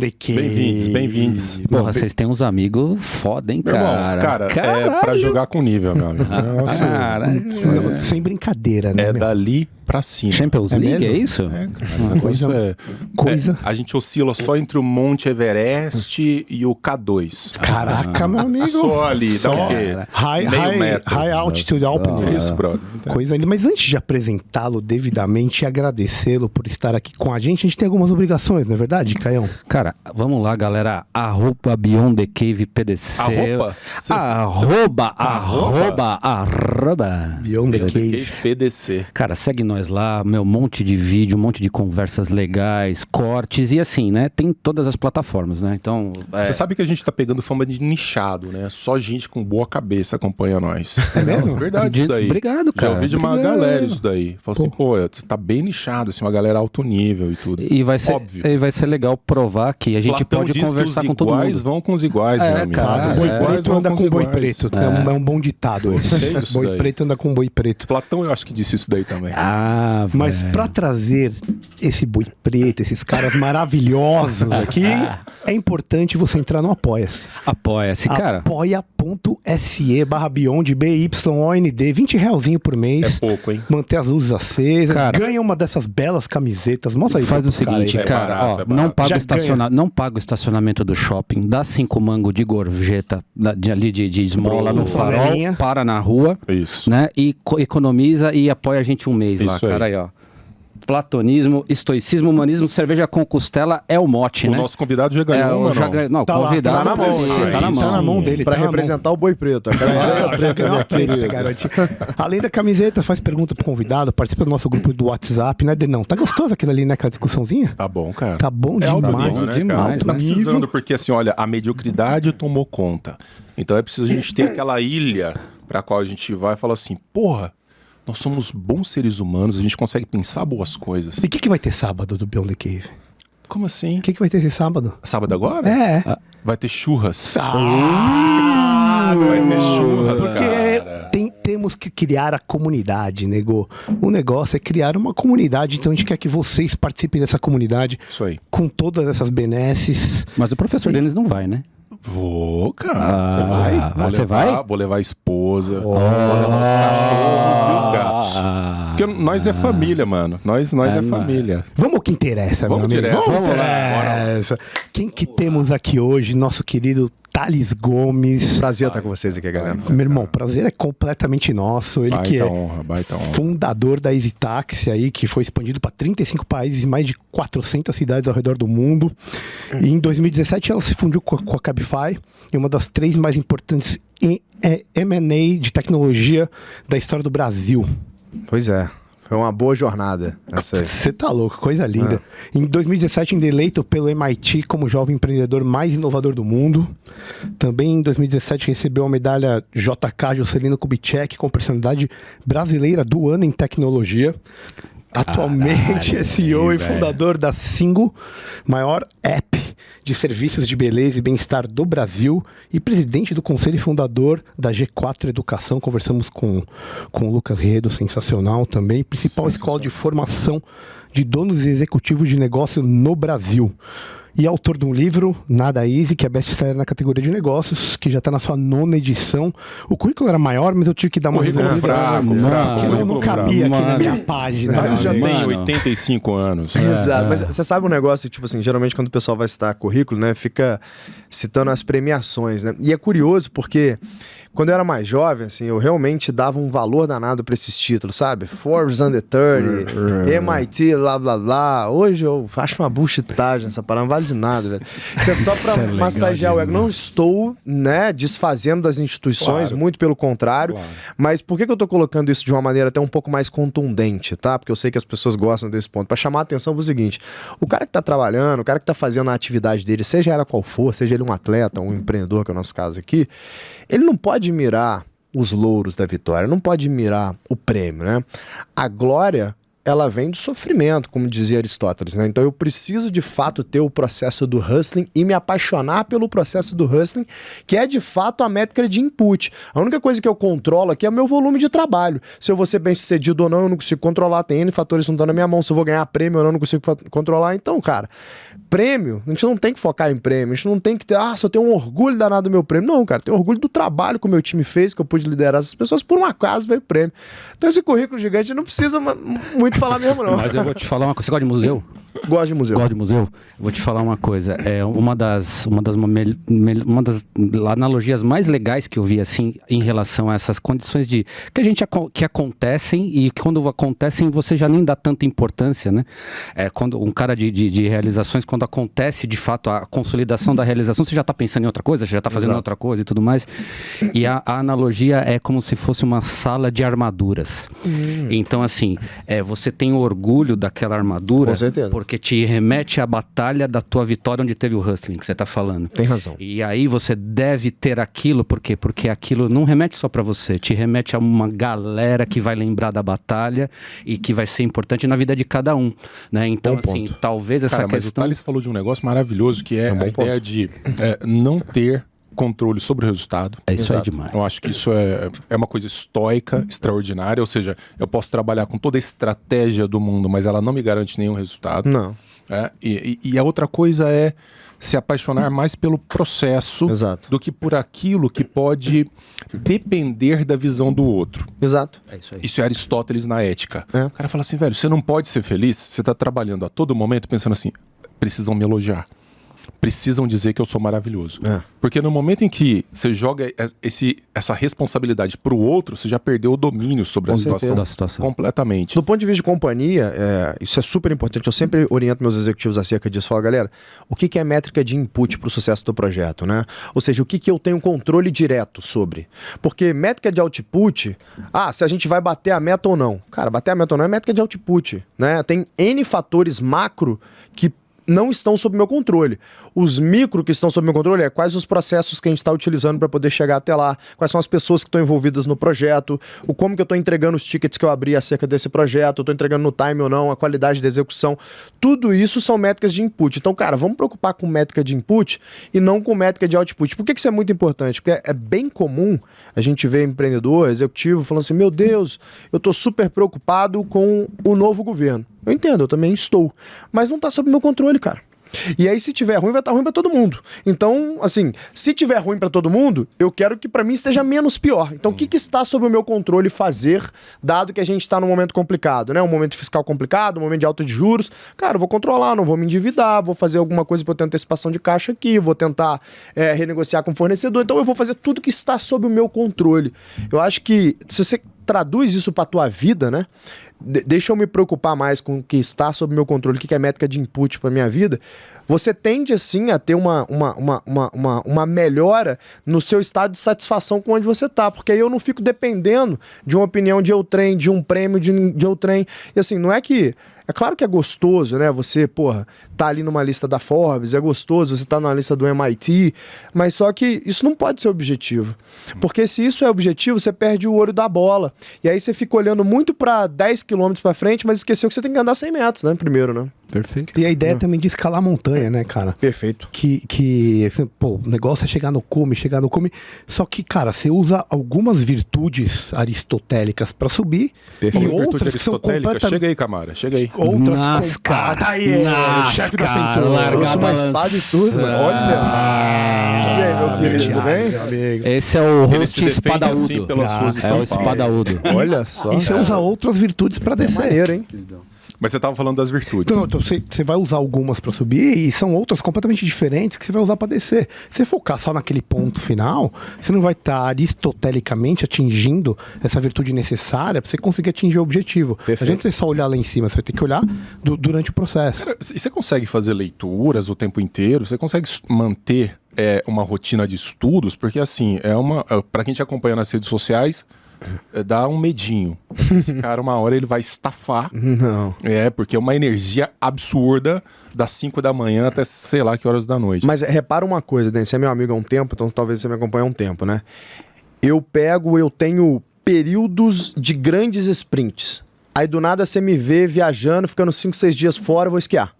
the Cave. Bem-vindos, bem-vindos. Porra, vocês têm uns amigos foda, hein, Meu irmão, cara? é pra jogar com nível, meu amigo. Sem brincadeira, né? É meu? dali pra cima. Champions League, mesmo? é isso? É, cara, o negócio coisa. a gente oscila só entre o Monte Everest e o K2. Caraca, meu amigo. Só ali, dá o quê? Meio metro. High altitude alpine. Isso, brother. Coisa ainda. Mas antes de apresentá-lo devidamente e agradecê-lo por estar aqui com a gente tem algumas obrigações, não é verdade, Caião? Cara, vamos lá, galera. Beyond the Cave PDC. Arroba. Beyond the Cave. PDC. Cara, segue nós lá, meu, monte de vídeo, um monte de conversas legais, cortes e assim, né? Tem todas as plataformas, né? Então... Você sabe que a gente tá pegando fama de nichado, né? Só gente com boa cabeça acompanha nós. É mesmo? Verdade isso daí. Obrigado, cara. Já ouvi de uma galera isso daí. Falou assim, pô, tá bem nichado, assim, uma galera alto nível e tudo. E vai ser, óbvio. E vai ser legal provar que a gente Platão pode diz conversar que com todo mundo. os iguais vão com os iguais, meu amigo. Cara, Boi é. preto anda com boi preto. É um bom ditado esse. Gostei disso Boi daí. preto anda com boi preto. Platão eu acho que disse isso daí também. Mas velho. pra trazer esse boi preto, esses caras maravilhosos aqui, é importante você entrar no Apoia-se. Apoia-se, cara. Apoia.se/Beyond BYOND, 20 realzinho por mês. É pouco, hein? Manter as luzes acesas, Cara, ganha uma dessas belas camisetas. Mostra aí. Faz o pros caras seguinte, aí, cara, barato, ó, é barato. não paga, Já não paga o estacionamento do shopping, dá 5 mangos de gorjeta ali de esmola no farol, Galerinha. para na rua, Isso. né? E economiza e apoia a gente um mês lá, Isso aí. cara, aí, ó. Platonismo, estoicismo, humanismo, cerveja com costela é o mote, O né? nosso convidado já ganhou uma, não? Não, Tá lá, convidado tá na mão, tá na isso. mão. Tá na mão dele. Pra tá na mão. representar o boi preto. A camiseta Já preta, ganhou minha a preta, querida. garoto. Além da camiseta, faz pergunta pro convidado, participa do nosso grupo do WhatsApp, né, Denão? Tá gostoso aquilo ali, né, aquela discussãozinha? Tá bom, cara. Tá bom É alto demais. nível, né, demais, cara? Tá né? precisando, porque assim, olha, a mediocridade tomou conta. Então é preciso a gente ter aquela ilha pra qual a gente vai e fala assim, porra, nós somos bons seres humanos, a gente consegue pensar boas coisas. E o que vai ter sábado do Beyond the Cave? Como assim? O que vai ter esse sábado? Sábado agora? É. Vai ter churras. Vai ter churras, Porque cara. temos que criar a comunidade, nego. O negócio é criar uma comunidade, então a gente quer que vocês participem dessa comunidade Isso aí. com todas essas benesses. Mas o professor Denis não vai, né? Vou, cara. Você vai? Vou levar a esposa. Vou levar os cachorros e os gatos. Porque nós é família, mano. Nós é família. Vamos ao que interessa, Vamos meu amigo. direto. Vamos Vamos lá, interessa. Quem que temos aqui hoje? Nosso querido Thales Gomes. Prazer estar com vocês aqui, galera. Meu irmão, prazer é completamente nosso. Ele que é Baita honra. fundador da Easy Taxi aí, que foi expandido para 35 países e mais de 400 cidades ao redor do mundo. E em 2017 ela se fundiu com a Cabify, e uma das 3 mais importantes M&A de tecnologia da história do Brasil. Pois é. Foi uma boa jornada essa aí. Você tá louco, coisa linda. Em 2017, ainda eleito pelo MIT como jovem empreendedor mais inovador do mundo. Também em 2017 recebeu a medalha JK Juscelino Kubitschek como personalidade brasileira do ano em tecnologia. Atualmente é CEO e fundador da Singo, maior app de serviços de beleza e bem-estar do Brasil, e presidente do conselho e fundador da G4 Educação. Conversamos com o Lucas Riedo, sensacional também. Principal escola de formação de donos e executivos de negócio no Brasil. E autor de um livro, Nada Easy, que é best-seller na categoria de negócios, que já está na sua 9ª edição. O currículo era maior, mas eu tive que dar uma Currículo fraco, que não cabia aqui na minha página. Mas já meu tem amigo. 85 anos. Exato, mas você sabe um negócio, tipo assim, geralmente quando o pessoal vai citar currículo, né, fica citando as premiações, né? E é curioso porque quando eu era mais jovem, assim, eu realmente dava um valor danado pra esses títulos, sabe? Forbes Under 30, MIT, blá blá blá. Hoje eu acho uma bullshitagem essa parada, não vale de nada, velho. Isso é só pra massagear o ego. Não estou, né, desfazendo das instituições, Claro. muito pelo contrário. Claro. Mas por que eu tô colocando isso de uma maneira até um pouco mais contundente, tá? Porque eu sei que as pessoas gostam desse ponto. Pra chamar a atenção pro seguinte: o cara que tá trabalhando, o cara que tá fazendo a atividade dele, seja ela qual for, seja ele um atleta, um empreendedor, que é o nosso caso aqui, ele não pode mirar os louros da vitória, não pode mirar o prêmio, né? A glória ela vem do sofrimento, como dizia Aristóteles, né? Então eu preciso de fato ter o processo do hustling e me apaixonar pelo processo do hustling, que é de fato a métrica de input. A única coisa que eu controlo aqui é o meu volume de trabalho. Se eu vou ser bem sucedido ou não, eu não consigo controlar, tem N fatores que não estão na minha mão. Se eu vou ganhar prêmio ou não, eu não consigo controlar. Então, cara, prêmio, a gente não tem que focar em prêmio, a gente não tem que ter, só tenho um orgulho danado do meu prêmio. Não, cara, tenho orgulho do trabalho que o meu time fez, que eu pude liderar essas pessoas, por um acaso veio o prêmio. Então esse currículo gigante não precisa muito falar mesmo, não. Mas eu vou te falar uma coisa. Você gosta de museu? Gosto de museu. Gosto de museu? Vou te falar uma coisa. É uma das analogias mais legais que eu vi, assim, em relação a essas condições que acontecem e quando acontecem você já nem dá tanta importância, né? Quando um cara de realizações, quando acontece de fato a consolidação da realização, você já está pensando em outra coisa, você já está fazendo outra coisa e tudo mais. E a analogia é como se fosse uma sala de armaduras. Então, assim, você tem o orgulho daquela armadura. Com certeza. Porque te remete à batalha da tua vitória onde teve o hustling que você tá falando. Tem razão. E aí você deve ter aquilo, por quê? Porque aquilo não remete só pra você, te remete a uma galera que vai lembrar da batalha e que vai ser importante na vida de cada um, né? Então, assim, talvez essa Cara, mas questão... o Thales falou de um negócio maravilhoso, que é a ideia de não ter controle sobre o resultado. É isso aí demais. Eu acho que isso é uma coisa estoica, extraordinária, ou seja, eu posso trabalhar com toda a estratégia do mundo, mas ela não me garante nenhum resultado. Não. E a outra coisa é se apaixonar mais pelo processo do que por aquilo que pode depender da visão do outro. Exato. É isso aí. Isso é Aristóteles na ética. O cara fala assim, velho, você não pode ser feliz, você está trabalhando a todo momento pensando assim, precisam me elogiar. Precisam dizer que eu sou maravilhoso. Porque no momento em que você joga essa responsabilidade para o outro, você já perdeu o domínio sobre a situação completamente. Do ponto de vista de companhia, isso é super importante. Eu sempre oriento meus executivos acerca disso. Falo, galera, o que é métrica de input para o sucesso do projeto, né? Ou seja, o que eu tenho controle direto sobre. Porque métrica de output, se a gente vai bater a meta ou não. Cara, bater a meta ou não é métrica de output, né? Tem N fatores macro que não estão sob meu controle. Os micro que estão sob meu controle é quais os processos que a gente está utilizando para poder chegar até lá, quais são as pessoas que estão envolvidas no projeto, como que eu estou entregando os tickets que eu abri acerca desse projeto, eu estou entregando no time ou não, a qualidade da execução. Tudo isso são métricas de input. Então, cara, vamos preocupar com métrica de input e não com métrica de output. Por que isso é muito importante? Porque é bem comum a gente ver empreendedor, executivo, falando assim, meu Deus, eu estou super preocupado com o novo governo. Eu entendo, eu também estou. Mas não está sob meu controle, cara. E aí, se tiver ruim, vai estar ruim para todo mundo. Então, assim, se tiver ruim para todo mundo, eu quero que para mim esteja menos pior. Então, o que está sob o meu controle fazer, dado que a gente está num momento complicado, né? Um momento fiscal complicado, um momento de alta de juros. Cara, eu vou controlar, não vou me endividar, vou fazer alguma coisa para eu ter antecipação de caixa aqui, vou tentar renegociar com o fornecedor. Então, eu vou fazer tudo que está sob o meu controle. Eu acho que, se você traduz isso para tua vida, né? Deixa eu me preocupar mais com o que está sob meu controle, o que é métrica de input para minha vida. Você tende, assim, a ter uma melhora no seu estado de satisfação com onde você está, porque aí eu não fico dependendo de uma opinião de outrem, de um prêmio de outrem. E assim, não é que... É claro que é gostoso, né? Você, tá ali numa lista da Forbes, é gostoso, você tá numa lista do MIT, mas só que isso não pode ser objetivo. Porque se isso é objetivo, você perde o olho da bola. E aí você fica olhando muito para 10 quilômetros para frente, mas esqueceu que você tem que andar 100 metros, né? Primeiro, né? Perfeito. E a ideia também de escalar a montanha, né, cara? Perfeito. Que assim, o negócio é chegar no cume. Só que, cara, você usa algumas virtudes aristotélicas pra subir. Perfeito. E outras que são completamente... Chega aí, Camara, chega aí. Outras Nascar. o chefe da feitura. Largar uma espada e tudo, mano. Olha. E aí, meu querido, tudo bem? Meu amigo. Esse é o Ele se host defende espadaúdo. assim pelas ruas de É São o Paulo. espadaúdo. Olha só. E você usa outras virtudes pra descer. Maneiro, hein? Mas você tava falando das virtudes. Então, você vai usar algumas pra subir e são outras completamente diferentes que você vai usar pra descer. Se você focar só naquele ponto final, você não vai estar aristotelicamente atingindo essa virtude necessária pra você conseguir atingir o objetivo. Não adianta você só olhar lá em cima, você vai ter que olhar durante o processo. Cara, e você consegue fazer leituras o tempo inteiro? Você consegue manter uma rotina de estudos? Porque assim, para quem te acompanha nas redes sociais, dá um medinho. Esse cara, uma hora, ele vai estafar. Não. Porque é uma energia absurda das 5 da manhã até sei lá que horas da noite. Mas repara uma coisa, Dan, você é meu amigo há um tempo, então talvez você me acompanhe há um tempo, né? Eu tenho períodos de grandes sprints. Aí do nada você me vê viajando, ficando 5, 6 dias fora, eu vou esquiar.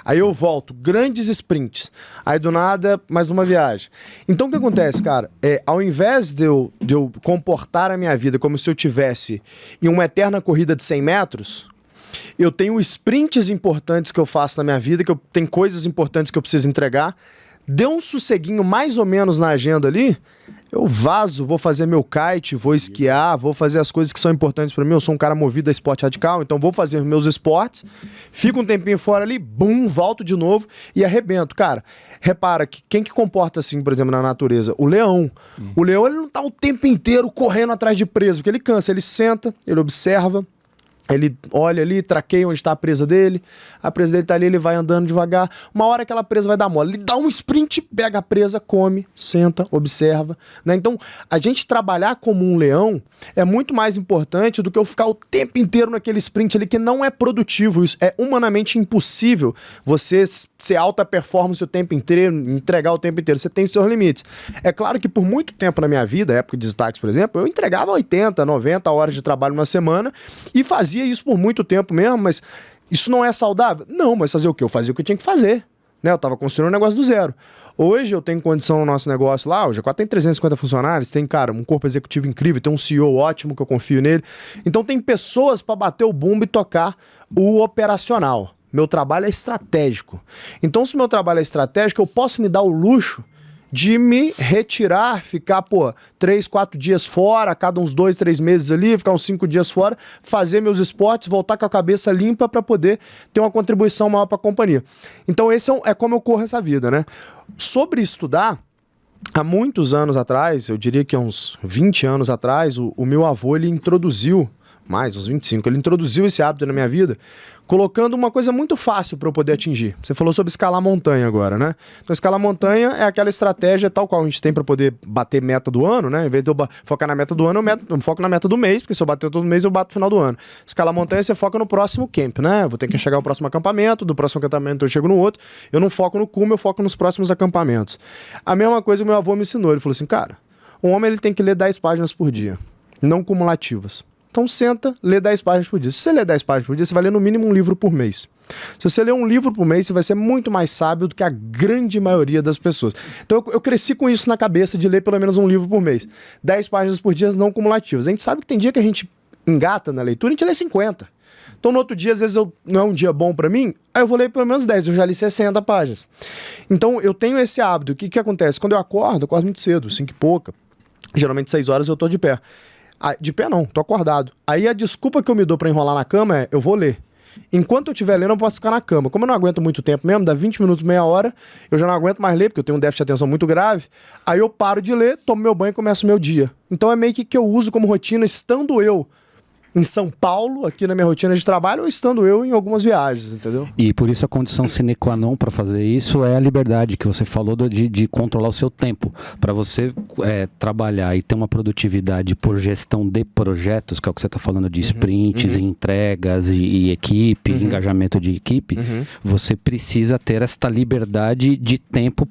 Aí eu volto, grandes sprints. Aí do nada, mais uma viagem. Então o que acontece, cara? Ao invés de eu comportar a minha vida como se eu tivesse em uma eterna corrida de 100 metros, eu tenho sprints importantes que eu faço na minha vida, que eu tenho coisas importantes que eu preciso entregar. Deu um sosseguinho mais ou menos na agenda ali, eu vazo, vou fazer meu kite, vou esquiar, vou fazer as coisas que são importantes pra mim. Eu sou um cara movido a esporte radical, então vou fazer meus esportes, fico um tempinho fora ali, bum, volto de novo e arrebento. Cara, repara que quem que comporta assim, por exemplo, na natureza? O leão. O leão, ele não tá o tempo inteiro correndo atrás de presa, porque ele cansa, ele senta, ele observa, ele olha ali, traqueia onde está a presa dele tá ali, ele vai andando devagar. Uma hora aquela presa vai dar mole, ele dá um sprint, pega a presa, come, senta, observa, né? Então, a gente trabalhar como um leão é muito mais importante do que eu ficar o tempo inteiro naquele sprint ali, que não é produtivo. Isso é humanamente impossível você ser alta performance o tempo inteiro, entregar o tempo inteiro. Você tem seus limites. É claro que por muito tempo na minha vida, época de destaques, por exemplo, eu entregava 80, 90 horas de trabalho na semana e fazia isso por muito tempo mesmo, mas isso não é saudável? Não, mas fazer o quê? Eu fazia o que eu tinha que fazer, né? Eu tava construindo um negócio do zero. Hoje eu tenho condição no nosso negócio lá, o G4 tem 350 funcionários, tem, cara, um corpo executivo incrível, tem um CEO ótimo que eu confio nele. Então tem pessoas para bater o bumbo e tocar o operacional. Meu trabalho é estratégico. Então se o meu trabalho é estratégico, eu posso me dar o luxo de me retirar, ficar, 3, 4 dias fora, a cada uns 2, 3 meses ali, ficar uns 5 dias fora, fazer meus esportes, voltar com a cabeça limpa para poder ter uma contribuição maior para a companhia. Então esse é como eu corro essa vida, né? Sobre estudar, há muitos anos atrás, eu diria que há uns 20 anos atrás, o meu avô, ele introduziu, mais uns 25, ele introduziu esse hábito na minha vida, colocando uma coisa muito fácil para eu poder atingir. Você falou sobre escalar montanha agora, né? Então, escalar montanha é aquela estratégia tal qual a gente tem para poder bater meta do ano, né? Em vez de eu focar na meta do ano, eu foco na meta do mês, porque se eu bater todo mês, eu bato no final do ano. Escalar montanha, você foca no próximo camp, né? Vou ter que chegar ao próximo acampamento, do próximo acampamento eu chego no outro. Eu não foco no cume, eu foco nos próximos acampamentos. A mesma coisa o meu avô me ensinou. Ele falou assim, cara, um homem ele tem que ler 10 páginas por dia, não cumulativas. Então senta, lê 10 páginas por dia. Se você lê 10 páginas por dia, você vai ler no mínimo um livro por mês. Se você ler um livro por mês, você vai ser muito mais sábio do que a grande maioria das pessoas. Então eu cresci com isso na cabeça de ler pelo menos um livro por mês. 10 páginas por dia não cumulativas. A gente sabe que tem dia que a gente engata na leitura, a gente lê 50. Então no outro dia, às vezes não é um dia bom pra mim, aí eu vou ler pelo menos 10, eu já li 60 páginas. Então eu tenho esse hábito. O que acontece? Quando eu acordo muito cedo, 5 e pouca. Geralmente 6 horas eu tô de pé. De pé não, tô acordado. Aí a desculpa que eu me dou pra enrolar na cama é, eu vou ler. Enquanto eu estiver lendo, eu posso ficar na cama. Como eu não aguento muito tempo mesmo, dá 20 minutos, meia hora, eu já não aguento mais ler, porque eu tenho um déficit de atenção muito grave. Aí eu paro de ler, tomo meu banho e começo o meu dia. Então é meio que eu uso como rotina, estando eu em São Paulo, aqui na minha rotina de trabalho, ou estando eu em algumas viagens, entendeu? E por isso a condição sine qua non para fazer isso é a liberdade que você falou de controlar o seu tempo. Para você trabalhar e ter uma produtividade por gestão de projetos, que é o que você está falando de sprints, entregas e equipe, engajamento de equipe, você precisa ter esta liberdade de tempo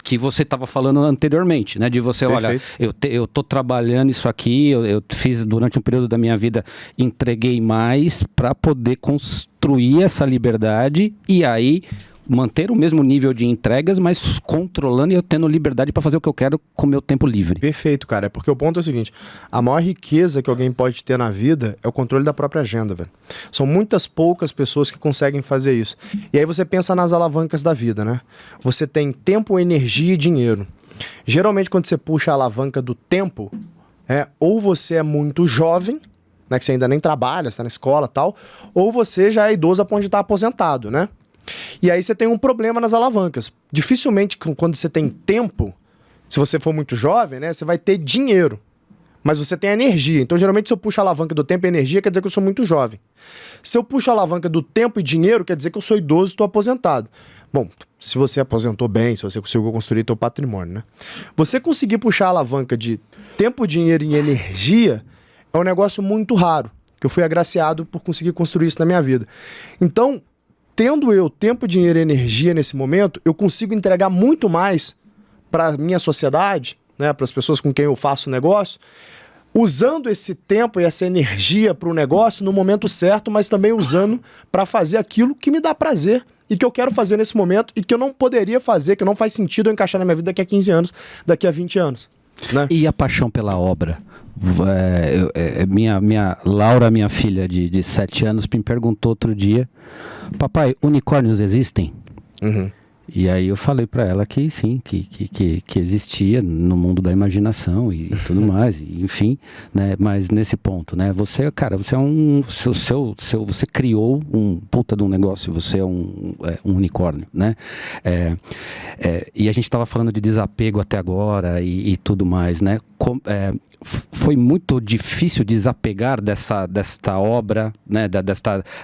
que você estava falando anteriormente, né? De você, Perfeito. olha, eu tô trabalhando isso aqui, eu fiz durante um período da minha vida, entreguei mais para poder construir essa liberdade e aí manter o mesmo nível de entregas, mas controlando e eu tendo liberdade para fazer o que eu quero com o meu tempo livre. Perfeito, cara. É porque o ponto é o seguinte, a maior riqueza que alguém pode ter na vida é o controle da própria agenda, velho. São muitas poucas pessoas que conseguem fazer isso. E aí você pensa nas alavancas da vida, né? Você tem tempo, energia e dinheiro. Geralmente quando você puxa a alavanca do tempo, ou você é muito jovem, né, que você ainda nem trabalha, você tá na escola e tal, ou você já é idoso a ponto de estar aposentado, né? E aí você tem um problema nas alavancas. Dificilmente, quando você tem tempo, se você for muito jovem, né, você vai ter dinheiro, mas você tem energia. Então, geralmente, se eu puxo a alavanca do tempo e energia, quer dizer que eu sou muito jovem. Se eu puxo a alavanca do tempo e dinheiro, quer dizer que eu sou idoso e estou aposentado. Bom, se você aposentou bem, se você conseguiu construir seu patrimônio, né? Você conseguir puxar a alavanca de tempo, dinheiro e energia é um negócio muito raro, que eu fui agraciado por conseguir construir isso na minha vida. Então, tendo eu tempo, dinheiro e energia nesse momento, eu consigo entregar muito mais para a minha sociedade, né, para as pessoas com quem eu faço negócio, usando esse tempo e essa energia para o negócio no momento certo, mas também usando para fazer aquilo que me dá prazer e que eu quero fazer nesse momento e que eu não poderia fazer, que não faz sentido eu encaixar na minha vida daqui a 15 anos, daqui a 20 anos. Né? E a paixão pela obra? Minha Laura, minha filha de 7 anos, me perguntou outro dia: papai, unicórnios existem? Uhum. E aí eu falei pra ela que sim, que existia no mundo da imaginação e tudo mais, e, enfim, né? Mas nesse ponto, né? Você, cara, você é você criou um puta de um negócio, você é um unicórnio, né? E a gente tava falando de desapego até agora e tudo mais, né? Foi muito difícil desapegar desta obra, né?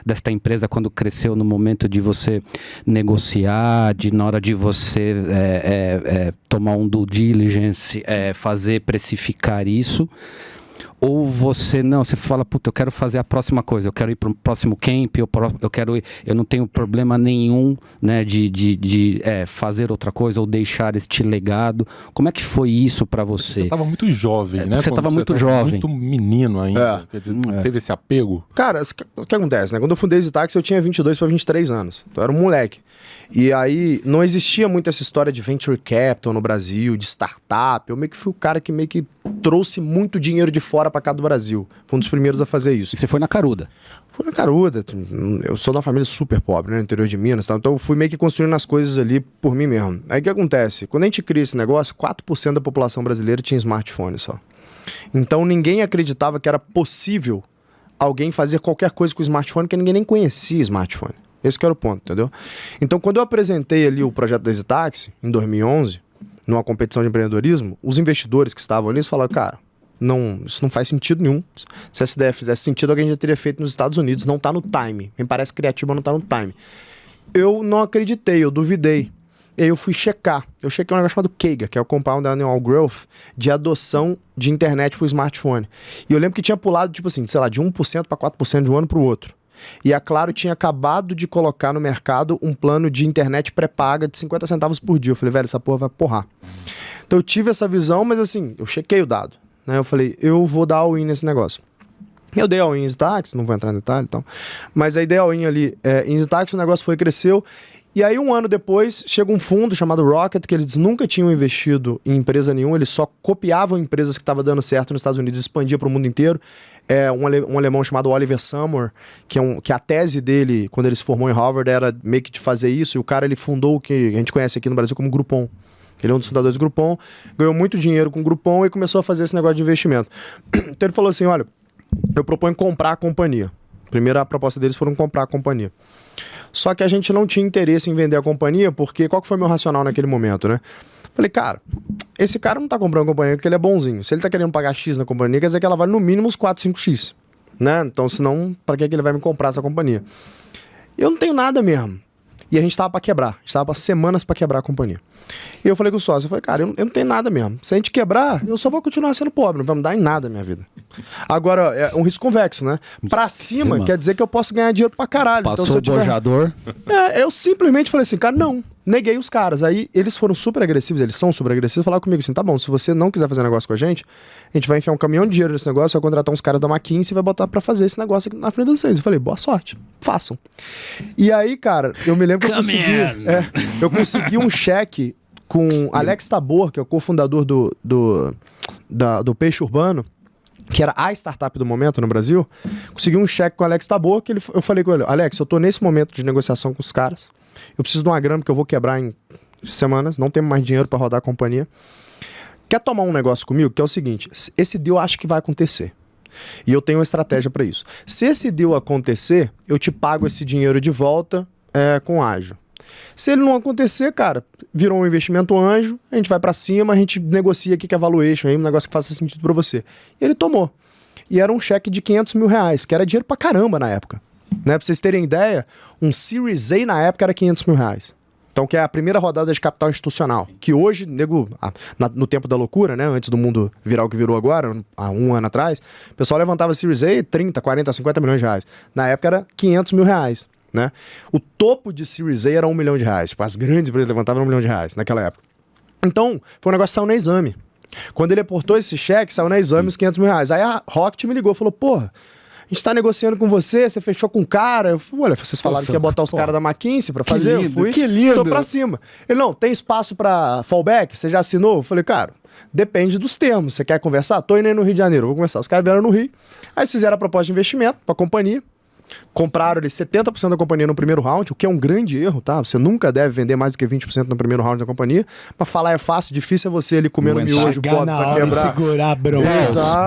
Desta empresa quando cresceu, no momento de você negociar, na hora de você tomar um due diligence, precificar isso. Ou você fala, puta, eu quero fazer a próxima coisa, eu quero ir para o próximo camp, eu não tenho problema nenhum, né, de fazer outra coisa ou deixar este legado. Como é que foi isso para você? Você estava muito jovem, né? Você estava muito jovem. Muito menino ainda, quer dizer, teve esse apego? Cara, o que acontece, né? Quando eu fundei Zitaxi, eu tinha 22 para 23 anos, então eu era um moleque. E aí não existia muito essa história de venture capital no Brasil, de startup. Eu meio que fui o cara que meio que trouxe muito dinheiro de fora para cá do Brasil. Foi um dos primeiros a fazer isso. E você foi na Caruda? Fui na Caruda. Eu sou de uma família super pobre, né, no interior de Minas, tá? Então eu fui meio que construindo as coisas ali por mim mesmo. Aí o que acontece? Quando a gente cria esse negócio, 4% da população brasileira tinha smartphone só. Então ninguém acreditava que era possível alguém fazer qualquer coisa com o smartphone, porque ninguém nem conhecia smartphone. Esse que era o ponto, entendeu? Então, quando eu apresentei ali o projeto da Zitaxi, em 2011, numa competição de empreendedorismo, os investidores que estavam ali falaram, cara, isso não faz sentido nenhum. Se essa ideia fizesse sentido, alguém já teria feito nos Estados Unidos, não tá no time. Me parece criativo, mas não tá no time. Eu não acreditei, eu duvidei. E aí eu fui checar. Eu chequei um negócio chamado KEGA, que é o Compound Annual Growth, de adoção de internet pro smartphone. E eu lembro que tinha pulado, tipo assim, sei lá, de 1% para 4% de um ano pro outro. E a Claro tinha acabado de colocar no mercado um plano de internet pré-paga de 50 centavos por dia. Eu falei, velho, essa porra vai porrar. Então eu tive essa visão, mas assim, eu chequei o dado. Né? Eu falei, eu vou dar all-in nesse negócio. Eu dei all-in em Zitaxi, não vou entrar em detalhe e tal. Mas aí dei all-in ali em Zitaxi, o negócio foi, cresceu. E aí, um ano depois, chega um fundo chamado Rocket, que eles nunca tinham investido em empresa nenhuma, eles só copiavam empresas que estavam dando certo nos Estados Unidos e expandia para o mundo inteiro. Um alemão chamado Oliver Samwer, que a tese dele, quando ele se formou em Harvard, era meio que de fazer isso, e o cara ele fundou o que a gente conhece aqui no Brasil como Groupon. Ele é um dos fundadores do Groupon, ganhou muito dinheiro com o Groupon e começou a fazer esse negócio de investimento. Então ele falou assim, olha, eu proponho comprar a companhia. Primeiro a proposta deles foram comprar a companhia. Só que a gente não tinha interesse em vender a companhia, porque qual que foi meu racional naquele momento, né? Falei, cara, esse cara não tá comprando a companhia porque ele é bonzinho. Se ele tá querendo pagar X na companhia, quer dizer que ela vale no mínimo uns 4, 5X. Né? Então, senão, pra que ele vai me comprar essa companhia? Eu não tenho nada mesmo. E a gente tava pra quebrar. A gente tava semanas pra quebrar a companhia. E eu falei com o sócio, eu falei, cara, eu não tenho nada mesmo. Se a gente quebrar, eu só vou continuar sendo pobre, não vai mudar em nada a minha vida. Agora, é um risco convexo, né? Pra cima, quer dizer que eu posso ganhar dinheiro pra caralho. Passou então, se eu o bojador. eu simplesmente falei assim, cara, não. Neguei os caras. Aí eles foram super agressivos, eles são super agressivos, falaram comigo assim, tá bom, se você não quiser fazer negócio com a gente vai enfiar um caminhão de dinheiro nesse negócio, vai contratar uns caras da McKinsey e vai botar pra fazer esse negócio aqui na frente de vocês. Eu falei, boa sorte, façam. E aí, cara, eu me lembro que eu consegui um cheque com Alex Tabor, que é o cofundador do Peixe Urbano, que era a startup do momento no Brasil. Consegui um cheque com o Alex Tabor, que eu falei com ele, Alex, eu tô nesse momento de negociação com os caras, eu preciso de uma grana porque eu vou quebrar em semanas, não tenho mais dinheiro para rodar a companhia. Quer tomar um negócio comigo? Que é o seguinte, esse deal eu acho que vai acontecer. E eu tenho uma estratégia para isso. Se esse deal acontecer, eu te pago esse dinheiro de volta com ágio. Se ele não acontecer, cara, virou um investimento anjo, a gente vai para cima, a gente negocia aqui que é valuation, aí um negócio que faça sentido para você. E ele tomou. E era um cheque de 500 mil reais, que era dinheiro pra caramba na época. Né? Pra vocês terem ideia, um Series A na época era 500 mil reais. Então, que é a primeira rodada de capital institucional. Que hoje, nego, no tempo da loucura, né? Antes do mundo virar o que virou agora, há um ano atrás, o pessoal levantava Series A 30, 40, 50 milhões de reais. Na época era 500 mil reais. Né? O topo de Series A era 1 milhão de reais. Tipo, as grandes empresas levantavam 1 milhão de reais naquela época. Então, foi um negócio que saiu no exame. Quando ele aportou esse cheque, saiu na exame os 500 mil reais. Aí a Rocket me ligou e falou, porra, a gente tá negociando com você fechou com o cara. Eu falei, olha, vocês falaram que ia botar os caras da McKinsey pra fazer, lindo, eu fui, que lindo. tô pra cima. Ele, não, tem espaço pra fallback? Você já assinou? Eu falei, cara, depende dos termos. Você quer conversar? Tô indo aí no Rio de Janeiro, vou conversar. Os caras vieram no Rio, aí eles fizeram a proposta de investimento pra companhia. Compraram ali 70% da companhia no primeiro round, o que é um grande erro, tá? Você nunca deve vender mais do que 20% no primeiro round da companhia. Pra falar é fácil, difícil é você ali comendo miojo, Chegar bota na pra hora e quebrar. segurar a bronca.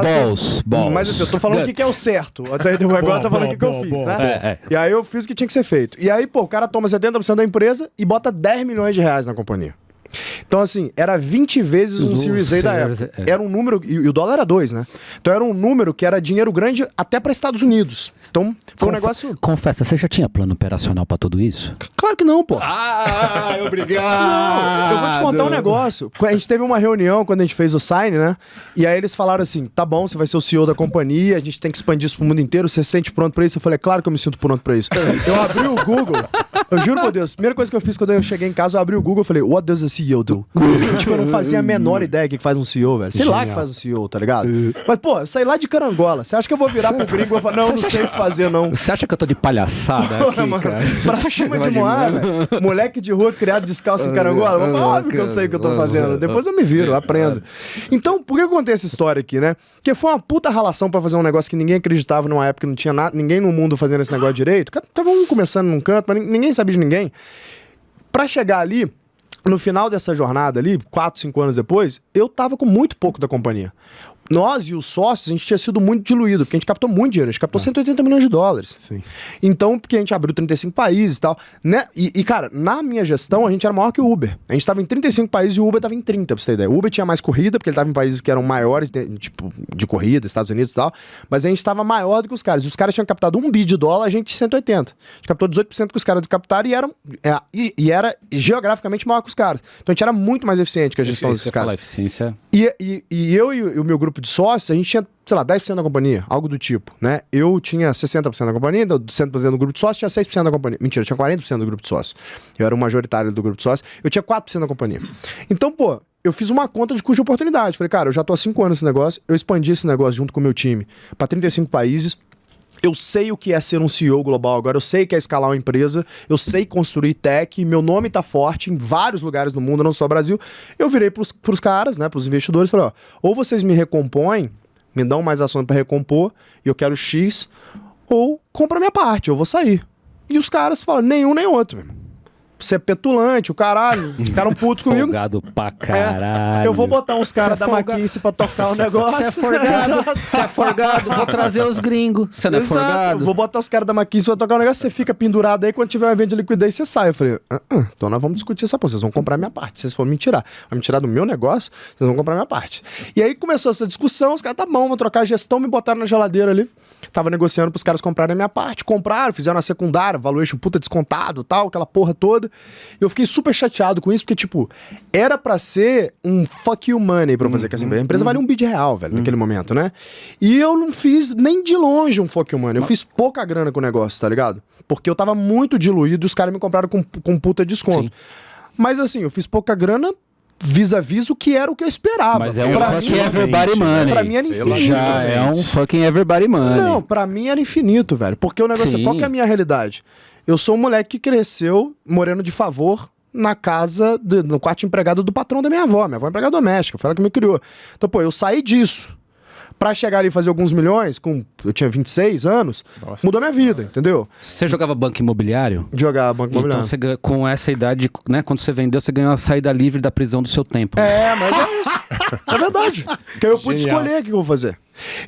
Balls. Mas assim, eu tô falando o que é o certo. Agora eu tô falando o que eu fiz, né? E aí eu fiz o que tinha que ser feito. E aí, pô, o cara toma 70% da empresa e bota 10 milhões de reais na companhia. Então, assim, era 20 vezes um Series A da época. Era um número, e o dólar era 2, né? Então era um número que era dinheiro grande até para Estados Unidos. Então, foi um negócio... Confessa, você já tinha plano operacional pra tudo isso? Claro que não, pô. Obrigado! Não, eu vou te contar um negócio. A gente teve uma reunião quando a gente fez o Sign, né? E aí eles falaram assim, tá bom, você vai ser o CEO da companhia, a gente tem que expandir isso pro mundo inteiro, você se sente pronto pra isso? Eu falei, claro que eu me sinto pronto pra isso. Eu abri o Google, eu juro por Deus, a primeira coisa que eu fiz quando eu cheguei em casa, eu abri o Google e falei, what does a CEO do? Tipo, eu não fazia a menor ideia do que faz um CEO, velho. Sei lá que faz um CEO, tá ligado? Mas, pô, eu saí lá de Carangola. Você acha que eu vou virar pro gringo e falar, não, não sei o que fazer, não. Você acha que eu tô de palhaçada aqui, Mano, cara? pra cima de Moá, velho. Moleque de rua criado descalço em Carangola. Eu vou falar, óbvio que eu sei o que eu tô fazendo. Depois eu me viro, aprendo. Então, por que eu contei essa história aqui, né? Porque foi uma puta ralação pra fazer um negócio que ninguém acreditava numa época, não tinha nada, ninguém no mundo fazendo esse negócio direito. Tava um começando num canto, mas ninguém sabia de ninguém. Pra chegar ali, no final dessa jornada ali, 4, 5 anos depois, eu tava com muito pouco da companhia. Nós e os sócios, a gente tinha sido muito diluído, porque a gente captou muito dinheiro, a gente captou 180 milhões de dólares. Sim. Então, porque a gente abriu 35 países e tal, né? E, cara, na minha gestão, a gente era maior que o Uber. A gente tava em 35 países e o Uber tava em 30, pra você ter ideia. O Uber tinha mais corrida, porque ele tava em países que eram maiores, tipo, de corrida, Estados Unidos e tal, mas a gente tava maior do que os caras. Os caras tinham captado $1 bi, a gente 180. A gente captou 18% que os caras captaram e era geograficamente maior que os caras. Então a gente era muito mais eficiente que a gestão desses caras. Eficiência. E eu e o meu grupo de sócios, a gente tinha, sei lá, 10% da companhia, algo do tipo, né? Eu tinha 60% da companhia, 100% do grupo de sócios, tinha 6% da companhia. Mentira, eu tinha 40% do grupo de sócios. Eu era o majoritário do grupo de sócios, eu tinha 4% da companhia. Então, pô, eu fiz uma conta de custo de oportunidade. Falei, cara, eu já tô há 5 anos nesse negócio, eu expandi esse negócio junto com o meu time para 35 países. Eu sei o que é ser um CEO global agora, eu sei o que é escalar uma empresa, eu sei construir tech, meu nome tá forte em vários lugares do mundo, não só Brasil. Eu virei pros caras, né, pros investidores, falei, ó, ou vocês me recompõem, me dão mais ações para recompor, e eu quero X, ou compra minha parte, eu vou sair. E os caras falam, nenhum nem outro, meu. Você é petulante, o caralho, ficaram putos comigo. Folgado pra caralho. Eu vou botar uns caras da McKinsey pra tocar o negócio. Você é forgado, você é forgado, vou trazer os gringos. Você não é Exato. forgado? Vou botar os caras da McKinsey pra tocar o negócio, você fica pendurado aí, quando tiver um evento de liquidez, você sai. Eu falei, então nós vamos discutir essa porra, vocês vão comprar minha parte. Se vocês forem me tirar, vão me tirar do meu negócio, vocês vão comprar minha parte. E aí começou essa discussão, os caras, tá bom, vão trocar a gestão, me botaram na geladeira ali. Tava negociando pros caras comprarem a minha parte. Compraram, fizeram a secundária, valuation puta descontado, tal, aquela porra toda. E eu fiquei super chateado com isso, porque, tipo, era pra ser um fuck you money pra fazer com essa empresa. A empresa valia $1 bi, velho, naquele momento, né? E eu não fiz nem de longe um fuck you money. Eu fiz pouca grana com o negócio, tá ligado? Porque eu tava muito diluído e os caras me compraram com puta desconto. Sim. Mas, assim, eu fiz pouca grana vis-a-vis o que era o que eu esperava. Mas é um fucking everybody money. Pra mim era infinito. Já é um fucking everybody money. Não, pra mim era infinito, velho. Porque o negócio Sim. é, qual que é a minha realidade? Eu sou um moleque que cresceu morando de favor na casa, no quarto empregado do patrão da minha avó. Minha avó é empregada doméstica, foi ela que me criou. Então, pô, eu saí disso pra chegar ali e fazer alguns milhões, eu tinha 26 anos, Nossa, mudou minha vida, entendeu? Você jogava banco imobiliário? Jogar banco imobiliário. Então, você, com essa idade, né, quando você vendeu, você ganhou a saída livre da prisão do seu tempo. É, mas é isso. É verdade. Porque eu pude Genial. escolher o que eu vou fazer.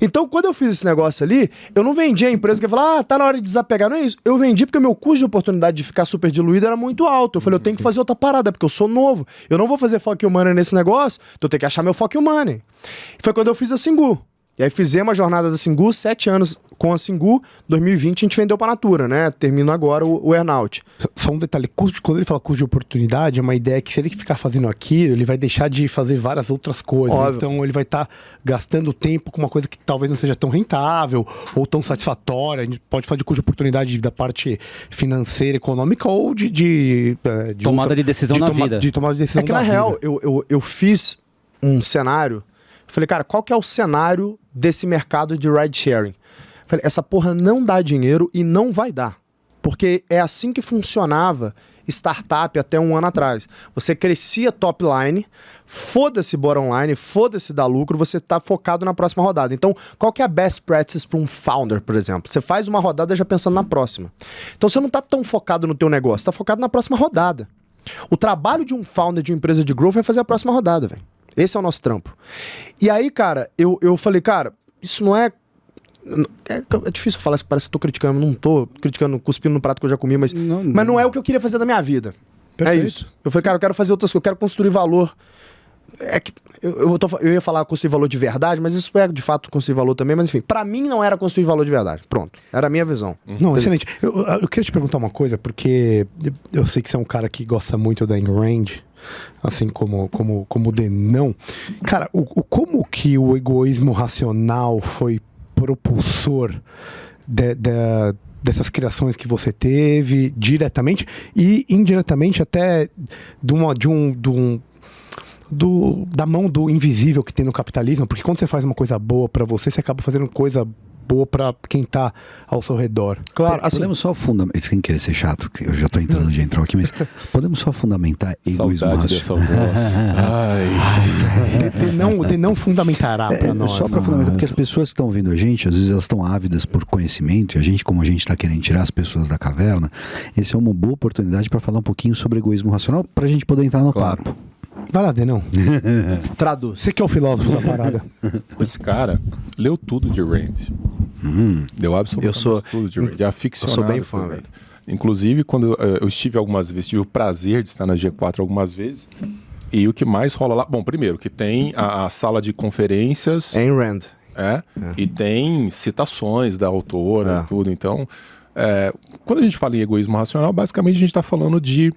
Então, quando eu fiz esse negócio ali, eu não vendi a empresa que ia falar, tá na hora de desapegar. Não é isso. Eu vendi porque o meu custo de oportunidade de ficar super diluído era muito alto. Eu falei, eu tenho que fazer outra parada, porque eu sou novo. Eu não vou fazer fuck you money nesse negócio, então eu tenho que achar meu fuck you money. Foi quando eu fiz a Singu. E aí fizemos a jornada da Singu, 7 anos com a Singu. 2020 a gente vendeu pra Natura, né? Termina agora o earnout. Só um detalhe, quando ele fala custo de oportunidade, é uma ideia que se ele ficar fazendo aquilo, ele vai deixar de fazer várias outras coisas. Óbvio. Então ele vai estar gastando tempo com uma coisa que talvez não seja tão rentável ou tão satisfatória. A gente pode falar de custo de oportunidade da parte financeira, econômica ou de Tomada de decisão na vida. De tomada de decisão É que da na vida. real, eu fiz um cenário Falei, cara, qual que é o cenário desse mercado de ride sharing? Falei, essa porra não dá dinheiro e não vai dar. Porque é assim que funcionava startup até um ano atrás. Você crescia top line, foda-se bottom line, foda-se dar lucro, você tá focado na próxima rodada. Então, qual que é a best practice para um founder, por exemplo? Você faz uma rodada já pensando na próxima. Então, você não tá tão focado no teu negócio, tá focado na próxima rodada. O trabalho de um founder de uma empresa de growth é fazer a próxima rodada, velho. Esse é o nosso trampo. E aí, cara, eu falei, cara, isso não é... É difícil falar isso, parece que eu tô criticando. Não tô criticando, cuspindo no prato que eu já comi, mas não é o que eu queria fazer da minha vida. Perfeito. É isso. Eu falei, cara, eu quero fazer outras coisas, eu quero construir valor. É que eu ia falar construir valor de verdade, mas isso é de fato construir valor também. Mas enfim, pra mim não era construir valor de verdade. Pronto. Era a minha visão. Não, excelente. Eu queria te perguntar uma coisa, porque eu sei que você é um cara que gosta muito da Ayn Rand, assim como o Denão. Cara, como que o egoísmo racional foi propulsor dessas criações que você teve diretamente e indiretamente até da mão do invisível que tem no capitalismo, porque quando você faz uma coisa boa pra você, você acaba fazendo coisa boa pra quem tá ao seu redor. Claro, assim, podemos só fundamentar, sem querer ser chato, que eu já tô entrando de entrar aqui, mas podemos só fundamentar egoísmo. Saudade dessa voz. De não fundamentará pra nós. Só pra fundamentar, porque as pessoas que estão vendo a gente, às vezes elas estão ávidas por conhecimento, e a gente, como a gente tá querendo tirar as pessoas da caverna, esse é uma boa oportunidade pra falar um pouquinho sobre egoísmo racional, pra gente poder entrar no papo. Vai lá, Denão. Traduz. Você que é o filósofo da parada. Esse cara leu tudo de Rand. Deu absolutamente tudo de Rand. É ficcionado. Eu sou bem fã, velho. Inclusive, quando eu estive algumas vezes, tive o prazer de estar na G4 algumas vezes. E o que mais rola lá... Bom, primeiro, que tem a sala de conferências... Ayn Rand. E tem citações da autora e tudo. Então, quando a gente fala em egoísmo racional, basicamente a gente está falando de...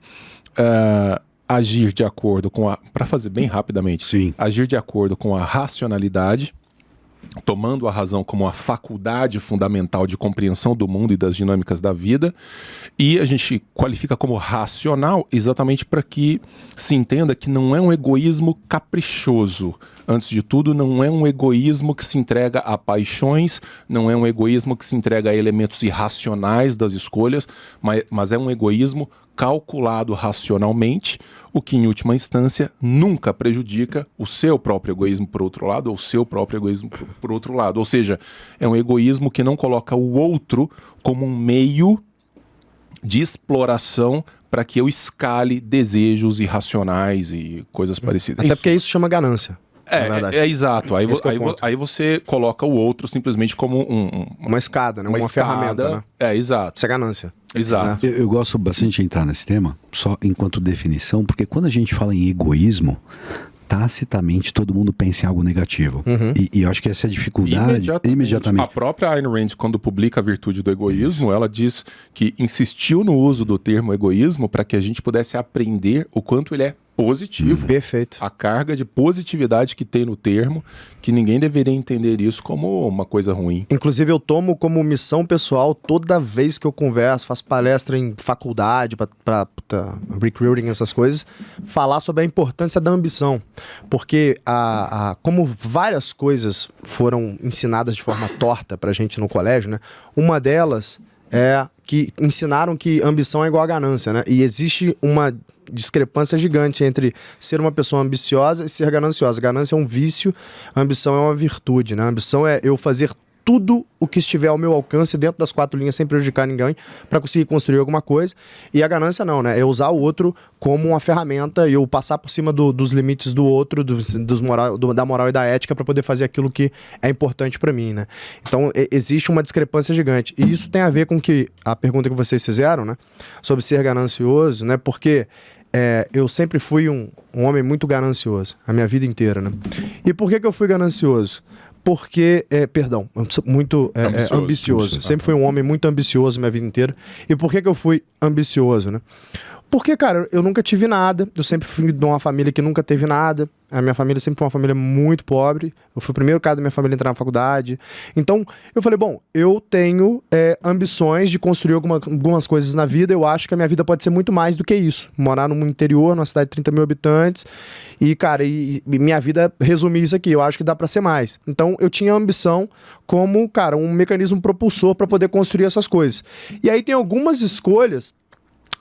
agir de acordo com para fazer bem rapidamente, sim, agir de acordo com a racionalidade, tomando a razão como a faculdade fundamental de compreensão do mundo e das dinâmicas da vida, e a gente qualifica como racional exatamente para que se entenda que não é um egoísmo caprichoso. Antes de tudo, não é um egoísmo que se entrega a paixões, não é um egoísmo que se entrega a elementos irracionais das escolhas, mas é um egoísmo calculado racionalmente, o que em última instância nunca prejudica o seu próprio egoísmo por outro lado, ou o seu próprio egoísmo por outro lado. Ou seja, é um egoísmo que não coloca o outro como um meio de exploração para que eu escale desejos irracionais e coisas parecidas. Até porque isso chama ganância. Exato. Aí você coloca o outro simplesmente como uma escada, né? Uma ferramenta, né? Exato. Isso é ganância. Exato. Eu gosto bastante de entrar nesse tema, só enquanto definição, porque quando a gente fala em egoísmo, tacitamente todo mundo pensa em algo negativo. E eu acho que essa é a dificuldade. Imediatamente. A própria Ayn Rand, quando publica a virtude do egoísmo, ela diz que insistiu no uso do termo egoísmo para que a gente pudesse aprender o quanto ele é positivo. Perfeito. A carga de positividade que tem no termo, que ninguém deveria entender isso como uma coisa ruim. Inclusive eu tomo como missão pessoal toda vez que eu converso, faço palestra em faculdade, para recruiting, essas coisas, falar sobre a importância da ambição. Porque como várias coisas foram ensinadas de forma torta pra gente no colégio, né? Uma delas é que ensinaram que ambição é igual a ganância, né? E existe uma discrepância gigante entre ser uma pessoa ambiciosa e ser gananciosa. Ganância é um vício, a ambição é uma virtude, né? A ambição é eu fazer tudo o que estiver ao meu alcance dentro das 4 linhas sem prejudicar ninguém para conseguir construir alguma coisa. E a ganância não, né? É usar o outro como uma ferramenta e eu passar por cima dos limites do outro, da moral e da ética para poder fazer aquilo que é importante para mim, né? Então existe uma discrepância gigante. E isso tem a ver com a pergunta que vocês fizeram, né? Sobre ser ganancioso, né? Porque eu sempre fui um homem muito ganancioso, a minha vida inteira, né? E por que eu fui ganancioso? Porque, muito ambicioso. Sempre fui um homem muito ambicioso minha vida inteira. E por que eu fui ambicioso, né? Porque, cara, eu nunca tive nada. Eu sempre fui de uma família que nunca teve nada. A minha família sempre foi uma família muito pobre. Eu fui o primeiro cara da minha família a entrar na faculdade. Então, eu falei, bom, eu tenho ambições de construir algumas coisas na vida. Eu acho que a minha vida pode ser muito mais do que isso. Morar no interior, numa cidade de 30 mil habitantes. E, cara, minha vida resumir isso aqui. Eu acho que dá pra ser mais. Então, eu tinha ambição como, cara, um mecanismo propulsor pra poder construir essas coisas. E aí tem algumas escolhas,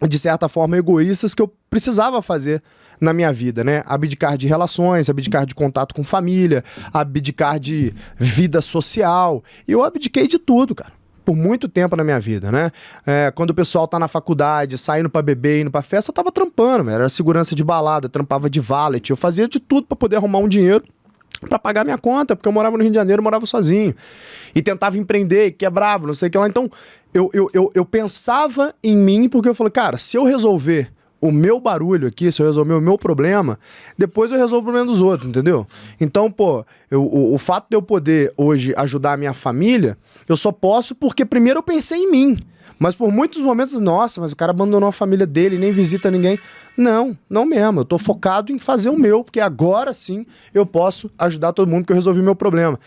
de certa forma, egoístas que eu precisava fazer na minha vida, né? Abdicar de relações, abdicar de contato com família, abdicar de vida social. E eu abdiquei de tudo, cara. Por muito tempo na minha vida, né? Quando o pessoal tá na faculdade, saindo pra beber, indo pra festa, eu tava trampando, era segurança de balada, trampava de valet, eu fazia de tudo pra poder arrumar um dinheiro pra pagar minha conta, porque eu morava no Rio de Janeiro, morava sozinho. E tentava empreender, quebrava, não sei o que lá. Então, eu pensava em mim, porque eu falei, cara, se eu resolver o meu barulho aqui, se eu resolver o meu problema, depois eu resolvo o problema dos outros, entendeu? Então, pô, o fato de eu poder hoje ajudar a minha família, eu só posso porque primeiro eu pensei em mim. Mas por muitos momentos, nossa, mas o cara abandonou a família dele, nem visita ninguém. Não mesmo. Eu tô focado em fazer o meu, porque agora sim eu posso ajudar todo mundo, porque eu resolvi o meu problema.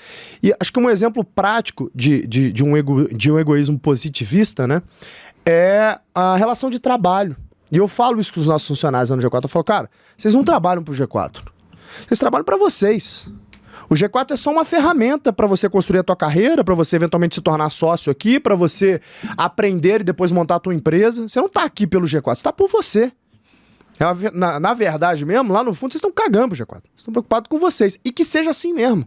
E acho que um exemplo prático de um egoísmo positivista, né, é a relação de trabalho. E eu falo isso com os nossos funcionários lá no G4. Eu falo, cara, vocês não trabalham pro G4. Vocês trabalham para vocês. O G4 é só uma ferramenta para você construir a tua carreira, para você eventualmente se tornar sócio aqui, para você aprender e depois montar a tua empresa. Você não tá aqui pelo G4, você tá por você. Na verdade mesmo, lá no fundo, vocês estão cagando pro G4. Vocês estão preocupados com vocês. E que seja assim mesmo.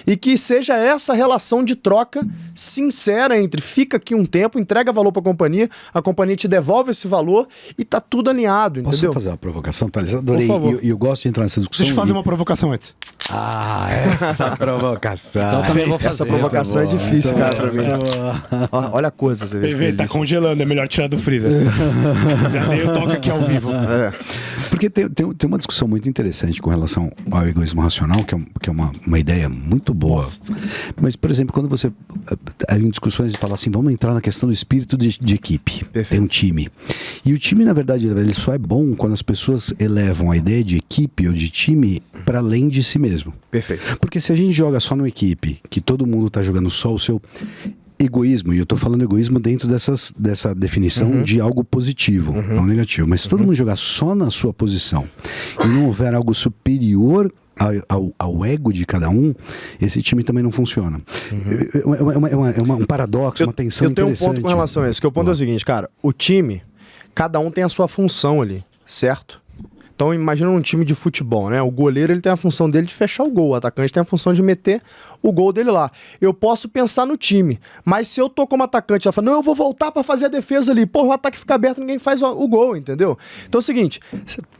E que seja essa relação de troca sincera entre fica aqui um tempo, entrega valor pra companhia, a companhia te devolve esse valor e tá tudo alinhado, Posso entendeu? fazer uma provocação, Thales? Adorei. Por favor. E eu gosto de entrar nessa discussão. Deixa eu fazer uma provocação antes. Ah, essa provocação. Então eu também vou fazer. Essa provocação é difícil, cara, pra mim. Olha a coisa, você vê. PV, tá congelando, é melhor tirar do freezer. Já dei o toque aqui ao vivo. Porque tem uma discussão muito interessante com relação ao egoísmo racional, que é uma ideia muito boa. Mas, por exemplo, quando você em discussões fala assim, vamos entrar na questão do espírito de equipe. Perfeito. Tem um time. E o time, na verdade, ele só é bom quando as pessoas elevam a ideia de equipe ou de time para além de si mesmo. Perfeito. Porque se a gente joga só numa equipe, que todo mundo tá jogando só o seu egoísmo, e eu tô falando egoísmo dentro dessa definição de algo positivo, não negativo, mas se todo mundo jogar só na sua posição e não houver algo superior ao ego de cada um, esse time também não funciona. É um paradoxo, uma tensão interessante. Eu tenho um ponto com relação a isso, que o ponto é o seguinte, cara, o time, cada um tem a sua função ali, certo? Então imagina um time de futebol, né? O goleiro ele tem a função dele de fechar o gol, o atacante tem a função de meter o gol dele lá. Eu posso pensar no time, mas se eu tô como atacante, eu falo, não, eu vou voltar pra fazer a defesa ali. Pô, o ataque fica aberto, ninguém faz o gol, entendeu? Então é o seguinte,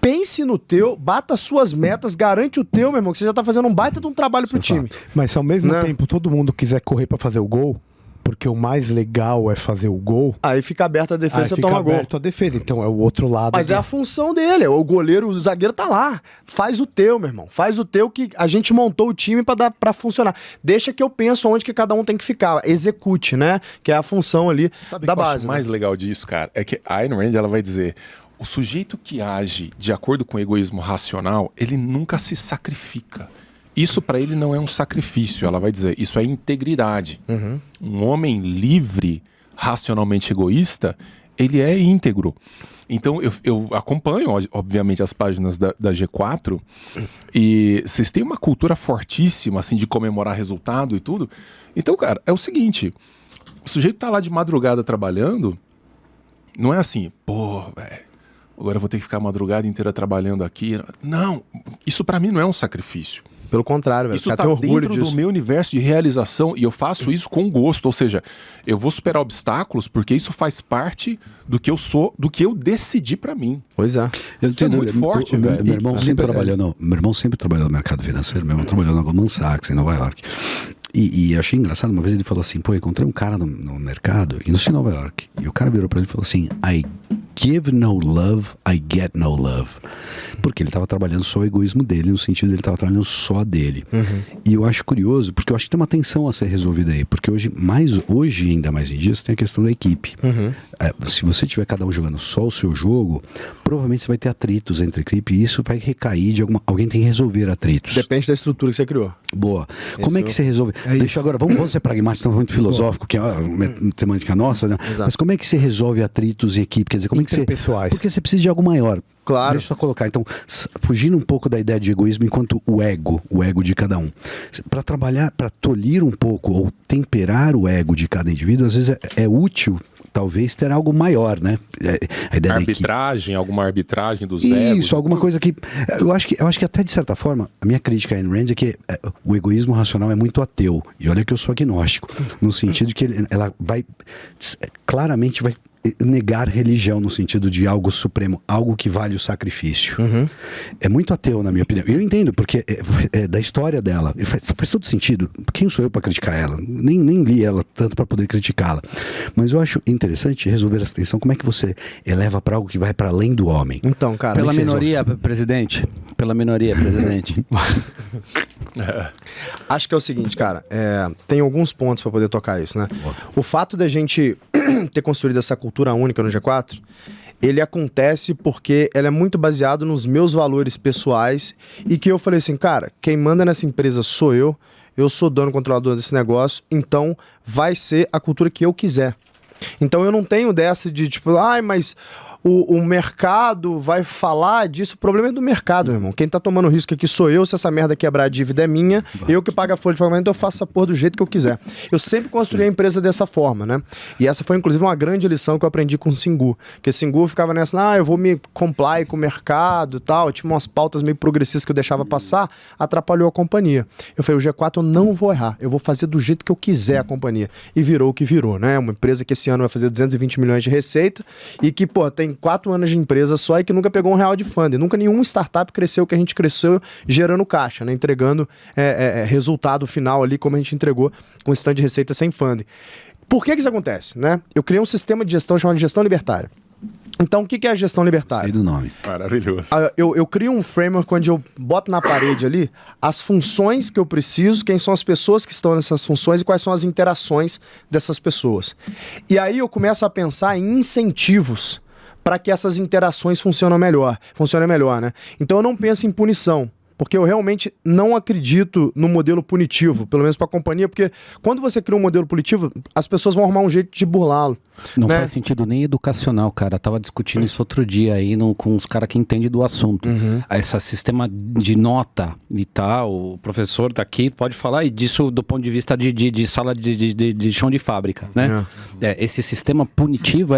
pense no teu, bata as suas metas, garante o teu, meu irmão, que você já tá fazendo um baita de um trabalho pro time. Mas se ao mesmo tempo todo mundo quiser correr pra fazer o gol, porque o mais legal é fazer o gol, aí fica aberta a defesa, aí toma fica gol. aberto a defesa, então é o outro lado. Mas é a função dele, o goleiro, o zagueiro tá lá. Faz o teu, meu irmão. Faz o teu que a gente montou o time pra funcionar. Deixa que eu penso onde que cada um tem que ficar. Execute, né? Que é a função ali Sabe da o que eu base. acho mais legal disso, cara? É que a Ayn Rand, ela vai dizer, o sujeito que age de acordo com o egoísmo racional, ele nunca se sacrifica. Isso para ele não é um sacrifício, ela vai dizer, isso é integridade. Um homem livre, racionalmente egoísta, ele é íntegro. Então eu acompanho, obviamente, as páginas da G4 e vocês têm uma cultura fortíssima, assim, de comemorar resultado e tudo. Então, cara, é o seguinte, o sujeito tá lá de madrugada trabalhando, não é assim, pô, velho, agora eu vou ter que ficar a madrugada inteira trabalhando aqui. Não, isso para mim não é um sacrifício. Pelo contrário, velho. Isso tá dentro do meu universo de realização e eu faço isso com gosto. Ou seja, eu vou superar obstáculos porque isso faz parte do que eu sou, do que eu decidi pra mim. Pois é. Eu Isso é muito forte, velho. Meu irmão sempre trabalhou no mercado financeiro, meu irmão trabalhou na Goldman Sachs, em Nova York. E achei engraçado, uma vez ele falou assim, pô, eu encontrei um cara no mercado, e não sei em Nova York, e o cara virou pra ele e falou assim, I give no love, I get no love. Porque ele estava trabalhando só o egoísmo dele, no sentido de ele estava trabalhando só dele. E eu acho curioso, porque eu acho que tem uma tensão a ser resolvida aí, porque hoje ainda mais em dia, você tem a questão da equipe. Se você tiver cada um jogando só o seu jogo, provavelmente você vai ter atritos entre a equipe e isso vai recair de alguém tem que resolver atritos. Depende da estrutura que você criou. Boa. Como é que você resolve? Deixa eu agora, vamos ser pragmáticos, muito filosófico, que é uma temática nossa, né? Mas como é que você resolve atritos em equipe? Quer dizer, como é que você... Porque você precisa de algo maior. Claro. Deixa eu só colocar. Então, fugindo um pouco da ideia de egoísmo enquanto o ego de cada um. Para trabalhar, para tolir um pouco ou temperar o ego de cada indivíduo, às vezes é útil, talvez, ter algo maior, né? A ideia arbitragem, alguma arbitragem dos egos. Isso, alguma coisa que... Eu acho que até, de certa forma, a minha crítica a Ayn Rand é que o egoísmo racional é muito ateu. E olha que eu sou agnóstico. No sentido de que ela vai... Claramente vai negar religião no sentido de algo supremo, algo que vale o sacrifício. É muito ateu, na minha opinião. Eu entendo, porque é da história dela. Faz todo sentido. Quem sou eu para criticar ela? Nem li ela tanto para poder criticá-la. Mas eu acho interessante resolver essa tensão. Como é que você eleva para algo que vai para além do homem? Então, cara... Pela minoria, presidente. Pela minoria, presidente. Acho que é o seguinte, cara. Tem alguns pontos para poder tocar isso, né? O fato da gente ter construído essa cultura única no G4, ele acontece porque ela é muito baseado nos meus valores pessoais e que eu falei assim, cara, quem manda nessa empresa sou eu sou dono controlador desse negócio, então vai ser a cultura que eu quiser. Então eu não tenho dessa de tipo, mas o mercado vai falar disso. O problema é do mercado, meu irmão. Quem tá tomando risco aqui sou eu. Se essa merda quebrar a dívida é minha, eu que pago a folha de pagamento, eu faço essa porra do jeito que eu quiser. Eu sempre construí a empresa dessa forma, né? E essa foi, inclusive, uma grande lição que eu aprendi com o Singu. Porque o Singu ficava nessa, eu vou me comply com o mercado e tal. Tinha umas pautas meio progressistas que eu deixava passar, atrapalhou a companhia. Eu falei, o G4 eu não vou errar. Eu vou fazer do jeito que eu quiser a companhia. E virou o que virou, né? Uma empresa que esse ano vai fazer 220 milhões de receita e que, tem 4 anos de empresa só e que nunca pegou R$1 de funding. Nunca nenhuma startup cresceu o que a gente cresceu gerando caixa, né? Entregando resultado final ali como a gente entregou com esse tanto de receita sem funding. Por que isso acontece, né? Eu criei um sistema de gestão chamado de gestão libertária. Então, o que é a gestão libertária? Sei do nome. Maravilhoso. Eu crio um framework onde eu boto na parede ali as funções que eu preciso, quem são as pessoas que estão nessas funções e quais são as interações dessas pessoas. E aí eu começo a pensar em incentivos para que essas interações funcionem melhor, né? Então eu não penso em punição, porque eu realmente não acredito no modelo punitivo, pelo menos para a companhia, porque quando você cria um modelo punitivo, as pessoas vão arrumar um jeito de burlá-lo. Não né? faz sentido nem educacional, cara. Eu tava discutindo isso outro dia aí com os caras que entendem do assunto. Esse sistema de nota e tal, o professor daqui pode falar e disso do ponto de vista de sala de chão de fábrica, né? Esse sistema punitivo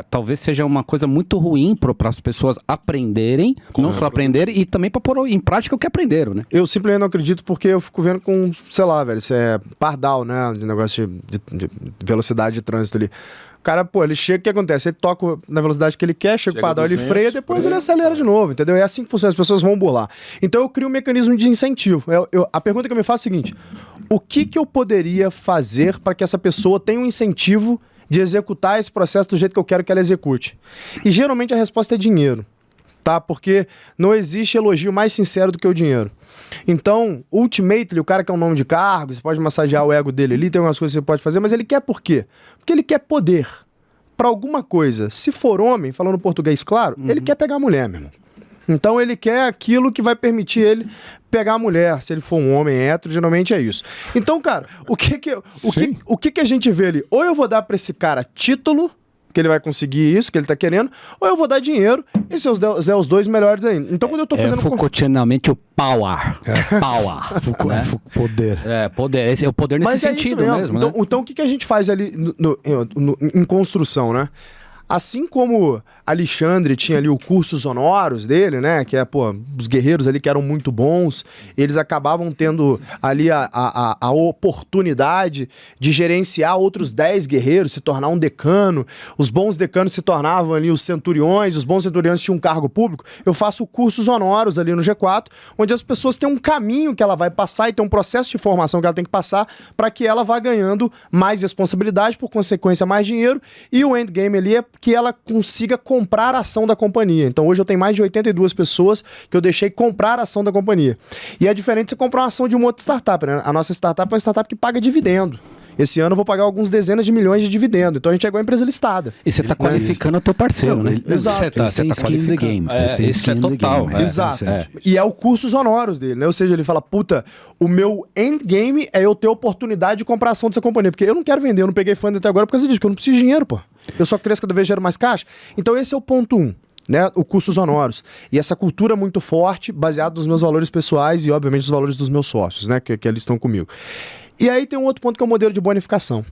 talvez seja uma coisa muito ruim para as pessoas aprenderem, não só aprenderem, e também para pôr em prática o que aprenderam, né? Eu simplesmente não acredito porque eu fico vendo com, sei lá, velho, isso é pardal, né? De negócio de velocidade de trânsito ali. O cara, ele chega, o que acontece? Ele toca na velocidade que ele quer, chega o pardal, ele freia, depois ele acelera de novo, entendeu? É assim que funciona, as pessoas vão burlar. Então eu crio um mecanismo de incentivo. A pergunta que eu me faço é a seguinte: o que eu poderia fazer para que essa pessoa tenha um incentivo de executar esse processo do jeito que eu quero que ela execute? E geralmente a resposta é dinheiro. Tá? Porque não existe elogio mais sincero do que o dinheiro. Então, ultimately, o cara quer um nome de cargo, você pode massagear o ego dele ali, tem algumas coisas que você pode fazer, mas ele quer por quê? Porque ele quer poder para alguma coisa. Se for homem, falando português claro, ele quer pegar a mulher, meu irmão. Então ele quer aquilo que vai permitir ele pegar a mulher. Se ele for um homem hétero, geralmente é isso. Então, cara, o que a gente vê ali? Ou eu vou dar para esse cara título, que ele vai conseguir isso que ele tá querendo, ou eu vou dar dinheiro e ser os dois melhores ainda. Então quando eu tô fazendo... Foucaultianamente o power. Power. Poder. Poder. Esse é o poder nesse sentido mesmo, né? Então o que a gente faz ali em construção, né? Assim como Alexandre tinha ali o cursos honoros dele, né? Que os guerreiros ali que eram muito bons, eles acabavam tendo ali a oportunidade de gerenciar outros 10 guerreiros, se tornar um decano. Os bons decanos se tornavam ali os centuriões, os bons centuriões tinham um cargo público. Eu faço cursos honoros ali no G4, onde as pessoas têm um caminho que ela vai passar e tem um processo de formação que ela tem que passar para que ela vá ganhando mais responsabilidade, por consequência mais dinheiro, e o endgame ali é que ela consiga comprar a ação da companhia. Então hoje eu tenho mais de 82 pessoas que eu deixei comprar a ação da companhia. E é diferente de você comprar uma ação de uma outra startup, né? A nossa startup é uma startup que paga dividendo. Esse ano eu vou pagar alguns dezenas de milhões de dividendo. Então a gente é igual a empresa listada. E você está qualificando o teu parceiro, né? Exato. Eles têm skin in the game. Isso é total. Exato. E é o cursos honoros dele, né? Ou seja, ele fala, puta, o meu endgame é eu ter oportunidade de comprar ação dessa companhia. Porque eu não quero vender, eu não peguei fundo até agora por causa disso, porque eu não preciso de dinheiro, pô. Eu só cresço cada vez gero mais caixa. Então esse é o ponto 1. Né, o cursos honoros. E essa cultura muito forte, baseada nos meus valores pessoais e, obviamente, nos valores dos meus sócios, né, que eles estão comigo. E aí tem um outro ponto que é o modelo de bonificação.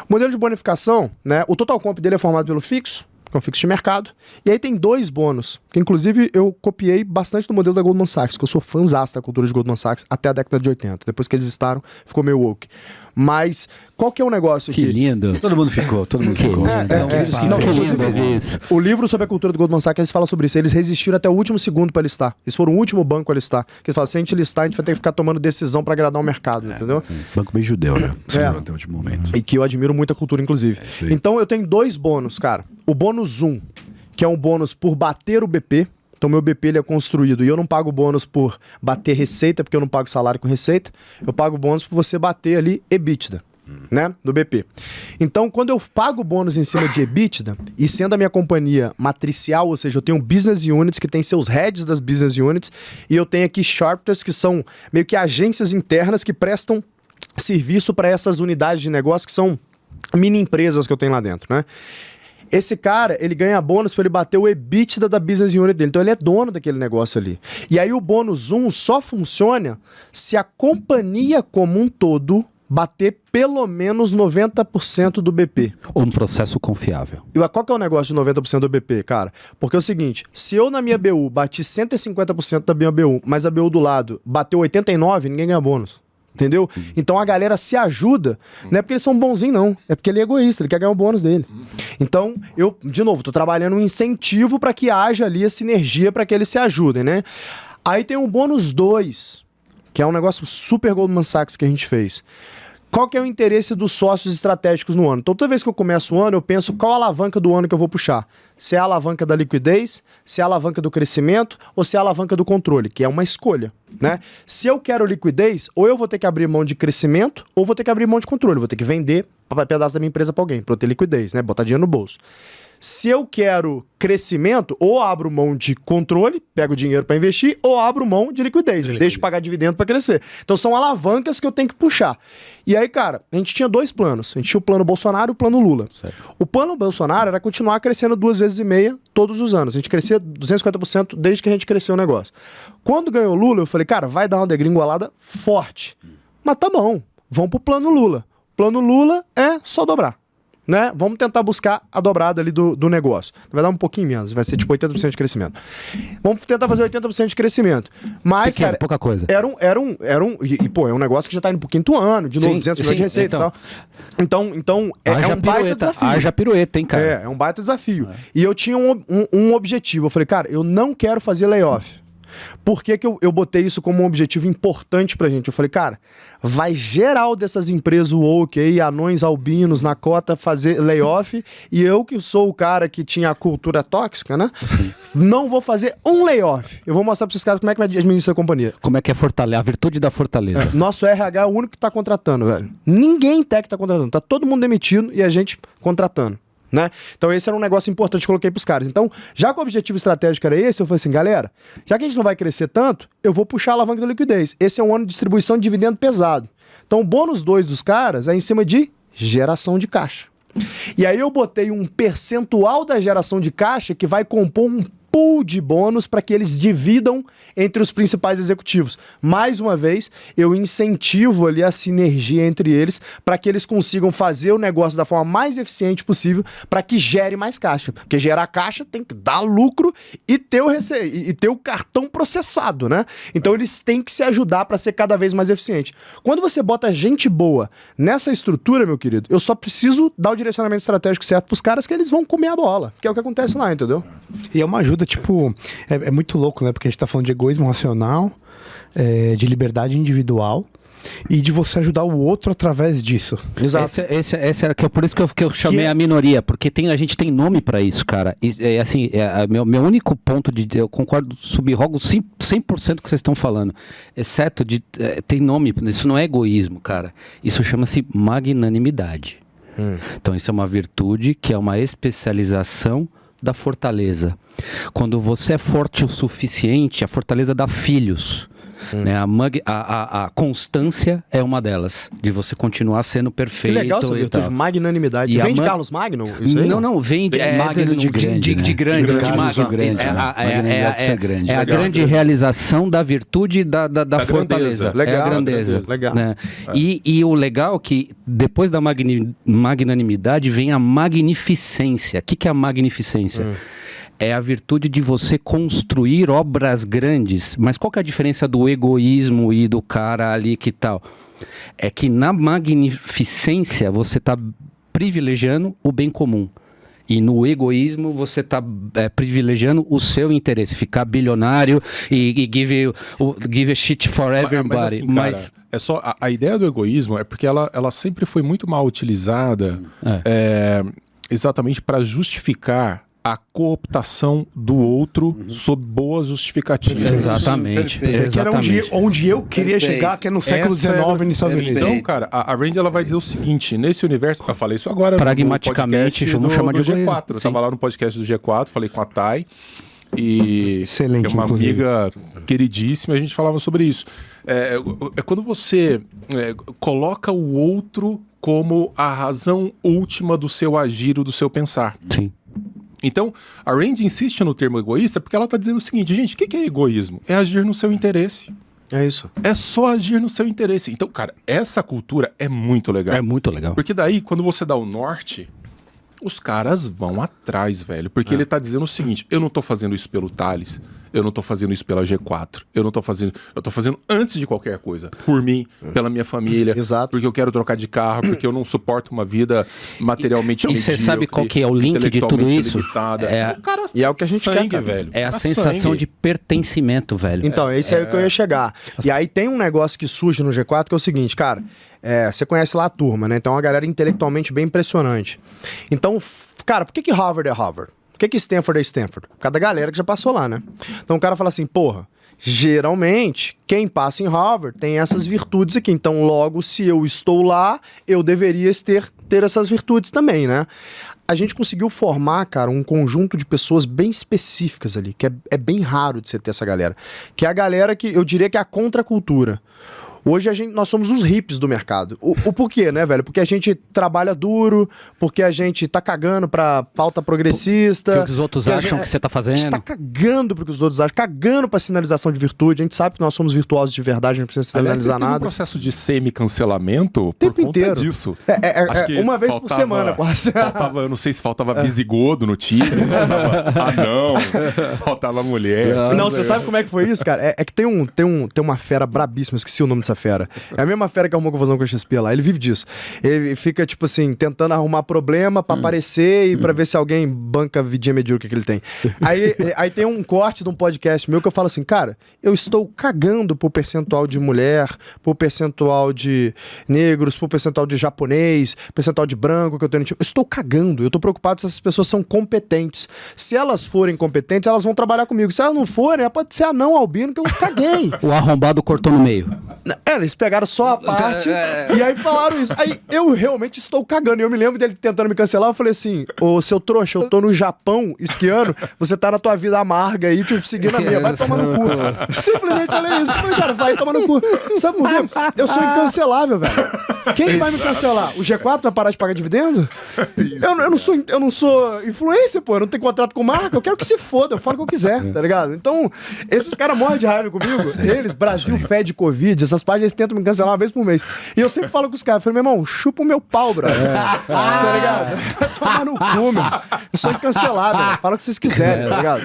O modelo de bonificação, né, o total comp dele é formado pelo fixo, que é um fixo de mercado, e aí tem 2 bônus, que inclusive eu copiei bastante do modelo da Goldman Sachs, que eu sou fãzaço da cultura de Goldman Sachs até a década de 80. Depois que eles estaram, ficou meio woke. Mas qual que é o negócio aqui? Que lindo. Todo mundo ficou. Que lindo. Que lindo ouvir isso. O livro sobre a cultura do Goldman Sachs, eles falam sobre isso. Eles resistiram até o último segundo para listar. Eles foram o último banco a listar. Porque eles falam, se a gente listar, a gente vai ter que ficar tomando decisão para agradar o mercado, entendeu? Banco bem judeu, né? Até o último momento. E que eu admiro muito a cultura, inclusive. Então eu tenho 2 bônus, cara. O bônus 1, que é um bônus por bater o BP. Então, meu BP ele é construído e eu não pago bônus por bater receita, porque eu não pago salário com receita. Eu pago bônus por você bater ali EBITDA, né? Do BP. Então, quando eu pago bônus em cima de EBITDA, e sendo a minha companhia matricial, ou seja, eu tenho business units que tem seus heads das business units, e eu tenho aqui sharpters que são meio que agências internas que prestam serviço para essas unidades de negócio que são mini empresas que eu tenho lá dentro, né? Esse cara, ele ganha bônus para ele bater o EBITDA da business unit dele. Então ele é dono daquele negócio ali. E aí o bônus 1 só funciona se a companhia como um todo bater pelo menos 90% do BP. Um processo confiável. E qual que é o negócio de 90% do BP, cara? Porque é o seguinte, se eu na minha BU bati 150% da minha BU, mas a BU do lado bateu 89%, ninguém ganha bônus. Entendeu? Então a galera se ajuda, não é porque eles são bonzinhos, não. É porque ele é egoísta, ele quer ganhar o bônus dele. Então, eu, de novo, tô trabalhando um incentivo para que haja ali a sinergia para que eles se ajudem, né? Aí tem um bônus 2, que é um negócio super Goldman Sachs que a gente fez. Qual que é o interesse dos sócios estratégicos no ano? Então, toda vez que eu começo o ano, eu penso qual a alavanca do ano que eu vou puxar. Se é a alavanca da liquidez, se é a alavanca do crescimento ou se é a alavanca do controle, que é uma escolha, né? Se eu quero liquidez, ou eu vou ter que abrir mão de crescimento ou vou ter que abrir mão de controle. Vou ter que vender pedaço da minha empresa para alguém, para eu ter liquidez, né? Botar dinheiro no bolso. Se eu quero crescimento, ou abro mão de controle, pego dinheiro para investir, ou abro mão de liquidez, deixo pagar dividendo para crescer. Então são alavancas que eu tenho que puxar. E aí, cara, a gente tinha 2 planos. A gente tinha o plano Bolsonaro e o plano Lula. Certo. O plano Bolsonaro era continuar crescendo 2,5 vezes todos os anos. A gente crescia 250% desde que a gente cresceu o negócio. Quando ganhou o Lula, eu falei, cara, vai dar uma degringolada forte. Mas tá bom, vamos pro plano Lula. O plano Lula é só dobrar. Né? Vamos tentar buscar a dobrada ali do negócio. Vai dar um pouquinho menos, vai ser tipo 80% de crescimento. Vamos tentar fazer 80% de crescimento. Mas, pequeno, cara, pouca coisa. Pô, é um negócio que já tá indo pro 5º ano, de novo, 200 milhões de receita e tal. Então é um baita desafio. Haja pirueta, hein, cara? É um baita desafio. E eu tinha um objetivo. Eu falei, cara, eu não quero fazer layoff. Por que eu botei isso como um objetivo importante pra gente? Eu falei, cara, vai geral dessas empresas woke aí, anões albinos na cota fazer layoff, e eu que sou o cara que tinha a cultura tóxica, né? Sim. Não vou fazer um layoff. Eu vou mostrar pra esses caras como é que vai administrar a companhia. Como é que é a virtude da fortaleza. Nosso RH é o único que tá contratando, velho. Ninguém em tech tá contratando. Tá todo mundo demitido e a gente contratando. Né? Então esse era um negócio importante que eu coloquei pros caras. Então, já que o objetivo estratégico era esse, eu falei assim, galera, já que a gente não vai crescer tanto, eu vou puxar a alavanca da liquidez. Esse é um ano de distribuição de dividendo pesado. Então o bônus 2 dos caras é em cima de geração de caixa. E aí eu botei um percentual da geração de caixa que vai compor um pool de bônus para que eles dividam entre os principais executivos. Mais uma vez, eu incentivo ali a sinergia entre eles para que eles consigam fazer o negócio da forma mais eficiente possível para que gere mais caixa. Porque gerar caixa tem que dar lucro e ter o cartão processado, né? Então eles têm que se ajudar para ser cada vez mais eficiente. Quando você bota gente boa nessa estrutura, meu querido, eu só preciso dar o direcionamento estratégico certo para os caras que eles vão comer a bola, que é o que acontece lá, entendeu? E é uma ajuda, tipo, é muito louco, né? Porque a gente tá falando de egoísmo racional, de liberdade individual, e de você ajudar o outro através disso. Exato. Esse era por isso que eu chamei a minoria, porque a gente tem nome pra isso, cara. E, assim, meu único ponto eu concordo, subrogo 100% com o que vocês estão falando, exceto tem nome, isso não é egoísmo, cara. Isso chama-se magnanimidade. Então isso é uma virtude que é uma especialização da fortaleza. Quando você é forte o suficiente, a fortaleza dá filhos. Né? A constância é uma delas, de você continuar sendo perfeito. Que legal essa virtude, magnanimidade. Vem de Carlos Magno? Isso aí? Não, vem Magno de grande, né? de grande. É a grande realização da virtude da fortaleza. Legal, é a grandeza. Legal. Né? E o legal é que depois da magnanimidade vem a magnificência. O que é a magnificência? É a virtude de você construir obras grandes. Mas qual que é a diferença do egoísmo e do cara ali que tal? É que na magnificência você está privilegiando o bem comum. E no egoísmo você está privilegiando o seu interesse. Ficar bilionário e give a shit for everybody. Mas cara, é só, a ideia do egoísmo é porque ela sempre foi muito mal utilizada exatamente para justificar a cooptação do outro sob boas justificativas. Exatamente. Que era onde eu queria chegar, que é no século XIX nos Estados Unidos. Então, cara, a Rand ela vai dizer o seguinte: nesse universo, eu falei isso agora pragmaticamente, vamos chamar de G4. Sim. Eu tava lá no podcast do G4, falei com a Thay, e excelente, é uma inclusive. amiga queridíssima, a gente falava sobre isso. É quando você coloca o outro como a razão última do seu agir ou do seu pensar. Sim. Então, a Rand insiste no termo egoísta porque ela está dizendo o seguinte: gente, o que é egoísmo? É agir no seu interesse. É isso. É só agir no seu interesse. Então, cara, essa cultura é muito legal. É muito legal. Porque daí, quando você dá o norte, os caras vão atrás, velho. Porque ele tá dizendo o seguinte: eu não tô fazendo isso pelo Thales, eu não tô fazendo isso pela G4, eu tô fazendo antes de qualquer coisa. Por mim, pela minha família. Exato. Porque eu quero trocar de carro, porque eu não suporto uma vida materialmente E você sabe qual que é o link de tudo isso? E é o que a gente sangue, quer, velho. É a sensação de pertencimento, velho. Então, esse é o que eu ia chegar. E aí tem um negócio que surge no G4 que é o seguinte, cara. Você conhece lá a turma, né? Então é uma galera intelectualmente bem impressionante. Então, cara, por que Harvard é Harvard? Por que Stanford é Stanford? Por causa da galera que já passou lá, né? Então o cara fala assim, porra, geralmente quem passa em Harvard tem essas virtudes aqui. Então logo, se eu estou lá, eu deveria ter essas virtudes também, né? A gente conseguiu formar, cara, um conjunto de pessoas bem específicas ali, que é bem raro de você ter essa galera. Que é a galera que eu diria que é a contracultura. Hoje nós somos os hippies do mercado. O porquê, né, velho? Porque a gente trabalha duro, porque a gente tá cagando pra pauta progressista. O que os outros acham que você tá fazendo. A gente tá cagando pro que os outros acham, cagando pra sinalização de virtude. A gente sabe que nós somos virtuosos de verdade, a gente não precisa sinalizar nada. Um processo de semi-cancelamento o tempo por conta inteiro. Disso. Acho que uma vez por semana, quase. Eu não sei se faltava bisigodo no time, faltava mulher. Não, você sabe como é que foi isso, cara? É que tem uma fera brabíssima, esqueci o nome dessa fera. É a mesma fera que arrumou confusão com o XP lá. Ele vive disso. Ele fica, tipo assim, tentando arrumar problema pra aparecer e pra ver se alguém banca a vidinha medíocre que ele tem. Aí tem um corte de um podcast meu que eu falo assim, cara, eu estou cagando por percentual de mulher, por percentual de negros, por percentual de japonês, percentual de branco que eu tenho no time. Eu estou cagando. Eu tô preocupado se essas pessoas são competentes. Se elas forem competentes, elas vão trabalhar comigo. Se elas não forem, pode ser anão albino que eu caguei. O arrombado cortou no meio. Eles pegaram só a parte e aí falaram isso. Aí eu realmente estou cagando. E eu me lembro dele tentando me cancelar. Eu falei assim, ô seu trouxa, eu tô no Japão esquiando, você tá na tua vida amarga aí, tipo, seguindo a minha. Vai tomar no cu. Simplesmente falei isso. Falei, cara, vai tomar no cu. Sabe por quê? Eu sou incancelável, velho. Quem vai me cancelar? O G4 vai parar de pagar dividendo? Eu não sou influencer, pô. Eu não tenho contrato com marca. Eu quero que se foda. Eu falo o que eu quiser, tá ligado? Então, esses caras morrem de raiva comigo. Eles, Brasil Fed Covid, essas páginas tentam me cancelar uma vez por mês. E eu sempre falo com os caras, falei, meu irmão, chupa o meu pau, brother. Tá ligado? Toma no cu, meu. Eu sou incancelável. Fala o que vocês quiserem, tá ligado?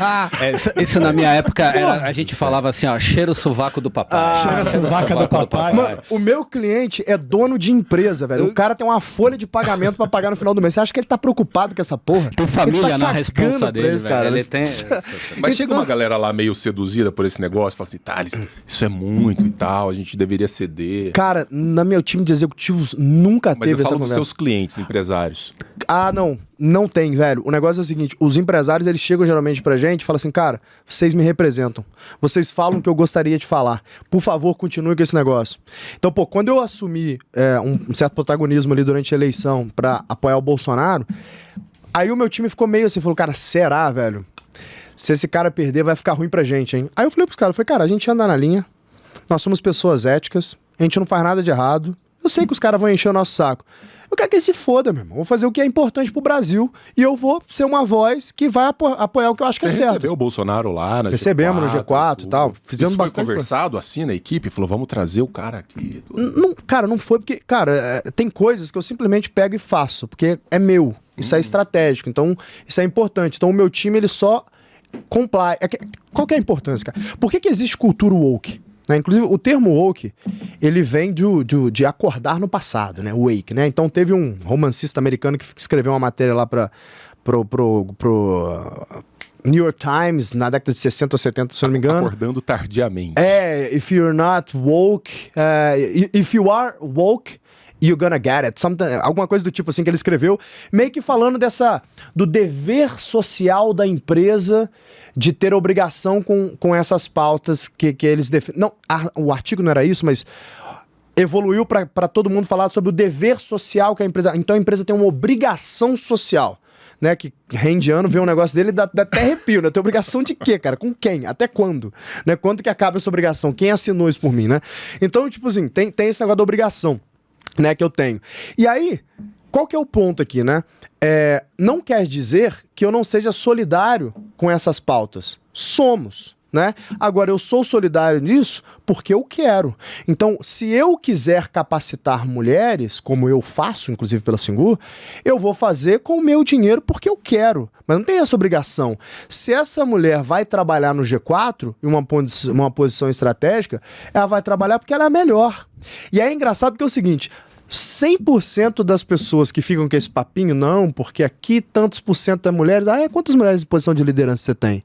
Isso na minha época, a gente falava assim, ó, cheira o sovaco do papai. Cheira o sovaco do papai. Mano, o meu cliente é dono de de empresa, velho. O cara tem uma folha de pagamento pra pagar no final do mês. Você acha que ele tá preocupado com essa porra? Tem família Ele tá na cagando responsa pra dele, isso, velho. cara. Ele tem... Mas chega uma galera lá meio seduzida por esse negócio, fala assim, Thales, isso é muito e tal, a gente deveria ceder. Cara, no meu time de executivos nunca Mas eu teve essa falo dos conversa. seus clientes, empresários. Ah, não. Não tem, velho. O negócio é o seguinte, os empresários, eles chegam geralmente pra gente e falam assim, cara, vocês me representam. Vocês falam o que eu gostaria de falar. Por favor, continue com esse negócio. Então, pô, quando eu assumi um certo protagonismo ali durante a eleição pra apoiar o Bolsonaro, aí o meu time ficou meio assim, falou, cara, será, velho? Se esse cara perder, vai ficar ruim pra gente, hein? Aí eu falei pros caras, cara, a gente anda na linha, nós somos pessoas éticas, a gente não faz nada de errado, eu sei que os caras vão encher o nosso saco. Eu quero que ele se foda, meu irmão. Vou fazer o que é importante pro Brasil e eu vou ser uma voz que vai apoiar o que eu acho que é certo. Você recebeu o Bolsonaro lá na Recebemos G4, no G4 e tal. Fizemos isso foi bastante conversado assim na equipe? Falou, vamos trazer o cara aqui. Não, cara, não foi porque... Cara, tem coisas que eu simplesmente pego e faço, porque é meu. Isso é estratégico. Então, isso é importante. Então, o meu time, ele só comply. Qual que é a importância, cara? Por que existe cultura woke? Né? Inclusive, o termo woke, ele vem de acordar no passado, né? Wake, né? Então, teve um romancista americano que escreveu uma matéria lá pro New York Times, na década de 60 ou 70, se eu não me engano. Acordando tardiamente. If you're not woke, if you are woke, you're gonna get it. Alguma coisa do tipo assim que ele escreveu, meio que falando do dever social da empresa de ter obrigação com essas pautas que eles defendem. Não, o artigo não era isso, mas evoluiu para todo mundo falar sobre o dever social que a empresa... Então a empresa tem uma obrigação social, né? Que Randiano vê um negócio dele e dá até arrepio, né? Tem obrigação de quê, cara? Com quem? Até quando? Né? Quando que acaba essa obrigação? Quem assinou isso por mim, né? Então, tipo assim, tem esse negócio da obrigação, né, que eu tenho. E aí, qual que é o ponto aqui, né? Não quer dizer que eu não seja solidário com essas pautas. Somos, né? Agora, eu sou solidário nisso porque eu quero. Então, se eu quiser capacitar mulheres, como eu faço, inclusive pela Singu, eu vou fazer com o meu dinheiro porque eu quero. Mas não tem essa obrigação. Se essa mulher vai trabalhar no G4, em uma posição estratégica, ela vai trabalhar porque ela é a melhor. E é engraçado porque é o seguinte... 100% das pessoas que ficam com esse papinho, não, porque aqui tantos por cento é mulheres. Quantas mulheres em posição de liderança você tem?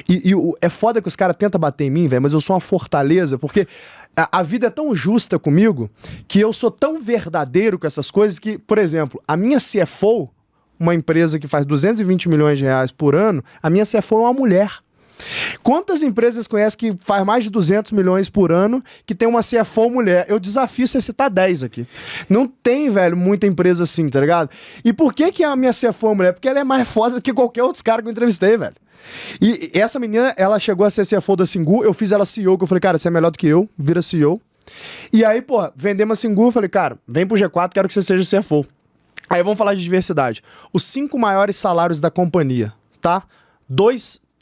E é foda que os caras tentam bater em mim, velho, mas eu sou uma fortaleza, porque a vida é tão justa comigo que eu sou tão verdadeiro com essas coisas que, por exemplo, a minha CFO, uma empresa que faz 220 milhões de reais por ano, a minha CFO é uma mulher. Quantas empresas conhecem que faz mais de 200 milhões por ano, que tem uma CFO mulher? Eu desafio você citar 10 aqui. Não tem, velho, muita empresa assim, tá ligado? E por que a minha CFO é mulher? Porque ela é mais foda do que qualquer outro cara que eu entrevistei, velho. E essa menina, ela chegou a ser CFO da Singu, eu fiz ela CEO, que eu falei, cara, você é melhor do que eu, vira CEO. E aí, pô, vendemos a Singu, eu falei, cara, vem pro G4, quero que você seja CFO. Aí vamos falar de diversidade. Os 5 maiores salários da companhia, tá?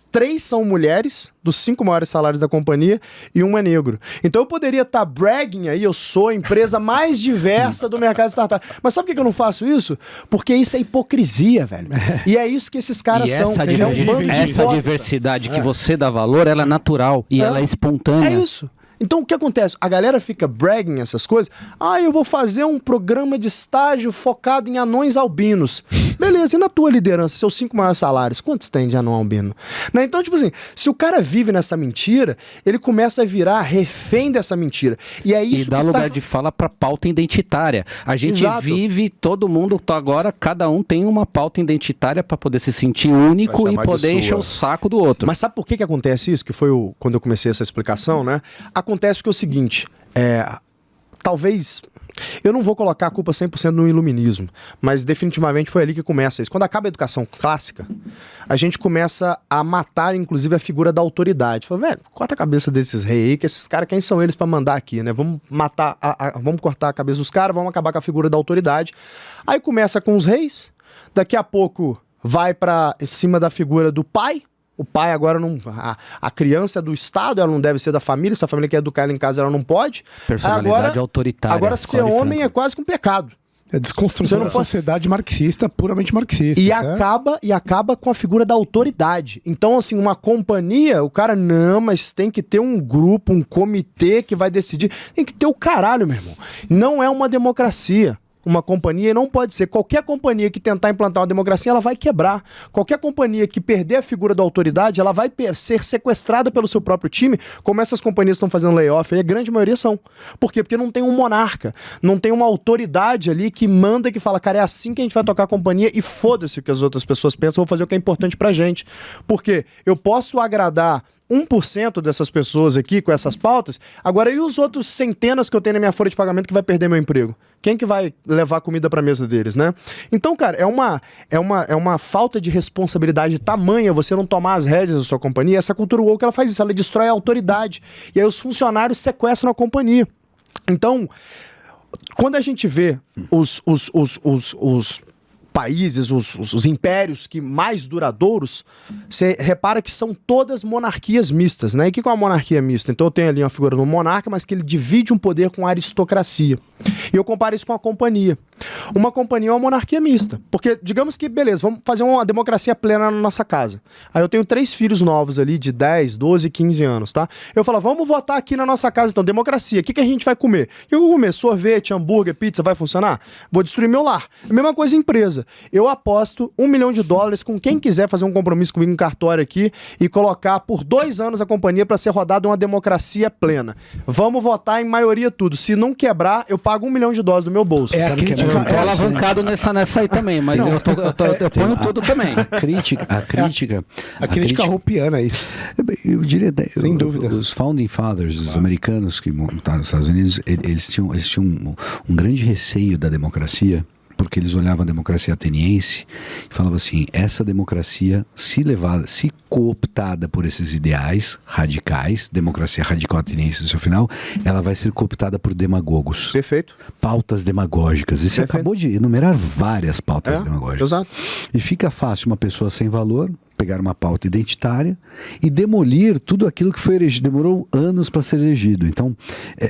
3 são mulheres, dos 5 maiores salários da companhia, e 1 é negro. Então eu poderia estar bragging aí, eu sou a empresa mais diversa do mercado de startup. Mas sabe por que eu não faço isso? Porque isso é hipocrisia, velho. E é isso que esses caras são. Essa diversidade que você dá valor, ela é natural e ela é espontânea. É isso. Então o que acontece? A galera fica bragging essas coisas. Eu vou fazer um programa de estágio focado em anões albinos. Beleza, e na tua liderança, seus 5 maiores salários, quantos tem de anão albino? Né? Então, tipo assim, se o cara vive nessa mentira, ele começa a virar refém dessa mentira. E é isso e dá lugar de fala pra pauta identitária. A gente vive, todo mundo, agora, cada um tem uma pauta identitária pra poder se sentir único e poder encher o saco do outro. Mas sabe por que acontece isso? Que foi quando eu comecei essa explicação, né? Acontece que é o seguinte, talvez... Eu não vou colocar a culpa 100% no iluminismo, mas definitivamente foi ali que começa isso. Quando acaba a educação clássica, a gente começa a matar, inclusive, a figura da autoridade. Fala, velho, corta a cabeça desses reis aí, que esses caras, quem são eles pra mandar aqui, né? Vamos matar, vamos cortar a cabeça dos caras, vamos acabar com a figura da autoridade. Aí começa com os reis, daqui a pouco vai pra cima da figura do pai. O pai agora não... A criança é do Estado, ela não deve ser da família. Se a família quer educar ela em casa, ela não pode. Personalidade autoritária. Agora ser homem é quase que um pecado. É desconstrução da sociedade marxista, puramente marxista. E certo? acaba com a figura da autoridade. Então, assim, uma companhia, o cara, não, mas tem que ter um grupo, um comitê que vai decidir. Tem que ter o caralho, meu irmão. Não é uma democracia. Uma companhia não pode ser. Qualquer companhia que tentar implantar uma democracia, ela vai quebrar. Qualquer companhia que perder a figura da autoridade, ela vai ser sequestrada pelo seu próprio time, como essas companhias estão fazendo layoff, e a grande maioria são. Por quê? Porque não tem um monarca, não tem uma autoridade ali que manda, que fala, cara, é assim que a gente vai tocar a companhia e foda-se o que as outras pessoas pensam, vou fazer o que é importante pra gente. Porque eu posso agradar 1% dessas pessoas aqui com essas pautas, agora e os outros centenas que eu tenho na minha folha de pagamento que vai perder meu emprego? Quem que vai levar comida pra mesa deles, né? Então, cara, é uma falta de responsabilidade tamanha você não tomar as rédeas da sua companhia. Essa cultura woke, ela faz isso, ela destrói a autoridade. E aí os funcionários sequestram a companhia. Então, quando a gente vê os países, os impérios que mais duradouros, você repara que são todas monarquias mistas, né? E o que é uma monarquia mista? Então eu tenho ali uma figura do monarca, mas que ele divide um poder com a aristocracia. E eu comparo isso com a companhia. Uma companhia é uma monarquia mista. Porque, digamos que, beleza, vamos fazer uma democracia plena na nossa casa. Aí eu tenho 3 filhos novos ali, de 10, 12, 15 anos, tá? Eu falo, vamos votar aqui na nossa casa, então, democracia. O que a gente vai comer? O que eu vou comer? Sorvete, hambúrguer, pizza, vai funcionar? Vou destruir meu lar. A mesma coisa empresa. Eu aposto $1 milhão com quem quiser fazer um compromisso comigo em cartório aqui e colocar por 2 anos a companhia para ser rodada uma democracia plena. Vamos votar em maioria tudo. Se não quebrar, eu pago $1 milhão do meu bolso. É, Sabe que é muito Tô alavancado nessa aí também, mas eu ponho tudo também. A crítica roupiana, isso. Eu diria, Sem dúvida. Os Founding Fathers, os americanos que montaram os Estados Unidos, eles tinham um grande receio da democracia, porque eles olhavam a democracia ateniense e falavam assim, essa democracia, se cooptada por esses ideais radicais, democracia radical ateniense no seu final, ela vai ser cooptada por demagogos. Perfeito. Pautas demagógicas. E você acabou de enumerar várias pautas demagógicas. Exato. E fica fácil uma pessoa sem valor pegar uma pauta identitária e demolir tudo aquilo que foi elegido. Demorou anos para ser elegido. Então,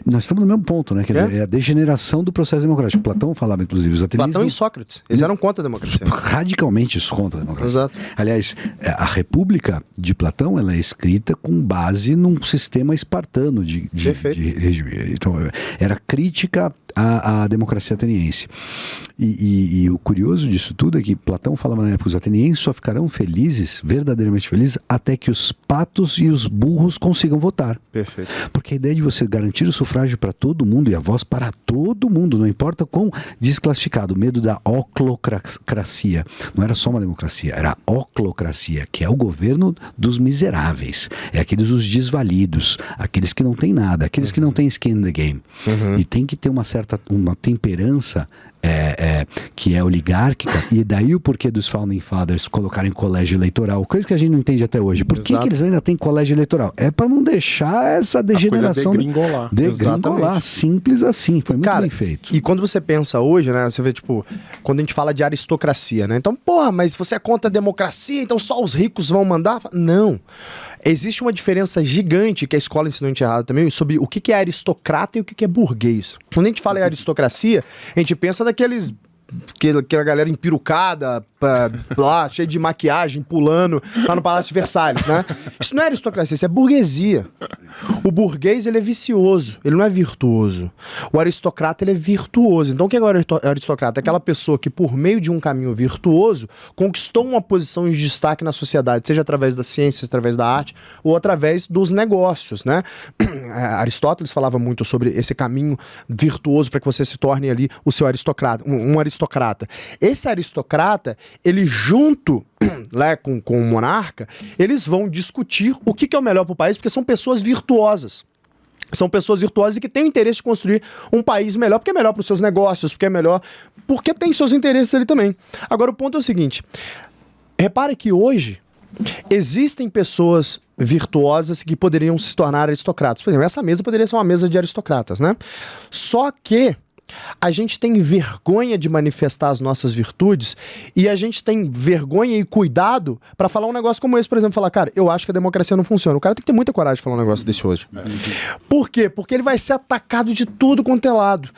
nós estamos no mesmo ponto, né? Quer dizer, é a degeneração do processo democrático. Platão falava, inclusive, os atenienses... Platão e Sócrates. Eles eram contra a democracia. Radicalmente contra a democracia. Exato. Aliás, a República de Platão, ela é escrita com base num sistema espartano de regime. Então, era crítica à democracia ateniense. E o curioso disso tudo é que Platão falava na época, os atenienses só ficarão felizes, verdadeiramente felizes, até que os patos e os burros consigam votar. Perfeito. Porque a ideia de você garantir o sufrágio para todo mundo e a voz para todo mundo, não importa quão desclassificado, o medo da oclocracia. Não era só uma democracia, era a oclocracia, que é o governo dos miseráveis. É aqueles os desvalidos, aqueles que não têm nada, aqueles que não têm skin in the game. E tem que ter uma temperança que é oligárquica, e daí o porquê dos Founding Fathers colocarem colégio eleitoral, coisa que a gente não entende até hoje. Por que eles ainda têm colégio eleitoral? É para não deixar essa degeneração degringolar, simples assim, foi muito bem feito. E quando você pensa hoje, né, você vê, tipo, quando a gente fala de aristocracia, né, então, porra, mas você é contra a democracia, então só os ricos vão mandar? Não. Existe uma diferença gigante que a escola ensinou a gente errado também sobre o que é aristocrata e o que é burguês. Quando a gente fala em aristocracia, a gente pensa daqueles... Aquela galera empirucada, lá, cheia de maquiagem, pulando lá no Palácio de Versalhes, né? Isso não é aristocracia, isso é burguesia. O burguês, ele é vicioso, ele não é virtuoso. O aristocrata, ele é virtuoso. Então, o que é o aristocrata? É aquela pessoa que, por meio de um caminho virtuoso, conquistou uma posição de destaque na sociedade, seja através da ciência, através da arte, ou através dos negócios, né? Aristóteles falava muito sobre esse caminho virtuoso para que você se torne ali o seu aristocrata, um aristocrata. Esse aristocrata, ele junto lá com o monarca, eles vão discutir o que é o melhor para o país, porque são pessoas virtuosas. São pessoas virtuosas e que têm o interesse de construir um país melhor, porque é melhor para os seus negócios, porque é melhor, porque tem seus interesses ali também. Agora, o ponto é o seguinte, repare que hoje existem pessoas virtuosas que poderiam se tornar aristocratas. Por exemplo, essa mesa poderia ser uma mesa de aristocratas, né? Só que a gente tem vergonha de manifestar as nossas virtudes e a gente tem vergonha e cuidado para falar um negócio como esse, por exemplo, falar, cara, eu acho que a democracia não funciona. O cara tem que ter muita coragem de falar um negócio desse hoje. Por quê? Porque ele vai ser atacado de tudo quanto é lado.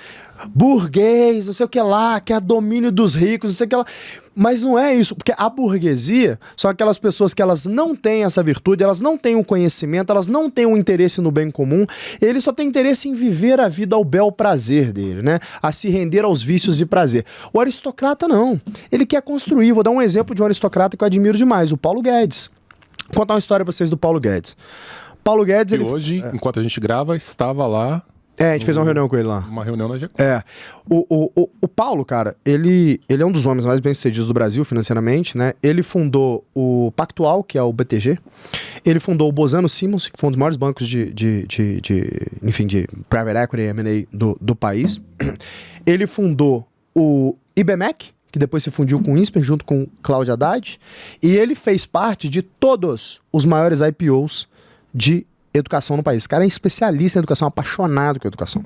burguês, não sei o que lá, que é domínio dos ricos, não sei o que lá. Mas não é isso, porque a burguesia são aquelas pessoas que elas não têm essa virtude, elas não têm o conhecimento, elas não têm o interesse no bem comum, ele só tem interesse em viver a vida ao bel prazer dele, né? A se render aos vícios e prazer. O aristocrata não, ele quer construir. Vou dar um exemplo de um aristocrata que eu admiro demais, o Paulo Guedes. Vou contar uma história pra vocês do Paulo Guedes. Paulo Guedes, E hoje, enquanto a gente grava, estava lá. a gente fez uma reunião com ele lá. Uma reunião na GECOM. O Paulo, cara, ele é um dos homens mais bem-sucedidos do Brasil financeiramente, né? Ele fundou o Pactual, que é o BTG. Ele fundou o Bozano Simons, que foi um dos maiores bancos de private equity M&A do país. Ele fundou o IBMEC, que depois se fundiu com o INSPER, junto com Cláudio Haddad. E ele fez parte de todos os maiores IPOs de educação no país. Esse cara é especialista em educação, apaixonado com educação.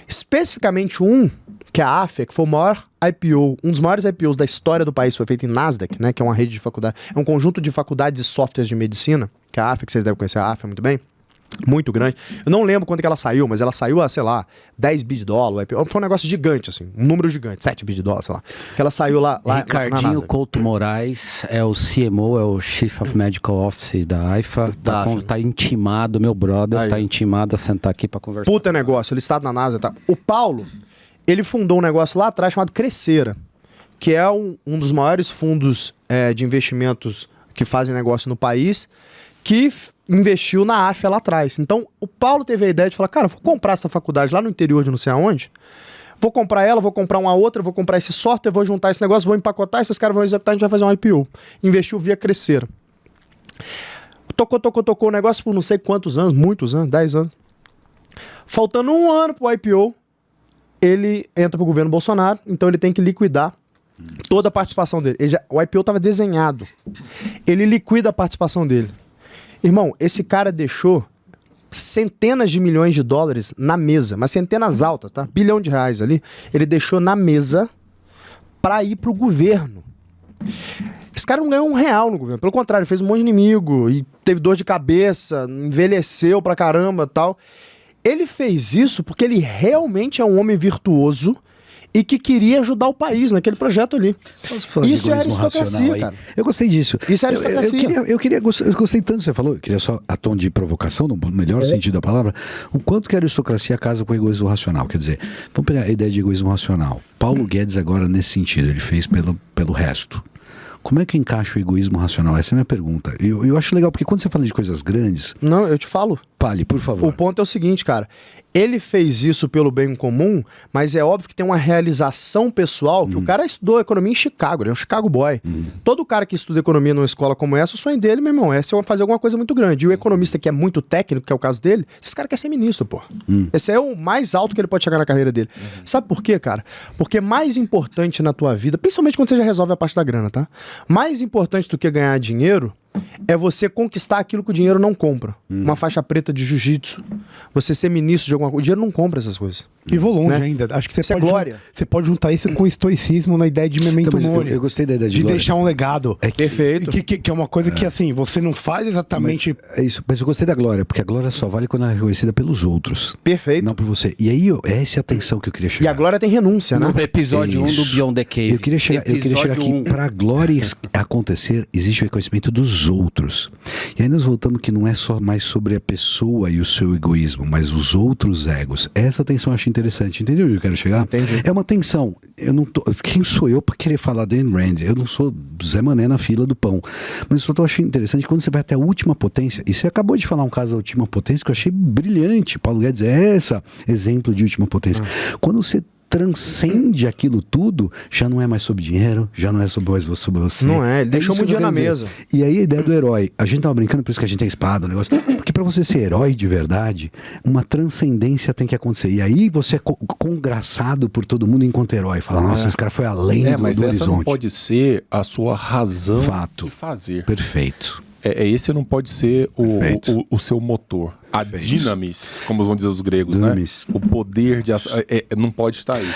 Especificamente um, que é a AFIA, que foi o maior IPO, um dos maiores IPOs da história do país, foi feito em Nasdaq, né, que é uma rede de faculdade, é um conjunto de faculdades e softwares de medicina, que é a AFIA, que vocês devem conhecer a AFIA muito bem. Muito grande. Eu não lembro quanto que ela saiu, mas ela saiu a, sei lá, 10 bi de dólar. Foi um negócio gigante, assim. Um número gigante, 7 bi de dólar, sei lá. Que ela saiu lá Ricardinho na Couto Moraes é o CMO, é o Chief of Medical Office da AIFA. Tá intimado, meu brother, Aí. tá intimado a sentar aqui pra conversar. Puta negócio, listado na NASA, tá? O Paulo, ele fundou um negócio lá atrás chamado Crescera, que é um dos maiores fundos de investimentos que fazem negócio no país, que investiu na AFIA lá atrás. Então, o Paulo teve a ideia de falar, cara, vou comprar essa faculdade lá no interior de não sei aonde, vou comprar ela, vou comprar uma outra, vou comprar esse software, vou juntar esse negócio, vou empacotar, esses caras vão executar, a gente vai fazer um IPO. Investiu via Crescera. Tocou o negócio por não sei quantos anos, muitos anos, 10 anos. Faltando um ano pro IPO, ele entra pro governo Bolsonaro, então ele tem que liquidar toda a participação dele. O IPO estava desenhado. Ele liquida a participação dele. Irmão, esse cara deixou centenas de milhões de dólares na mesa, mas centenas altas, tá? R$ 1 bilhão ali. Ele deixou na mesa para ir pro governo. Esse cara não ganhou R$1 no governo. Pelo contrário, fez um monte de inimigo e teve dor de cabeça, envelheceu pra caramba e tal. Ele fez isso porque ele realmente é um homem virtuoso e que queria ajudar o país naquele projeto ali. Isso é aristocracia, cara. Eu gostei disso. Isso é aristocracia. Eu gostei tanto, você falou, eu queria só a tom de provocação, no melhor sentido da palavra, o quanto que a aristocracia casa com o egoísmo racional. Quer dizer, vamos pegar a ideia de egoísmo racional. Paulo Guedes agora, nesse sentido, ele fez pelo resto. Como é que encaixa o egoísmo racional? Essa é a minha pergunta. Eu acho legal, porque quando você fala de coisas grandes... Não, eu te falo. Fale, por favor. O ponto é o seguinte, cara. Ele fez isso pelo bem comum, mas é óbvio que tem uma realização pessoal, que o cara estudou economia em Chicago, ele é um Chicago boy. Todo cara que estuda economia numa escola como essa, o sonho dele, meu irmão, é fazer alguma coisa muito grande. E o economista que é muito técnico, que é o caso dele, esses caras querem ser ministro, pô. Esse é o mais alto que ele pode chegar na carreira dele. Sabe por quê, cara? Porque mais importante na tua vida, principalmente quando você já resolve a parte da grana, tá? Mais importante do que ganhar dinheiro é você conquistar aquilo que o dinheiro não compra. Uma faixa preta de jiu-jitsu. Você ser ministro de alguma coisa. O dinheiro não compra essas coisas. E vou longe Né? ainda. Acho que Isso é glória. Você pode juntar isso com estoicismo na ideia de memento Então, mas mori. eu gostei da ideia de de glória. deixar um legado. Perfeito. Que é uma coisa que, assim, você não faz exatamente... É isso, mas eu gostei da glória, porque a glória só vale quando ela é reconhecida pelos outros, Perfeito. não por você. E aí, essa é a tensão que eu queria E chegar. a glória tem renúncia, né? No episódio 1 do Isso. Beyond the Cave. Eu queria chegar Episódio aqui. 1. Para a glória acontecer, existe o reconhecimento dos outros. E aí nós voltamos que não é só mais sobre a pessoa e o seu egoísmo, mas os outros egos. Essa tensão eu acho interessante. Entendeu onde eu quero chegar? Entendi. É uma tensão. Eu não tô, quem sou eu para querer falar de Ayn Rand? Eu não sou Zé Mané na fila do pão. Mas eu achando interessante quando você vai até a última potência. E você acabou de falar um caso da última potência que eu achei brilhante. Paulo Guedes é esse exemplo de última potência. Quando você transcende aquilo tudo, já não é mais sobre dinheiro, já não é sobre você. Não é, ele deixou isso um que eu dia na quero mesa. dizer. E aí a ideia do herói, a gente tava brincando, por isso que a gente tem espada, o negócio. Porque pra você ser herói de verdade, uma transcendência tem que acontecer. E aí você é congraçado por todo mundo enquanto herói. Fala, nossa, esse cara foi além do Mas essa horizonte. não pode ser a sua razão Fato. de fazer. Perfeito. Esse não pode ser Perfeito. o seu motor. A dinamis, como vão dizer os gregos, Dinamis. né? O poder de ação. Não pode estar aí.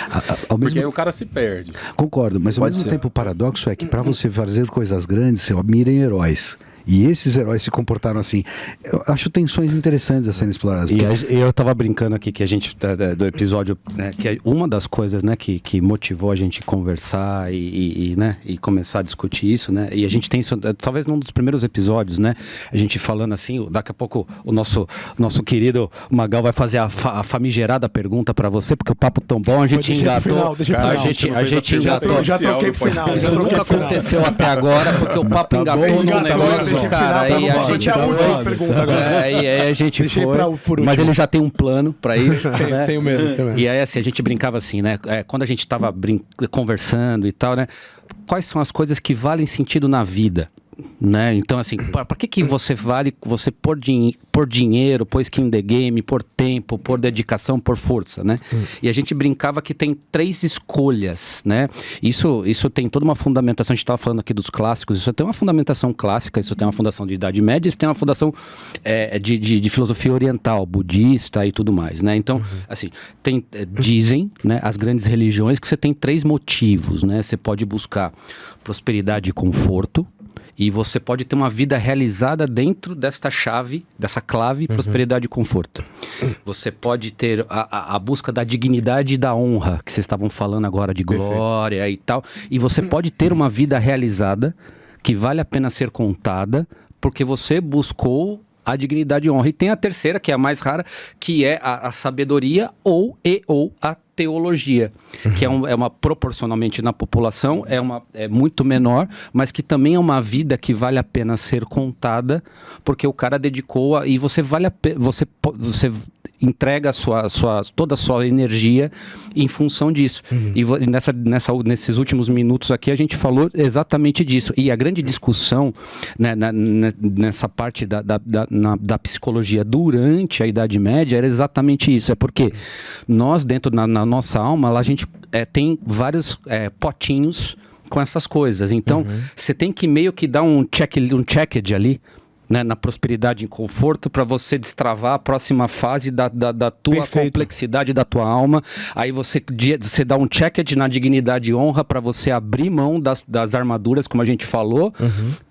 Ao Porque mesmo aí o cara se perde. Concordo, mas ao Pode mesmo ser. tempo o paradoxo é que para você fazer coisas grandes, você mira em heróis. E esses heróis se comportaram assim. Eu acho tensões interessantes a serem exploradas. E eu tava brincando aqui que a gente, do episódio, né, que é uma das coisas, né, que motivou a gente conversar né, e começar a discutir isso, né, e a gente tem isso, talvez num dos primeiros episódios, né, a gente falando assim, daqui a pouco o nosso querido Magal vai fazer a famigerada pergunta pra você, porque o papo tão bom, a gente engatou, a gente engatou. Já troquei pro final. Isso nunca aconteceu até agora, porque o papo engatou num negócio, cara, e a gente a gente foi, mas ele já tem um plano pra isso, né? Tenho medo. E aí, assim, a gente brincava assim, né? Quando a gente tava conversando e tal, né? Quais são as coisas que valem sentido na vida? Né? Então, assim, para que você vale você por dinheiro, por skin in the game, por tempo, por dedicação, por força, né? E a gente brincava que tem 3 escolhas, né? Isso tem toda uma fundamentação, a gente estava falando aqui dos clássicos, isso tem uma fundamentação clássica, isso tem uma fundação de Idade Média, isso tem uma fundação de filosofia oriental, budista e tudo mais, né? Então, assim, dizem, né, as grandes religiões que você tem 3 motivos, né? Você pode buscar prosperidade e conforto, e você pode ter uma vida realizada dentro desta chave, dessa clave, prosperidade e conforto. Você pode ter a busca da dignidade e da honra, que vocês estavam falando agora, de glória e tal. E você pode ter uma vida realizada, que vale a pena ser contada, porque você buscou a dignidade e honra. E tem a terceira, que é a mais rara, que é a sabedoria ou a teologia, que é uma proporcionalmente na população, é muito menor, mas que também é uma vida que vale a pena ser contada, porque o cara dedicou e você entrega toda a sua energia em função disso. E nesses últimos minutos aqui a gente falou exatamente disso. E a grande discussão, né, nessa parte da psicologia durante a Idade Média era exatamente isso. É porque nós, dentro na nossa alma, a gente tem vários potinhos com essas coisas. Então, você tem que meio que dar um checked ali, né, na prosperidade e conforto, para você destravar a próxima fase da tua complexidade da tua alma. Aí você dá um checked na dignidade e honra para você abrir mão das armaduras, como a gente falou,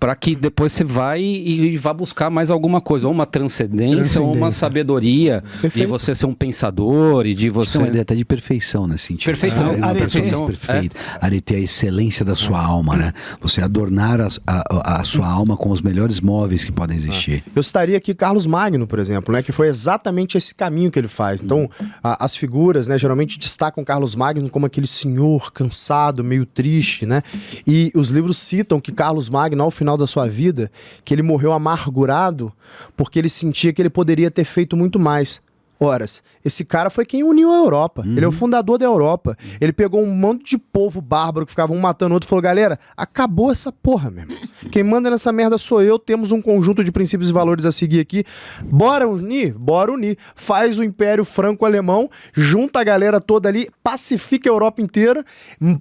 para que depois você vai e vá buscar mais alguma coisa, ou uma transcendência. Ou uma sabedoria, de você ser um pensador e de você... É uma ideia até de perfeição nesse sentido. Perfeição. Uma perfeição perfeita. Areter a excelência da sua alma, né? Você adornar a sua alma com os melhores móveis que podem existir. Eu citaria aqui Carlos Magno, por exemplo, né, que foi exatamente esse caminho que ele faz. Então, as figuras, né, geralmente destacam Carlos Magno como aquele senhor cansado, meio triste, né? E os livros citam que Carlos Magno, ao final da sua vida, que ele morreu amargurado porque ele sentia que ele poderia ter feito muito mais. Horas. Esse cara foi quem uniu a Europa. Ele é o fundador da Europa. Ele pegou um monte de povo bárbaro que ficava um matando o outro e falou: galera, acabou essa porra, meu irmão. Quem manda nessa merda sou eu. Temos um conjunto de princípios e valores a seguir aqui. Bora unir? Bora unir. Faz o Império Franco-Alemão, junta a galera toda ali, pacifica a Europa inteira,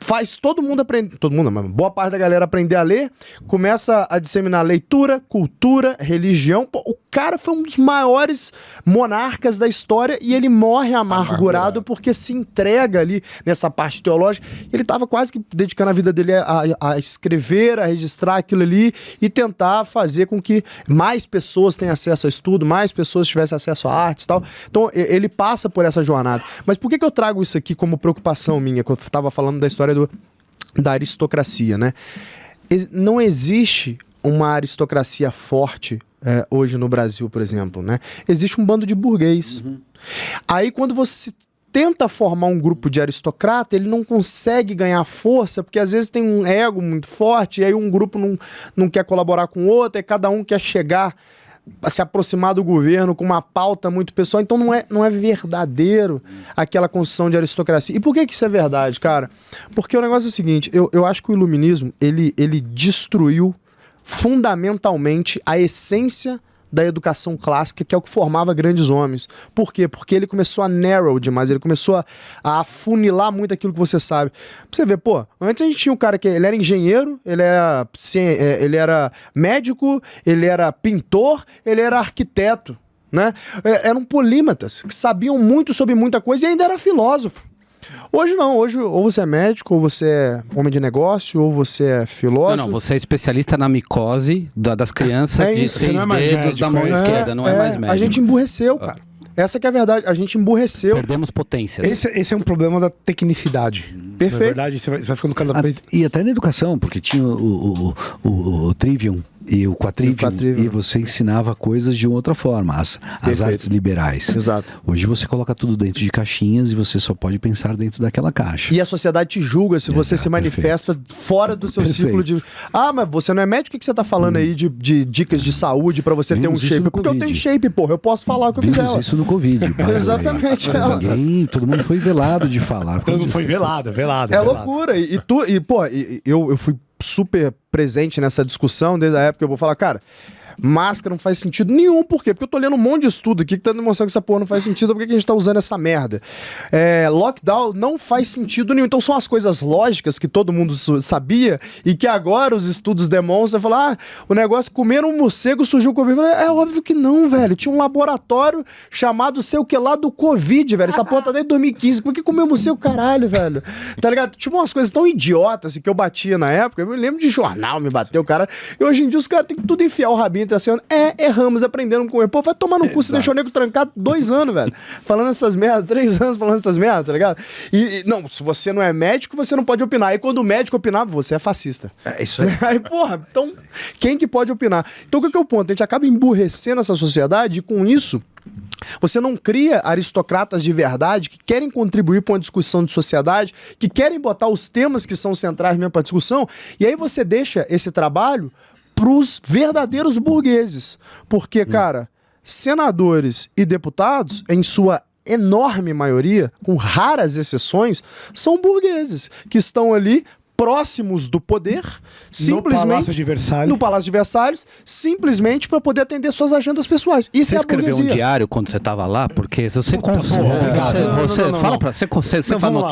faz todo mundo aprender, todo mundo, mas boa parte da galera aprender a ler, começa a disseminar leitura, cultura, religião. Pô, o cara foi um dos maiores monarcas da história e ele morre amargurado porque se entrega ali nessa parte teológica. Ele estava quase que dedicando a vida dele a escrever, a registrar aquilo ali e tentar fazer com que mais pessoas tenham acesso a estudo, mais pessoas tivessem acesso a artes e tal. Então ele passa por essa jornada. Mas por que eu trago isso aqui como preocupação minha, quando eu estava falando da história da aristocracia, né? Não existe uma aristocracia forte hoje no Brasil, por exemplo, né? Existe um bando de burguês. Aí quando você tenta formar um grupo de aristocrata, ele não consegue ganhar força, porque às vezes tem um ego muito forte, e aí um grupo não quer colaborar com o outro, e cada um quer chegar a se aproximar do governo com uma pauta muito pessoal. Então não é verdadeiro aquela construção de aristocracia. E por que isso é verdade, cara? Porque o negócio é o seguinte, eu acho que o iluminismo, ele destruiu fundamentalmente a essência da educação clássica, que é o que formava grandes homens. Por quê? Porque ele começou a narrow demais, ele começou a afunilar muito aquilo que você sabe. Pra você ver, pô, antes a gente tinha um cara que ele era engenheiro, ele era médico, ele era pintor, ele era arquiteto, né? Eram polímatas, que sabiam muito sobre muita coisa e ainda era filósofo. Hoje não, hoje ou você é médico, ou você é homem de negócio, ou você é filósofo. Não, você é especialista na micose das crianças de isso, 6 não é mais dedos médico, da mão esquerda, não é mais médico. A gente emburreceu, cara. Essa que é a verdade, a gente emburreceu. Perdemos potências. Esse é um problema da tecnicidade. Perfeito. Na verdade, você vai ficando cada vez... E até na educação, porque tinha o Trivium e o Quadrivium, e você ensinava coisas de outra forma, as artes liberais. Exato. Hoje você coloca tudo dentro de caixinhas e você só pode pensar dentro daquela caixa. E a sociedade te julga se você se manifesta fora do seu ciclo de... Ah, mas você não é médico? O que você tá falando aí de dicas de saúde pra você ter um Vimos isso shape? no Porque eu Covid. tenho shape, porra. Eu posso falar o que eu quiser. Vimos isso no Covid. Exatamente. Todo mundo foi velado de falar. Todo mundo foi velado. É velado. loucura. Eu fui super presente nessa discussão desde a época. Eu vou falar, cara, máscara não faz sentido nenhum. Por quê? Porque eu tô lendo um monte de estudo aqui que tá demonstrando que essa porra não faz sentido. Por que a gente tá usando essa merda? Lockdown não faz sentido nenhum. Então são as coisas lógicas que todo mundo sabia e que agora os estudos demonstram. Falar, o negócio comer um morcego surgiu o Covid. É óbvio que não, velho. Tinha um laboratório chamado sei o que lá do Covid, velho. Essa porra tá desde 2015. Por que comer morcego, caralho, velho? Tá ligado? Tinha umas coisas tão idiotas que eu batia na época. Eu me lembro de jornal me bateu, cara. E hoje em dia os caras têm que tudo enfiar o rabinho entre assim, erramos, aprendendo com o pô, vai tomar no cu, você deixou o nego trancado 2 anos, velho. Falando essas merdas, 3 anos falando essas merdas, tá ligado? Não, se você não é médico, você não pode opinar. Aí quando o médico opinava, você é fascista. É isso aí. Aí, porra, então, quem que pode opinar? Então, qual que é o ponto? A gente acaba emburrecendo essa sociedade e com isso, você não cria aristocratas de verdade que querem contribuir para uma discussão de sociedade, que querem botar os temas que são centrais mesmo para a discussão, e aí você deixa esse trabalho pros verdadeiros burgueses. Porque, cara, senadores e deputados, em sua enorme maioria, com raras exceções, são burgueses que estão ali próximos do poder, simplesmente no Palácio de Versalhes, simplesmente para poder atender suas agendas pessoais. Isso você é a escreveu burguesia. um diário quando você estava lá? Porque se você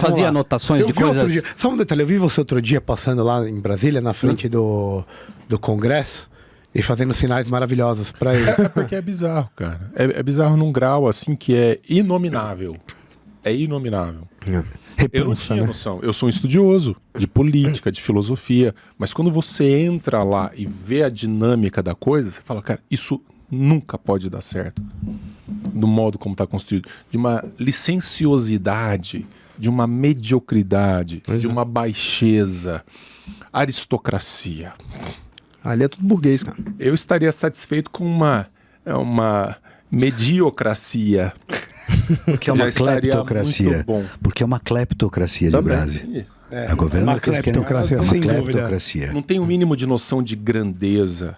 fazia anotações de coisas. Só um detalhe, eu vi você outro dia passando lá em Brasília, na frente do Congresso, e fazendo sinais maravilhosos para ele. Porque é bizarro, cara. É bizarro num grau assim que é inominável. É inominável. Eu não tinha noção. Eu sou um estudioso de política, de filosofia, mas quando você entra lá e vê a dinâmica da coisa, você fala, cara, isso nunca pode dar certo. Do modo como está construído. De uma licenciosidade, de uma mediocridade, de uma baixeza, aristocracia. Ali é tudo burguês, cara. Eu estaria satisfeito com uma mediocracia. Porque é uma cleptocracia. Porque é uma cleptocracia de Brasil. A governança uma cleptocracia, uma sem cleptocracia. Não tem o mínimo de noção de grandeza.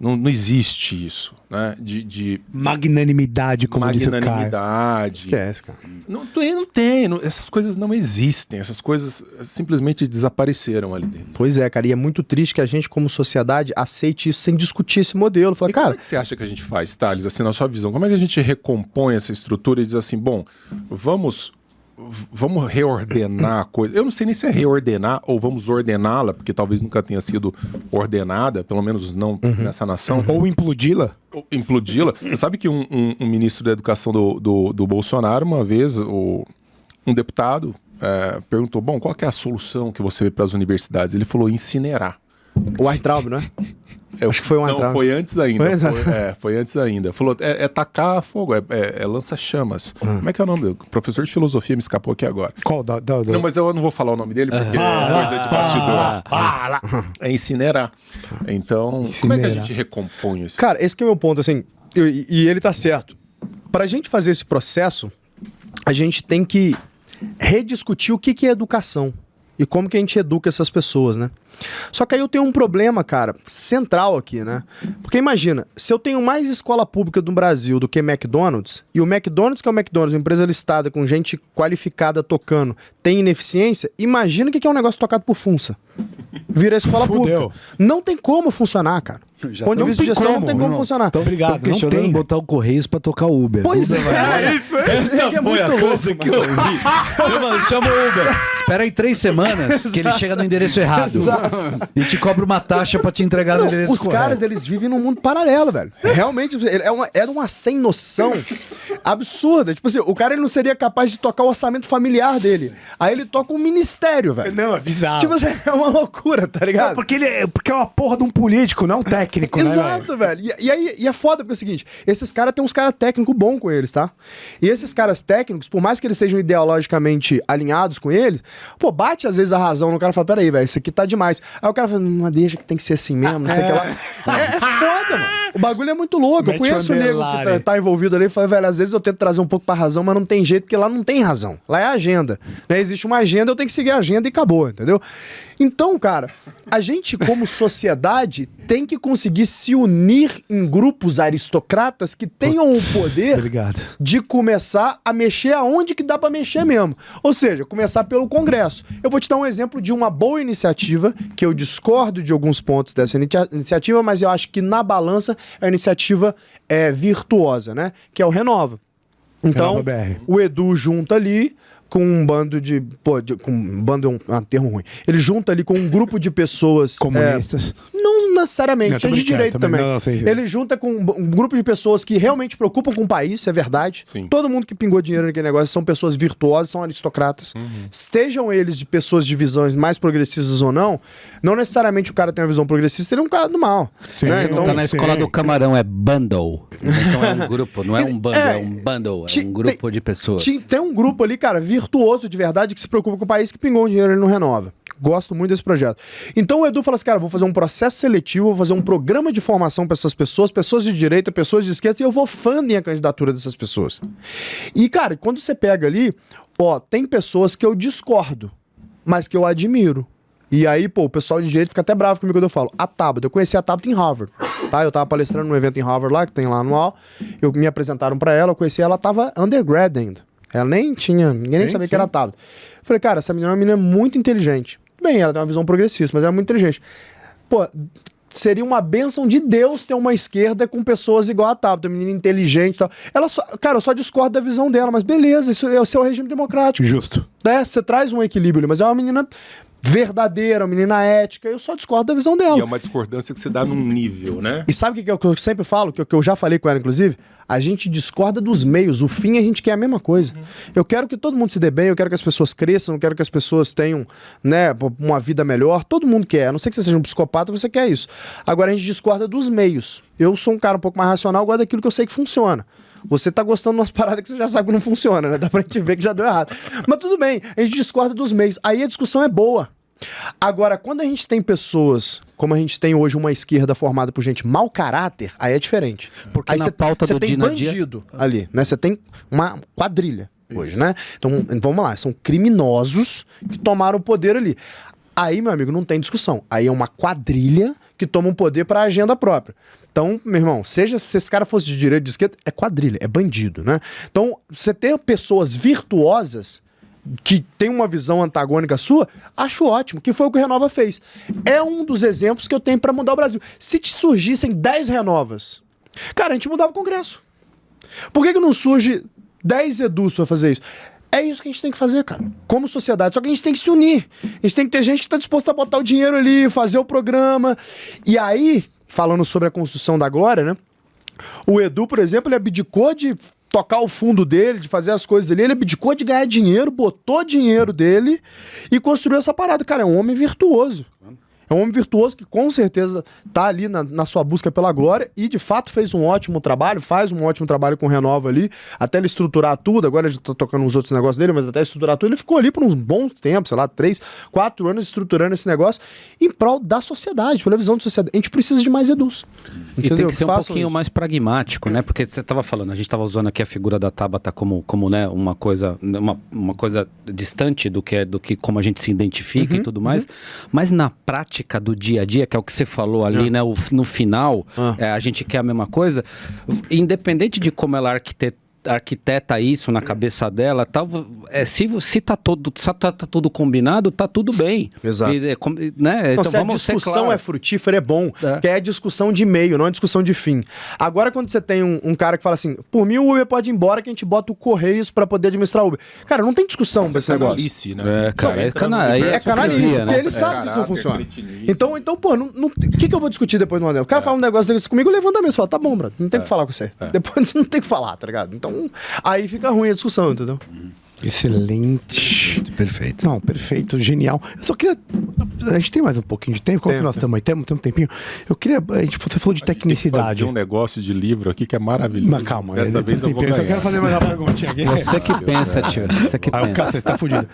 Não existe isso, né? De magnanimidade, como disse o Caio. magnanimidade. Esquece, cara. Não tem. Essas coisas não existem. Essas coisas simplesmente desapareceram ali dentro. Pois é, cara. E é muito triste que a gente, como sociedade, aceite isso sem discutir esse modelo. Fala, Como é que você acha que a gente faz, Thales, assim, na sua visão? Como é que a gente recompõe essa estrutura e diz assim, bom, vamos reordenar a coisa. Eu não sei nem se é reordenar ou vamos ordená-la, porque talvez nunca tenha sido ordenada, pelo menos não nessa nação. Ou implodi-la. Implodi-la. Você sabe que um ministro da educação do Bolsonaro, uma vez, um deputado perguntou, bom, qual que é a solução que você vê para as universidades? Ele falou, incinerar. O Weintraub, não é? Acho que foi um Não, foi antes ainda. Foi antes ainda. Falou, tacar fogo, é lança-chamas. Como é que é o nome dele? O professor de filosofia me escapou aqui agora. Qual? Não, mas eu não vou falar o nome dele porque é coisa de bastidor. É incinerar. Então, como é que a gente recompõe isso? Cara, esse que é o meu ponto, assim, e ele tá certo. Pra gente fazer esse processo, a gente tem que rediscutir o que é educação e como que a gente educa essas pessoas, né? Só que aí eu tenho um problema, cara, central aqui, né? Porque imagina, se eu tenho mais escola pública no Brasil do que McDonald's, e o McDonald's, que é o McDonald's, uma empresa listada com gente qualificada tocando, tem ineficiência, imagina o que é um negócio tocado por Funça. Vira escola pública. Não tem como funcionar, cara. Ponto de vista de gestão, não tem como funcionar. Então, obrigado. Não tem. Botar o Correios pra tocar Uber. Pois Uber essa foi a coisa que eu vi. Chama o Uber. Espera aí 3 semanas que ele chega no endereço errado. Exato. E te cobra uma taxa pra te entregar no endereço Os correto. caras, eles vivem num mundo paralelo, velho. Realmente, é uma sem noção absurda. Tipo assim, o cara ele não seria capaz de tocar o orçamento familiar dele. Aí ele toca um ministério, velho. Não, é bizarro. Tipo assim, é uma loucura, tá ligado? Não, porque porque é uma porra de um político, não um técnico, né, velho? Exato, velho. E é foda, porque é o seguinte, esses caras têm uns caras técnicos bons com eles, tá? E esses caras técnicos, por mais que eles sejam ideologicamente alinhados com eles, pô, bate às vezes a razão no cara e fala, peraí, velho, isso aqui tá demais. Aí o cara fala, não, deixa que tem que ser assim mesmo, não sei o que lá. É foda, mano. O bagulho é muito louco. Eu conheço o nego que tá envolvido ali e fala, velho, às vezes eu tento trazer um pouco pra razão, mas não tem jeito, porque lá não tem razão. Lá é agenda. Né? Existe uma agenda, eu tenho que seguir a agenda e acabou, entendeu? Então, cara, a gente, como sociedade, tem que conseguir se unir em grupos aristocratas que tenham o poder de começar a mexer aonde que dá pra mexer mesmo. Ou seja, começar pelo Congresso. Eu vou te dar um exemplo de uma boa iniciativa, que eu discordo de alguns pontos dessa iniciativa, mas eu acho que na balança é uma iniciativa virtuosa, né? Que é o Renova. Então, o Edu junta ali com um bando de... Pô, com um bando é um termo ruim. Ele junta ali com um grupo de pessoas... Comunistas. Não necessariamente, tem de direito também. Não, ele junta com um grupo de pessoas que realmente preocupam com o país, isso é verdade. Sim. Todo mundo que pingou dinheiro naquele negócio são pessoas virtuosas, são aristocratas. Estejam eles de pessoas de visões mais progressistas ou não necessariamente o cara tem uma visão progressista, ele é um cara do mal. Sim, né? Você não tá na escola do camarão, é bundle. Então é um grupo, não é um bando, é um bundle, é um grupo de pessoas. Tem um grupo ali, cara, virtuoso de verdade, que se preocupa com o país, que pingou o dinheiro e não renova. Gosto muito desse projeto. Então o Edu fala assim, cara, vou fazer um processo seletivo, vou fazer um programa de formação para essas pessoas de direita, pessoas de esquerda, e eu vou funding a candidatura dessas pessoas. E, cara, quando você pega ali, tem pessoas que eu discordo, mas que eu admiro. E aí, pô, o pessoal de direito fica até bravo comigo quando eu falo. A Tabata, eu conheci a Tabata em Harvard, tá? Eu tava palestrando num evento em Harvard lá, que tem lá anual, me apresentaram para ela, eu conheci ela tava undergrad ainda. Ela ninguém nem sabia que era a Tabata. Falei, cara, essa menina é uma menina muito inteligente. Bem, ela tem uma visão progressista, mas ela é muito inteligente. Pô, seria uma bênção de Deus ter uma esquerda com pessoas igual a Tabata, uma menina inteligente e tal. Cara, eu só discordo da visão dela, mas beleza, isso é o seu regime democrático. Justo. Você traz um equilíbrio, mas é uma menina verdadeira, uma menina ética, eu só discordo da visão dela. E é uma discordância que se dá num nível, né? E sabe o que eu sempre falo, que eu já falei com ela, inclusive? A gente discorda dos meios, o fim a gente quer a mesma coisa. Eu quero que todo mundo se dê bem, eu quero que as pessoas cresçam, eu quero que as pessoas tenham, né, uma vida melhor, todo mundo quer. A não ser que você seja um psicopata, você quer isso. Agora a gente discorda dos meios. Eu sou um cara um pouco mais racional, eu gosto daquilo que eu sei que funciona. Você tá gostando de umas paradas que você já sabe que não funciona, né? Dá pra gente ver que já deu errado. Mas tudo bem, a gente discorda dos meios. Aí a discussão é boa. Agora, quando a gente tem pessoas, como a gente tem hoje uma esquerda formada por gente mau caráter, aí é diferente. Porque aí na pauta do tem dia a dia... bandido ali, né? Você tem uma quadrilha hoje, né? Então, vamos lá, são criminosos que tomaram o poder ali. Aí, meu amigo, não tem discussão. Aí é uma quadrilha que toma um poder para a agenda própria. Então, meu irmão, se esse cara fosse de direita ou de esquerda, é quadrilha, é bandido, né? Então, você ter pessoas virtuosas que tem uma visão antagônica sua, acho ótimo, que foi o que o Renova fez. É um dos exemplos que eu tenho para mudar o Brasil. Se te surgissem 10 Renovas, cara, a gente mudava o Congresso. Por que não surge 10 Edus para fazer isso? É isso que a gente tem que fazer, cara, como sociedade. Só que a gente tem que se unir. A gente tem que ter gente que está disposta a botar o dinheiro ali, fazer o programa. E aí, falando sobre a construção da glória, né? O Edu, por exemplo, ele abdicou de tocar o fundo dele, de fazer as coisas ali, ele abdicou de ganhar dinheiro, botou dinheiro dele e construiu essa parada. Cara, é um homem virtuoso. É um homem virtuoso que com certeza tá ali na sua busca pela glória e de fato fez um ótimo trabalho, faz um ótimo trabalho com o Renova ali, até ele estruturar tudo, agora ele já tá tocando uns outros negócios dele, mas até estruturar tudo, ele ficou ali por uns bons tempos, sei lá, 3, 4 anos estruturando esse negócio em prol da sociedade, pela visão da sociedade. A gente precisa de mais Edus. E tem que ser um pouquinho mais pragmático, né? Porque você estava falando, a gente estava usando aqui a figura da Tabata como né, uma coisa distante do que como a gente se identifica e tudo mais, mas na prática do dia a dia, que é o que você falou ali, né? No final, a gente quer a mesma coisa, independente de como ela arquiteta isso na cabeça dela, tal, se tá tudo combinado, tá tudo bem. Exato. Né? Então, se a discussão é frutífera, é bom. Que é discussão de meio, não é discussão de fim. Agora, quando você tem um cara que fala assim, por mim o Uber pode ir embora que a gente bota o Correios pra poder administrar o Uber. Cara, não tem discussão pra esse negócio. Canalice, né? Cara, É canalice, né? porque ele sabe que isso não funciona. Então pô, o que eu vou discutir depois do modelo? O cara fala um negócio desse comigo, eu levanto a mesa e falo, tá bom, brother, não tem o que falar com você. Depois não tem o que falar, tá ligado? Então, Então, aí fica ruim a discussão, entendeu? Excelente. Perfeito. Não, perfeito, genial. Eu só queria. A gente tem mais um pouquinho de tempo? Como que nós estamos aí? Temos um tempinho? Eu queria. Você falou de tecnicidade. Fazer um negócio de livro aqui que é maravilhoso. Mas calma, Dessa vez eu vou eu ganhar. só quero fazer mais uma perguntinha aqui. Você que pensa, tio. Você que Ah, o cara, pensa. você tá fudido.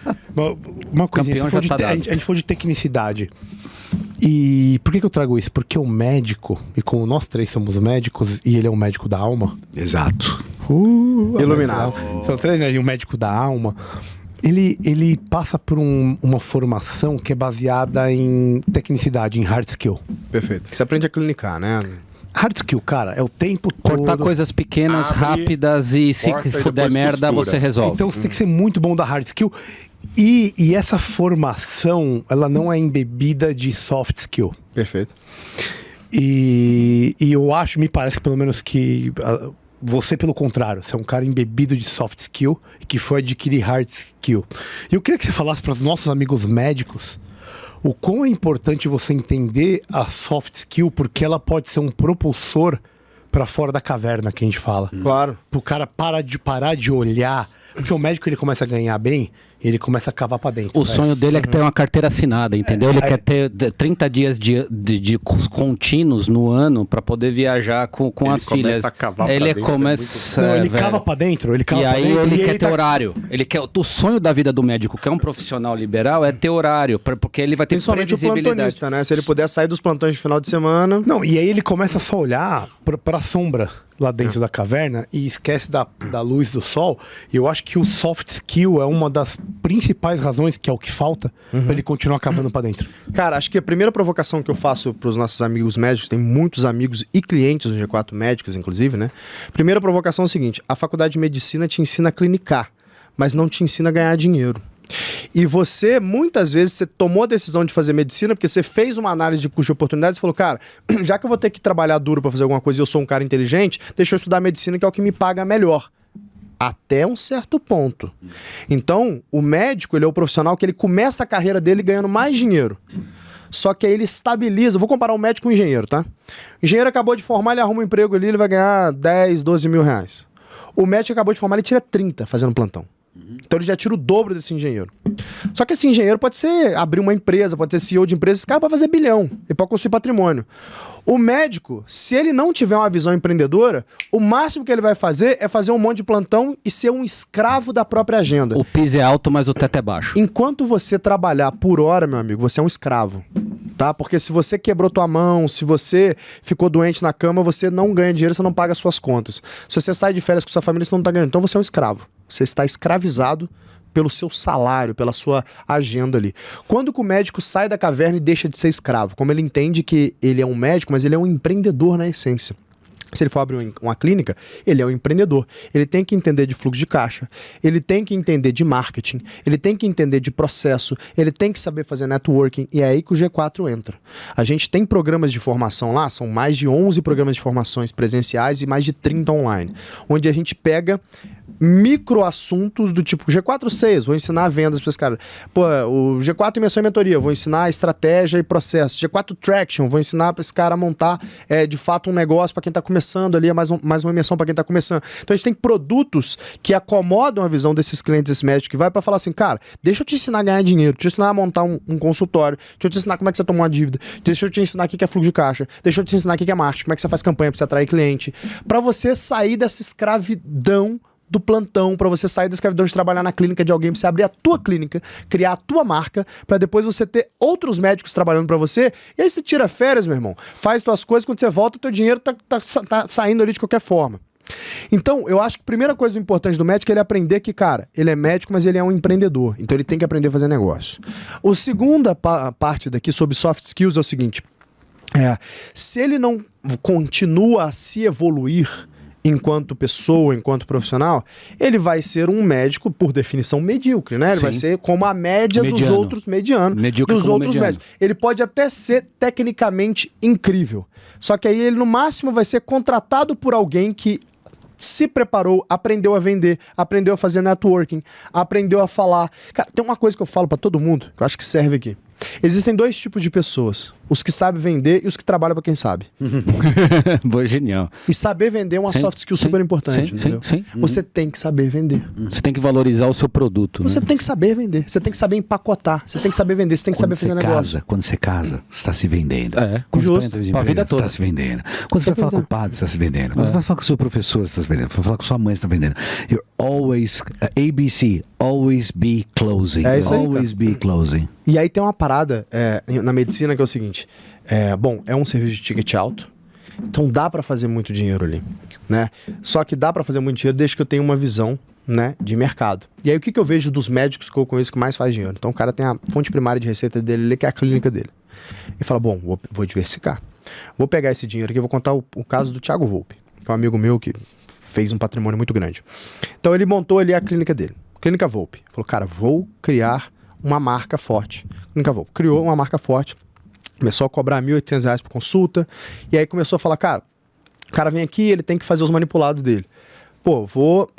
Uma coisinha, Campeão você falou já tá de, dado. a gente falou de tecnicidade. E por que eu trago isso? Porque o médico, e como nós três somos médicos, e ele é um médico da alma. Exato. Iluminado. São três, né? E um médico da alma. Ele passa por uma formação que é baseada em tecnicidade, em hard skill. Perfeito. Você aprende a clinicar, né? Hard skill, cara, é o tempo Cortar todo. coisas pequenas, Abre, rápidas e se corta e fuder depois merda, costura. você resolve. Então você tem que ser muito bom da hard skill. E essa formação, ela não é embebida de soft skill. Perfeito. E eu acho, me parece pelo menos que você, pelo contrário, você é um cara embebido de soft skill que foi adquirir hard skill. E eu queria que você falasse para os nossos amigos médicos o quão é importante você entender a soft skill, porque ela pode ser um propulsor para fora da caverna, que a gente fala. Claro. Pro cara parar de olhar. Porque o médico, ele começa a ganhar bem, ele começa a cavar pra dentro. O sonho dele é que ter uma carteira assinada, entendeu? Ele quer ter 30 dias de contínuos no ano pra poder viajar com Ele as filhas. começa a cavar pra Ele dentro, começa. Não, ele velho. cava pra dentro, ele cava E pra aí dentro. ele e quer ter tá- horário. Ele quer, o sonho da vida do médico, que é um profissional liberal, é ter horário, porque ele vai ter Principalmente o previsibilidade. plantonista, né? Se ele puder sair dos plantões de final de semana. Não, e aí ele começa só a olhar pra sombra lá dentro da caverna e esquece da luz do sol. E eu acho que o soft skill é uma das principais razões, que é o que falta, pra ele continuar cavando pra dentro. Cara, acho que a primeira provocação que eu faço pros nossos amigos médicos, tem muitos amigos e clientes do G4 médicos, inclusive, né? Primeira provocação é o seguinte: a faculdade de medicina te ensina a clinicar, mas não te ensina a ganhar dinheiro. E você, muitas vezes, você tomou a decisão de fazer medicina porque você fez uma análise de custo de oportunidades e falou, cara, já que eu vou ter que trabalhar duro pra fazer alguma coisa e eu sou um cara inteligente, deixa eu estudar medicina, que é o que me paga melhor. Até um certo ponto. Então, o médico, ele é o profissional que ele começa a carreira dele ganhando mais dinheiro. Só que aí ele estabiliza. Vou comparar um médico com um engenheiro, tá? O engenheiro acabou de formar, ele arruma um emprego ali, ele vai ganhar 10, 12 mil reais. O médico acabou de formar, ele tira 30 fazendo plantão. Então ele já tira o dobro desse engenheiro. Só que esse engenheiro pode ser abrir uma empresa, pode ser CEO de empresa, esse cara pode fazer bilhão, ele pode construir patrimônio. O médico, se ele não tiver uma visão empreendedora, o máximo que ele vai fazer é fazer um monte de plantão e ser um escravo da própria agenda. O piso é alto, mas o teto é baixo. Enquanto você trabalhar por hora, meu amigo, você é um escravo, tá? Porque se você quebrou tua mão, se você ficou doente na cama, você não ganha dinheiro, você não paga as suas contas. Se você sai de férias com sua família, você não tá ganhando. Então você é um escravo. Você está escravizado pelo seu salário, pela sua agenda ali. Quando que o médico sai da caverna e deixa de ser escravo? Como ele entende que ele é um médico, mas ele é um empreendedor na essência. Se ele for abrir uma clínica, ele é um empreendedor. Ele tem que entender de fluxo de caixa, ele tem que entender de marketing, ele tem que entender de processo, ele tem que saber fazer networking, e é aí que o G4 entra. A gente tem programas de formação lá, são mais de 11 programas de formações presenciais e mais de 30 online, onde a gente pega microassuntos do tipo G4-6, vou ensinar vendas para esse cara. Pô, o G4 imersão e mentoria, vou ensinar estratégia e processo. G4 Traction, vou ensinar para esse cara a montar de fato um negócio para quem está começando ali, é mais uma imersão para quem está começando. Então a gente tem produtos que acomodam a visão desses clientes, desse médico que vai para falar assim, cara, deixa eu te ensinar a ganhar dinheiro, deixa eu te ensinar a montar um consultório, deixa eu te ensinar como é que você toma uma dívida, deixa eu te ensinar o que é fluxo de caixa, deixa eu te ensinar o que é marketing, como é que você faz campanha para você atrair cliente, para você sair dessa escravidão do plantão, para você sair da escravidão de trabalhar na clínica de alguém, pra você abrir a tua clínica, criar a tua marca, para depois você ter outros médicos trabalhando para você, e aí você tira férias, meu irmão, faz tuas coisas, quando você volta, o teu dinheiro tá saindo ali de qualquer forma. Então, eu acho que a primeira coisa importante do médico é ele aprender que, cara, ele é médico, mas ele é um empreendedor, então ele tem que aprender a fazer negócio. A segunda parte daqui sobre soft skills é o seguinte, se ele não continua a se evoluir enquanto pessoa, enquanto profissional, ele vai ser um médico, por definição, medíocre, né? Ele Sim. vai ser como a média dos Mediano. outros, mediano, Medíocre dos como outros mediano. médicos. Ele pode até ser tecnicamente incrível, só que aí ele, no máximo, vai ser contratado por alguém que se preparou, aprendeu a vender, aprendeu a fazer networking, aprendeu a falar. Cara, tem uma coisa que eu falo pra todo mundo, que eu acho que serve aqui. Existem dois tipos de pessoas. Os que sabem vender e os que trabalham para quem sabe. Boa, genial. E saber vender é uma Sim, soft skill sim, super importante, sim, entendeu? sim. Você tem que saber vender. Você tem que valorizar o seu produto. Você né? tem que saber vender. Você tem que saber empacotar. Você tem que saber vender. Você tem que saber fazer negócio. Quando você casa, você está se vendendo. É, Quando justo. você entra de Pra vida emprego, você está toda. se vendendo. Quando você vai falar com o padre, você está se vendendo. Quando você vai falar com o seu professor, você está se vendendo. Vai falar com sua mãe, você está vendendo. You're always, ABC, always be closing. É isso aí, Always be closing. E aí tem uma parada na medicina que é o seguinte. Bom, é um serviço de ticket alto. Então dá pra fazer muito dinheiro ali, né? Só que dá pra fazer muito dinheiro desde que eu tenha uma visão, né, de mercado. E aí o que eu vejo dos médicos que eu conheço que mais faz dinheiro? Então o cara tem a fonte primária de receita dele ali, que é a clínica dele. E fala, bom, vou diversificar. Vou pegar esse dinheiro aqui e vou contar o caso do Thiago Volpe, que é um amigo meu que fez um patrimônio muito grande. Então ele montou ali a clínica dele, Clínica Volpe. Falou, cara, vou criar uma marca forte. Clínica Volpe criou uma marca forte. Começou a cobrar R$1.800 por consulta. E aí começou a falar, cara, o cara vem aqui, ele tem que fazer os manipulados dele. Pô, vou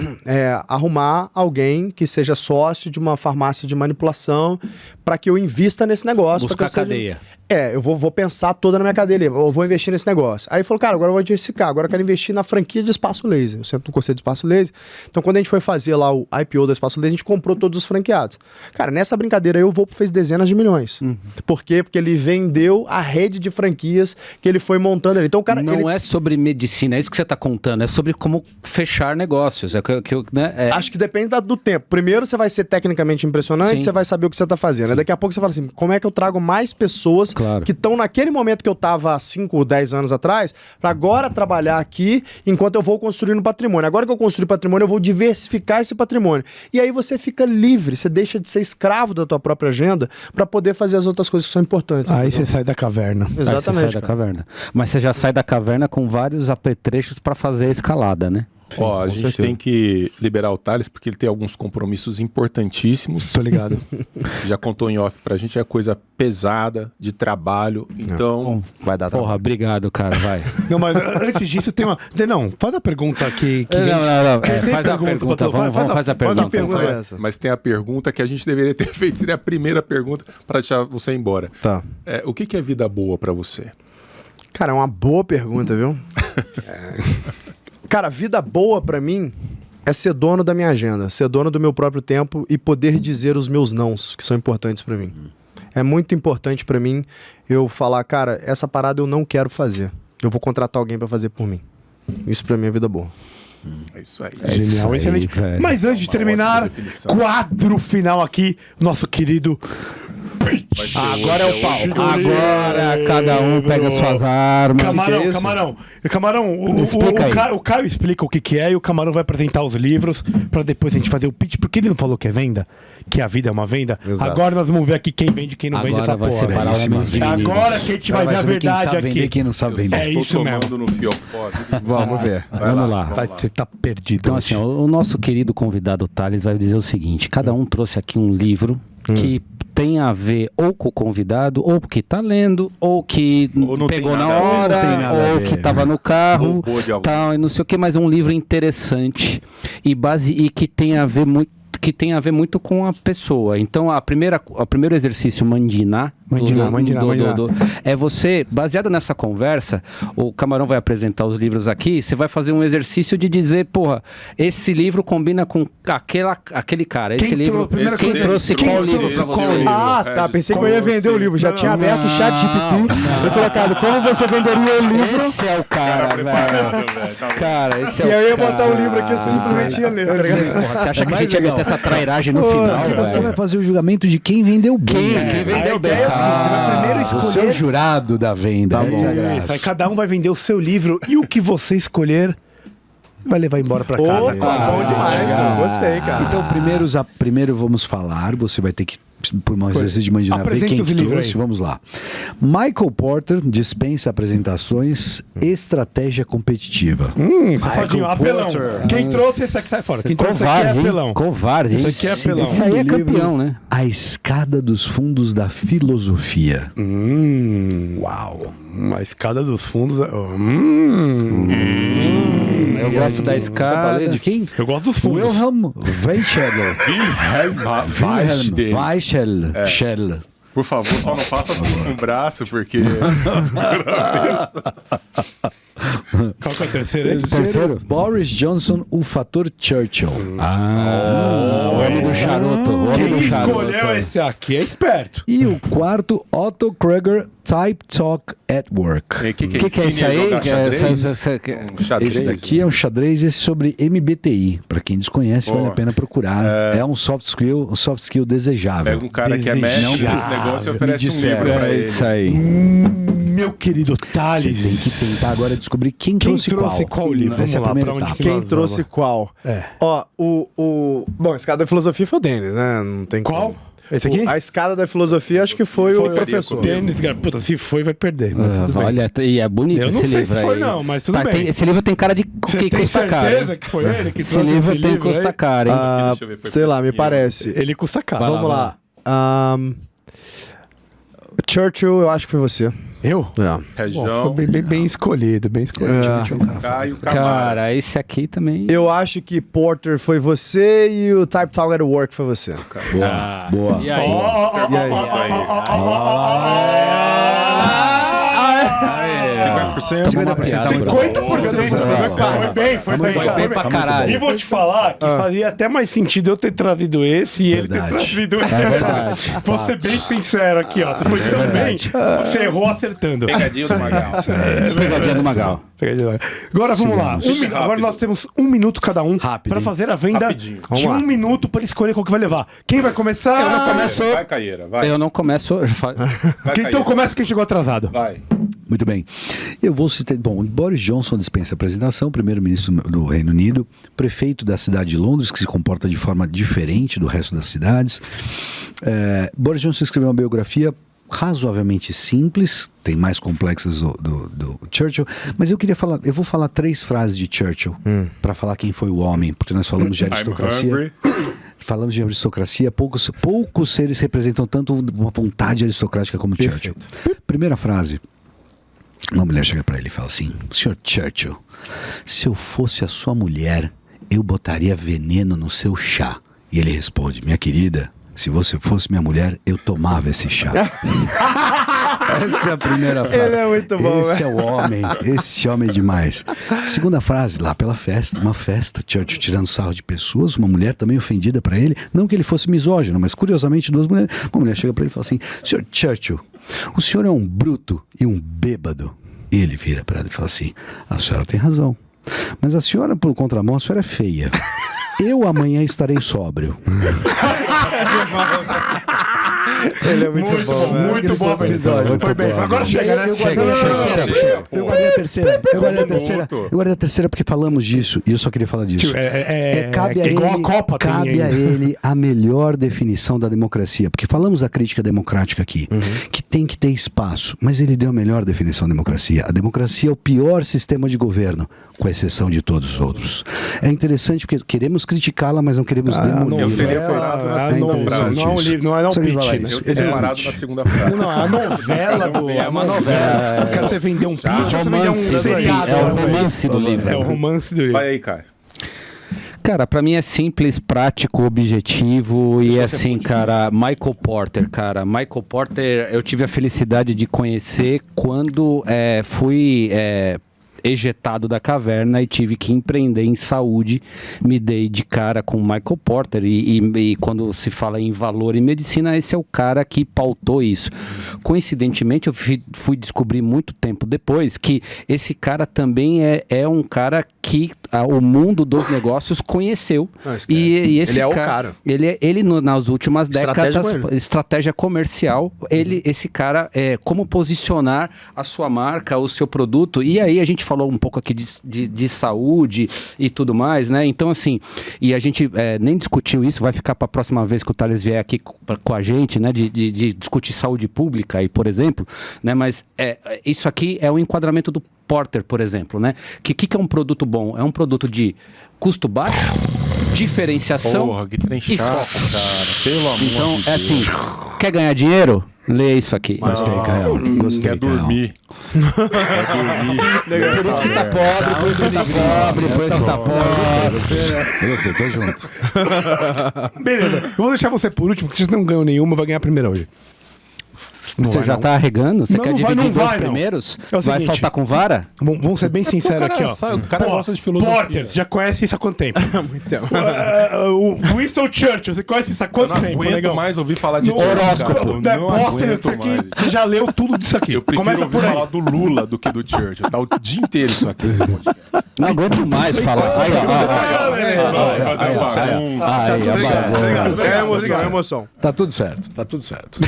arrumar alguém que seja sócio de uma farmácia de manipulação para que eu invista nesse negócio. Buscar pra que eu cadeia. Eu vou pensar toda na minha cadeia. Eu vou investir nesse negócio. Aí ele falou, cara, agora eu vou diversificar. Agora eu quero investir na franquia de Espaço Laser. Eu sempre não gostei de Espaço Laser. Então, quando a gente foi fazer lá o IPO da Espaço Laser, a gente comprou todos os franqueados. Cara, nessa brincadeira aí, o Volpe fez dezenas de milhões. Por quê? Porque ele vendeu a rede de franquias que ele foi montando ali. Então, o cara... Não é sobre medicina, é isso que você está contando. É sobre como fechar negócios. Acho que depende do tempo. Primeiro, você vai ser tecnicamente impressionante, Sim. você vai saber o que você está fazendo. Aí daqui a pouco você fala assim, como é que eu trago mais pessoas Claro. que estão naquele momento que eu estava há 5 ou 10 anos atrás, para agora trabalhar aqui enquanto eu vou construindo patrimônio. Agora que eu construí patrimônio, eu vou diversificar esse patrimônio. E aí você fica livre, você deixa de ser escravo da tua própria agenda para poder fazer as outras coisas que são importantes. Aí você sai da caverna. Aí você Exatamente. sai da caverna. Mas você já sai da caverna com vários apetrechos para fazer a escalada, né? Ó, a gente certeza. tem que liberar o Thales porque ele tem alguns compromissos importantíssimos. Tô ligado. Já contou em off pra gente, é coisa pesada, de trabalho. Então, Vai dar Porra, trabalho. obrigado, cara, vai. Não, mas antes disso tem uma... Não, faz a pergunta que Não. Quem tem Faz a pergunta, Patrão? vamos fazer a pergunta. pergunta mas, essa. mas tem a pergunta que a gente deveria ter feito, seria a primeira pergunta pra deixar você ir embora. Tá. O que é vida boa pra você? Cara, é uma boa pergunta, viu? Cara, vida boa pra mim é ser dono da minha agenda, ser dono do meu próprio tempo e poder dizer os meus nãos, que são importantes pra mim. É muito importante pra mim eu falar, cara, essa parada eu não quero fazer. Eu vou contratar alguém pra fazer por mim. Isso pra mim é vida boa. É isso aí. É isso Genial, aí, excelente. velho. Mas antes de Uma terminar, ótima definição. quadro final aqui, nosso querido... Agora é o pau. Agora cada um pega suas armas. Camarão, Explica aí. o Caio explica o que é e o Camarão vai apresentar os livros pra depois a gente fazer o pitch, porque ele não falou que é venda, que a vida é uma venda. Exato. Agora nós vamos ver aqui quem vende e quem não vende Agora essa vai porra. separar velho. homens de meninos. Agora que a gente vai ver a saber quem verdade sabe vender e aqui. quem não sabe vender. É isso Tô mesmo. tomando no fiofó. Vamos ver. Vamos lá. Você tá perdido. Então, assim, o nosso querido convidado Thales vai dizer o seguinte: cada um trouxe aqui um livro que tem a ver ou com o convidado, ou que tá lendo, ou que Ou não pegou tem na nada a ver, hora, não tem nada a ou ver. que tava no carro, Roubou de alguém. tal, e não sei o que, mas é um livro interessante e que tem a ver muito com a pessoa. Então, o primeiro exercício mandinar é você, baseado nessa conversa, o Camarão vai apresentar os livros aqui, você vai fazer um exercício de dizer, porra, esse livro combina com aquele cara. Esse livro, primeiro quem que- trouxe quem qual livro trouxe pra qual você? livro? Ah, tá. Pensei que eu ia vender o livro. Já tinha aberto o chat GPT e colocado como você venderia o livro. Esse é o cara, velho. Cara, esse é E o aí eu ia cara. botar o livro aqui, eu simplesmente ia ler, tá ligado? Porra, você acha que a Mais gente ia legal. meter essa trairagem no final, Porque você velho? vai fazer o julgamento de quem vendeu bem. Quem vendeu bem? A ideia é o seguinte, você vai primeiro Você é o jurado da venda. Tá Essa bom. é a graça. Isso, aí cada um vai vender o seu livro e o que você escolher vai levar embora pra casa. Pô, bom demais, cara. Gostei, cara. Então, primeiro vamos falar. Você vai ter que, por um exercício de mandinar, ver Apresenta quem os que livros trouxe. aí. Vamos lá. Michael Porter dispensa apresentações. Estratégia competitiva. Safadinho, apelão. Quem trouxe esse aqui sai fora. Quem trouxe esse aqui é Covarde, hein? apelão. Covarde, hein? Esse aqui é apelão. Esse aí é Livro, campeão, né? A escada dos fundos da filosofia. Uau. Uma escada dos fundos. Eu gosto da escada. De quem? Eu gosto dos fundos. Wilhelm Weichel. Wilhelm Weichel. Por favor, só não faça assim com o braço, porque... Qual que é o terceiro? Terceiro, Boris Johnson, o fator Churchill. O homem do charuto. O homem Quem do charuto. escolheu esse aqui é esperto. E o quarto, Otto Kruger, Type Talk at Work. O que Que é esse aí? Xadrez? Esse daqui é um xadrez, esse sobre MBTI. Para quem desconhece, vale a pena procurar. É um soft skill desejável. Pega um cara que é mestre nesse negócio e oferece um livro pra É ele. isso aí. Meu querido Você Thales. tem que tentar agora descobrir quem trouxe qual livro? Essa é a Vamos lá, primeira pra onde etapa. que Quem nós trouxe vamos? qual? É. Ó, Bom, a escada da filosofia foi o Denis, né? Não tem Qual? como. Esse aqui? A escada da filosofia acho que foi o professor. Denis, cara, puta, se foi, vai perder. Mas tudo bem. Olha, e é bonito Eu não esse sei livro se foi aí. não, mas tudo bem. Esse livro tem cara de Você que tem custa caro. certeza hein? que foi ele que Esse trouxe livro esse tem livro custa aí? caro, hein? Deixa eu ver, foi Sei lá, me fresquinho. parece. Ele custa caro. Vai lá, Vamos lá. Churchill, eu acho que foi você. Eu? É. Região, Foi bem escolhido, bem escolhido. Caio Camargo. Cara, esse aqui também. Eu acho que Porter foi você e o Type Talk at Work foi você. Boa. E aí? E aí? 50%. 50%. Foi bem. Foi bem pra caralho. E vou te falar que fazia até mais sentido eu ter trazido esse e ele ter Verdade. trazido esse. É verdade. Vou ser bem sincero aqui, ó. Você foi tão bem, você errou acertando. Pegadinha do Magal. Pegadinha do Magal. Agora vamos lá. Agora nós temos 1 minuto cada um Rápido, para hein? fazer a venda Rapidinho. de 1 minuto para escolher qual que vai levar. Quem vai começar? Eu não começo. Vai, Caieira, vai. Eu não começo. Vai, Então Caieira. começa quem chegou atrasado. Vai. Muito bem. Eu vou citar. Bom, Boris Johnson dispensa apresentação, primeiro-ministro do Reino Unido, prefeito da cidade de Londres, que se comporta de forma diferente do resto das cidades. Boris Johnson escreveu uma biografia razoavelmente simples, tem mais complexas do Churchill, mas eu vou falar 3 frases de Churchill para falar quem foi o homem, porque nós falamos de I'm aristocracia. hungry. Falamos de aristocracia, poucos seres representam tanto uma vontade aristocrática como Churchill. Primeira frase. Uma mulher chega para ele e fala assim: Sr. Churchill, se eu fosse a sua mulher, eu botaria veneno no seu chá. E ele responde: minha querida, se você fosse minha mulher, eu tomava esse chá. Essa é a primeira frase. Ele é muito bom, Esse é o homem. Esse homem é demais. Segunda frase, lá pela festa, uma festa, Churchill tirando sarro de pessoas, uma mulher também ofendida para ele, não que ele fosse misógino, mas curiosamente 2 mulheres. Uma mulher chega para ele e fala assim: Sr. Churchill, o senhor é um bruto e um bêbado. E ele vira para ela e fala assim: a senhora tem razão, mas a senhora, por contramão, a senhora é feia. Eu amanhã estarei sóbrio. Ele é muito bom, né? Muito bom, Benizório. Foi bem. Agora chega, né? Eu guardei a terceira. Eu guardei a terceira. Minuto. Eu guardei a terceira porque falamos disso e eu só queria falar disso. Cabe a igual ele, a Copa tem cabe a ainda. ele a melhor definição da democracia, porque falamos da crítica democrática aqui, que tem que ter espaço, mas ele deu a melhor definição da democracia. A democracia é o pior sistema de governo, com exceção de todos os outros. É interessante porque queremos criticá-la, mas não queremos demoli-la. Eu teria parado na segunda frase. Não é um livro, não é um Só queria falar pitch, né? isso. Eu teria parado na segunda frase. Não, a novela do... É uma novela. Eu quero você vender um pitch, você vender um Romance. seriado. É o né? romance do livro. É o romance do livro. Vai aí, Caio. Cara, pra mim é simples, prático, objetivo e assim, cara, Michael Porter, cara. Michael Porter eu tive a felicidade de conhecer quando fui ejetado da caverna e tive que empreender em saúde. Me dei de cara com Michael Porter e quando se fala em valor em medicina, esse é o cara que pautou isso. Coincidentemente, eu fui descobrir muito tempo depois que esse cara também é um cara que o mundo dos negócios conheceu. Não, E esse Ele é o cara. Ele nas últimas Estratégia décadas, com ele. estratégia comercial, esse cara, como posicionar a sua marca, o seu produto. E aí a gente falou um pouco aqui de saúde e tudo mais, né? Então, assim, e a gente nem discutiu isso, vai ficar para a próxima vez que o Thales vier aqui com a gente, né? De discutir saúde pública aí, por exemplo, né? Mas isso aqui é o enquadramento do Porter, por exemplo, né? Que é um produto bom? É um produto de custo baixo, diferenciação Porra, que trem e chato, foco. cara. Pelo amor Então, de é Deus. assim, quer ganhar dinheiro? Lê isso aqui. Gostei, Caio. Gostei, Quer dormir. Quer dormir. Por isso que tá pobre, por isso que tá pobre, por isso que tá pobre. Gostei, tô junto. Beleza. Eu vou deixar você por último, porque vocês não ganham nenhuma, vai ganhar a primeira hoje. Você vai, já não. tá arregando? Você Não, quer não vai, dividir não dois vai, não. primeiros? É o Vai seguinte, saltar com vara? Vamos ser bem sinceros aqui, ó. O cara Pô, gosta de filosofia. Porter, você já conhece isso há quanto tempo? Então. O Winston Churchill, você conhece isso há quanto Não tempo, aguento negão? mais ouvir falar de No Churchill, horóscopo, cara. da Não bosta, aguento isso aqui, mais. você já leu tudo disso aqui. Eu prefiro Começa ouvir por aí. falar do Lula do que do Churchill. Tá o dia inteiro isso aqui. nesse podcast. Não aguento mais falar. Aí, ó. Vai fazer uma bagunça. Aí, É emoção. Tá tudo certo, tá tudo certo.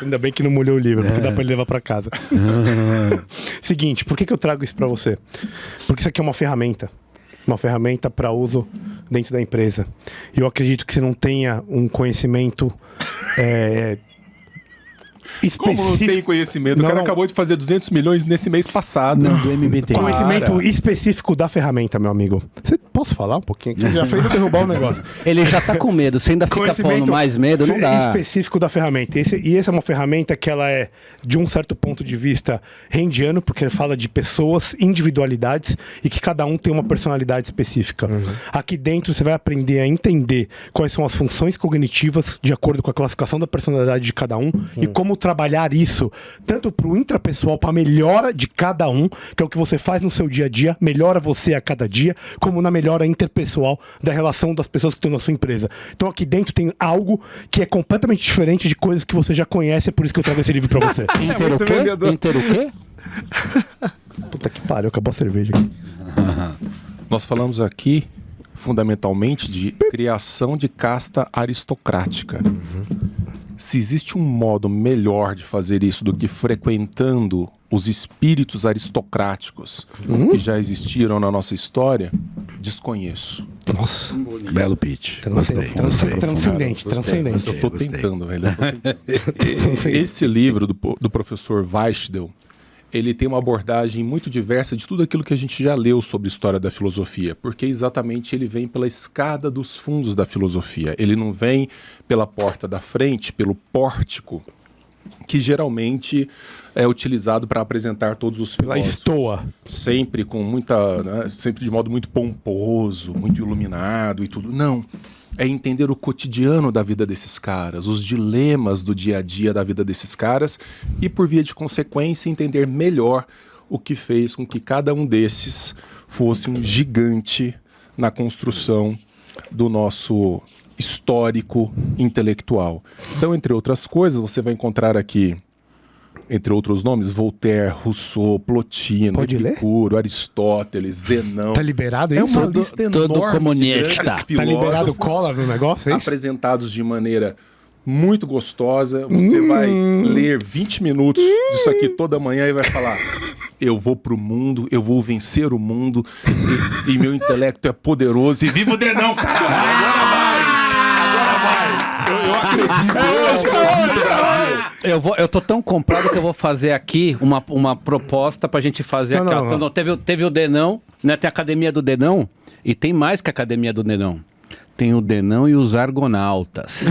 Ainda bem que não molhou o livro, porque dá pra ele levar pra casa. Seguinte, por que eu trago isso pra você? Porque isso aqui é uma ferramenta. Uma ferramenta para uso dentro da empresa. E eu acredito que você não tenha um conhecimento Como não tem conhecimento? O cara acabou de fazer 200 milhões nesse mês passado. Não, do MBT. Conhecimento específico da ferramenta, meu amigo. Posso falar um pouquinho aqui? Já fez eu derrubar o negócio. Ele já tá com medo. Você ainda fica pondo mais medo, não dá. Específico da ferramenta. E essa é uma ferramenta que ela é, de um certo ponto de vista, rendiano, porque ele fala de pessoas, individualidades, e que cada um tem uma personalidade específica. Aqui dentro você vai aprender a entender quais são as funções cognitivas de acordo com a classificação da personalidade de cada um e como trabalhar isso, tanto para o intrapessoal, para a melhora de cada um, que é o que você faz no seu dia a dia, melhora você a cada dia, como na melhora interpessoal da relação das pessoas que estão na sua empresa. Então aqui dentro tem algo que é completamente diferente de coisas que você já conhece, é por isso que eu trago esse livro para você. Inteiro o quê? Inteiro o quê? Puta que pariu, acabou a cerveja aqui. Nós falamos aqui, fundamentalmente, de criação de casta aristocrática. Se existe um modo melhor de fazer isso do que frequentando os espíritos aristocráticos que já existiram na nossa história, desconheço. Nossa, Belo pitch. transcendente. Eu tô tentando, velho. Esse livro do professor Weichdel, ele tem uma abordagem muito diversa de tudo aquilo que a gente já leu sobre história da filosofia, porque exatamente ele vem pela escada dos fundos da filosofia. Ele não vem pela porta da frente, pelo pórtico, que geralmente é utilizado para apresentar todos os Pela filósofos. estoa. Sempre com muita, né, sempre de modo muito pomposo, muito iluminado e tudo. Não. É entender o cotidiano da vida desses caras, os dilemas do dia a dia da vida desses caras e, por via de consequência, entender melhor o que fez com que cada um desses fosse um gigante na construção do nosso histórico intelectual. Então, entre outras coisas, você vai encontrar aqui, entre outros nomes, Voltaire, Rousseau, Plotino, Pode ler? Epicuro, Aristóteles, Zenão. Tá liberado É isso? uma lista todo enorme comunista. de grandes Tá liberado filósofos cola no negócio, é isso? apresentados de maneira muito gostosa. Você vai ler 20 minutos disso aqui toda manhã e vai falar: eu vou pro mundo, eu vou vencer o mundo e meu intelecto é poderoso e viva o Denão, caralho! Agora vai! Eu acredito, Brasil! Eu tô tão comprado que eu vou fazer aqui uma proposta pra gente fazer Não, aqui. não, Ó. não. Então, teve o Denão, né? Tem a Academia do Denão e tem mais que a Academia do Denão. Tem o Denão e os Argonautas.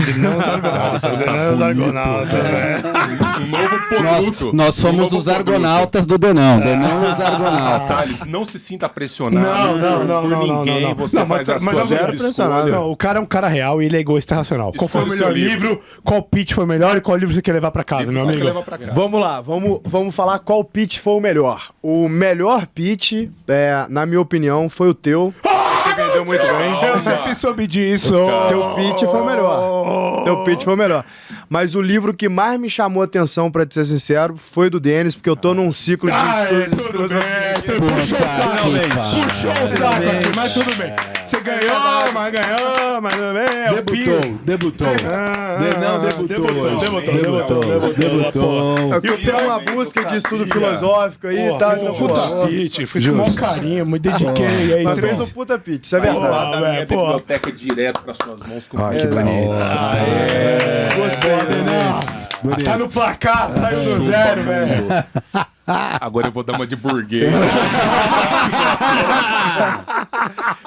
Um novo produto. Nós somos Um novo os Argonautas do Denão. Denão e os Argonautas. Thales, não se sinta pressionado Não, por ninguém. Você faz a sua própria escolha. Não, o cara é um cara real e ele é egoísta racional. Qual foi o Escolha o melhor seu livro. livro? Qual pitch foi melhor e qual livro você quer levar pra casa, meu Você amigo? leva pra cá. Vamos lá, vamos falar qual pitch foi o melhor. O melhor pitch, na minha opinião, foi o teu. Você vendeu muito bem. Eu sempre soube disso. Teu pitch foi o melhor. Teu pitch foi o melhor. Mas o livro que mais me chamou a atenção, pra te ser sincero, foi do Denis, porque eu tô num ciclo de estudo. Tudo bem. Puxou o saco. Puxou o saco aqui, mas tudo bem. Você ganhou, mas tudo bem. É o Pio. Debutou. Não, debutou. É que eu tenho uma busca de estudo filosófico aí e tal. Então, Puta pitch. Fiz com o maior carinho, me dediquei. Aí, mas fez um puta pitch, isso é verdade. Lá da minha pô. biblioteca direto para suas mãos. Com Ah, que bonito. Gostei, Denis. Tá no placar, saiu do zero, velho. Agora eu vou dar uma de burguês.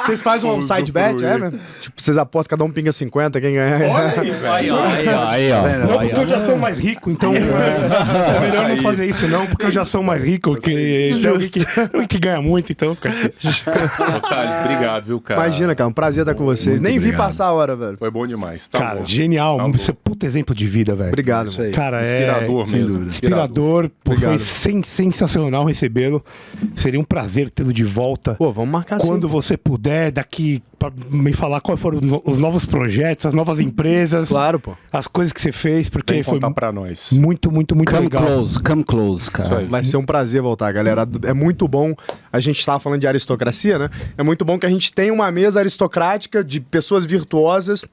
Vocês fazem um side bet, né? Tipo, vocês apostam, cada um pinga 50, quem ganhar. Aí, ó. Não, porque eu já sou mais rico, então é melhor não fazer isso não, porque eu já sou mais rico, que tem alguém que ganha muito, então fica aqui. Ô, Thales, obrigado, viu, cara? Imagina, cara, um prazer estar com vocês. Nem vi passar a hora, velho. Foi bom demais. Tá Cara, bom. genial, Tá bom. você é puta exemplo de vida, velho. Obrigado. Isso aí. Cara, Inspirador sem mesmo. dúvida. Inspirador, pô, foi Obrigado. sensacional recebê-lo. Seria um prazer tê-lo de volta. Pô, vamos marcar assim. Quando você puder, daqui, pra me falar quais foram os novos projetos, as novas empresas, Claro, pô. as coisas que você fez, porque Vem foi contar pra nós. muito Come legal. come close, cara. Isso aí. Vai ser um prazer voltar, galera. É muito bom. A gente estava falando de aristocracia, né? É muito bom que a gente tenha uma mesa aristocrática de pessoas virtuosas,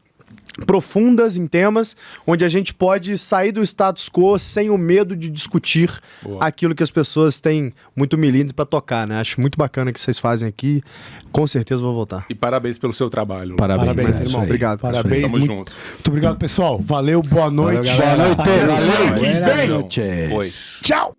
profundas em temas, onde a gente pode sair do status quo sem o medo de discutir Boa. aquilo que as pessoas têm muito milímetro para tocar, né? Acho muito bacana o que vocês fazem aqui. Com certeza vou voltar. E parabéns pelo seu trabalho. Parabéns. Parabéns, isso irmão. aí. Obrigado. Parabéns. Tamo muito, junto. muito obrigado, pessoal. Valeu, boa noite. galera. Boa noite, valeu. Buenas Quis bem. noches. Foi. Tchau.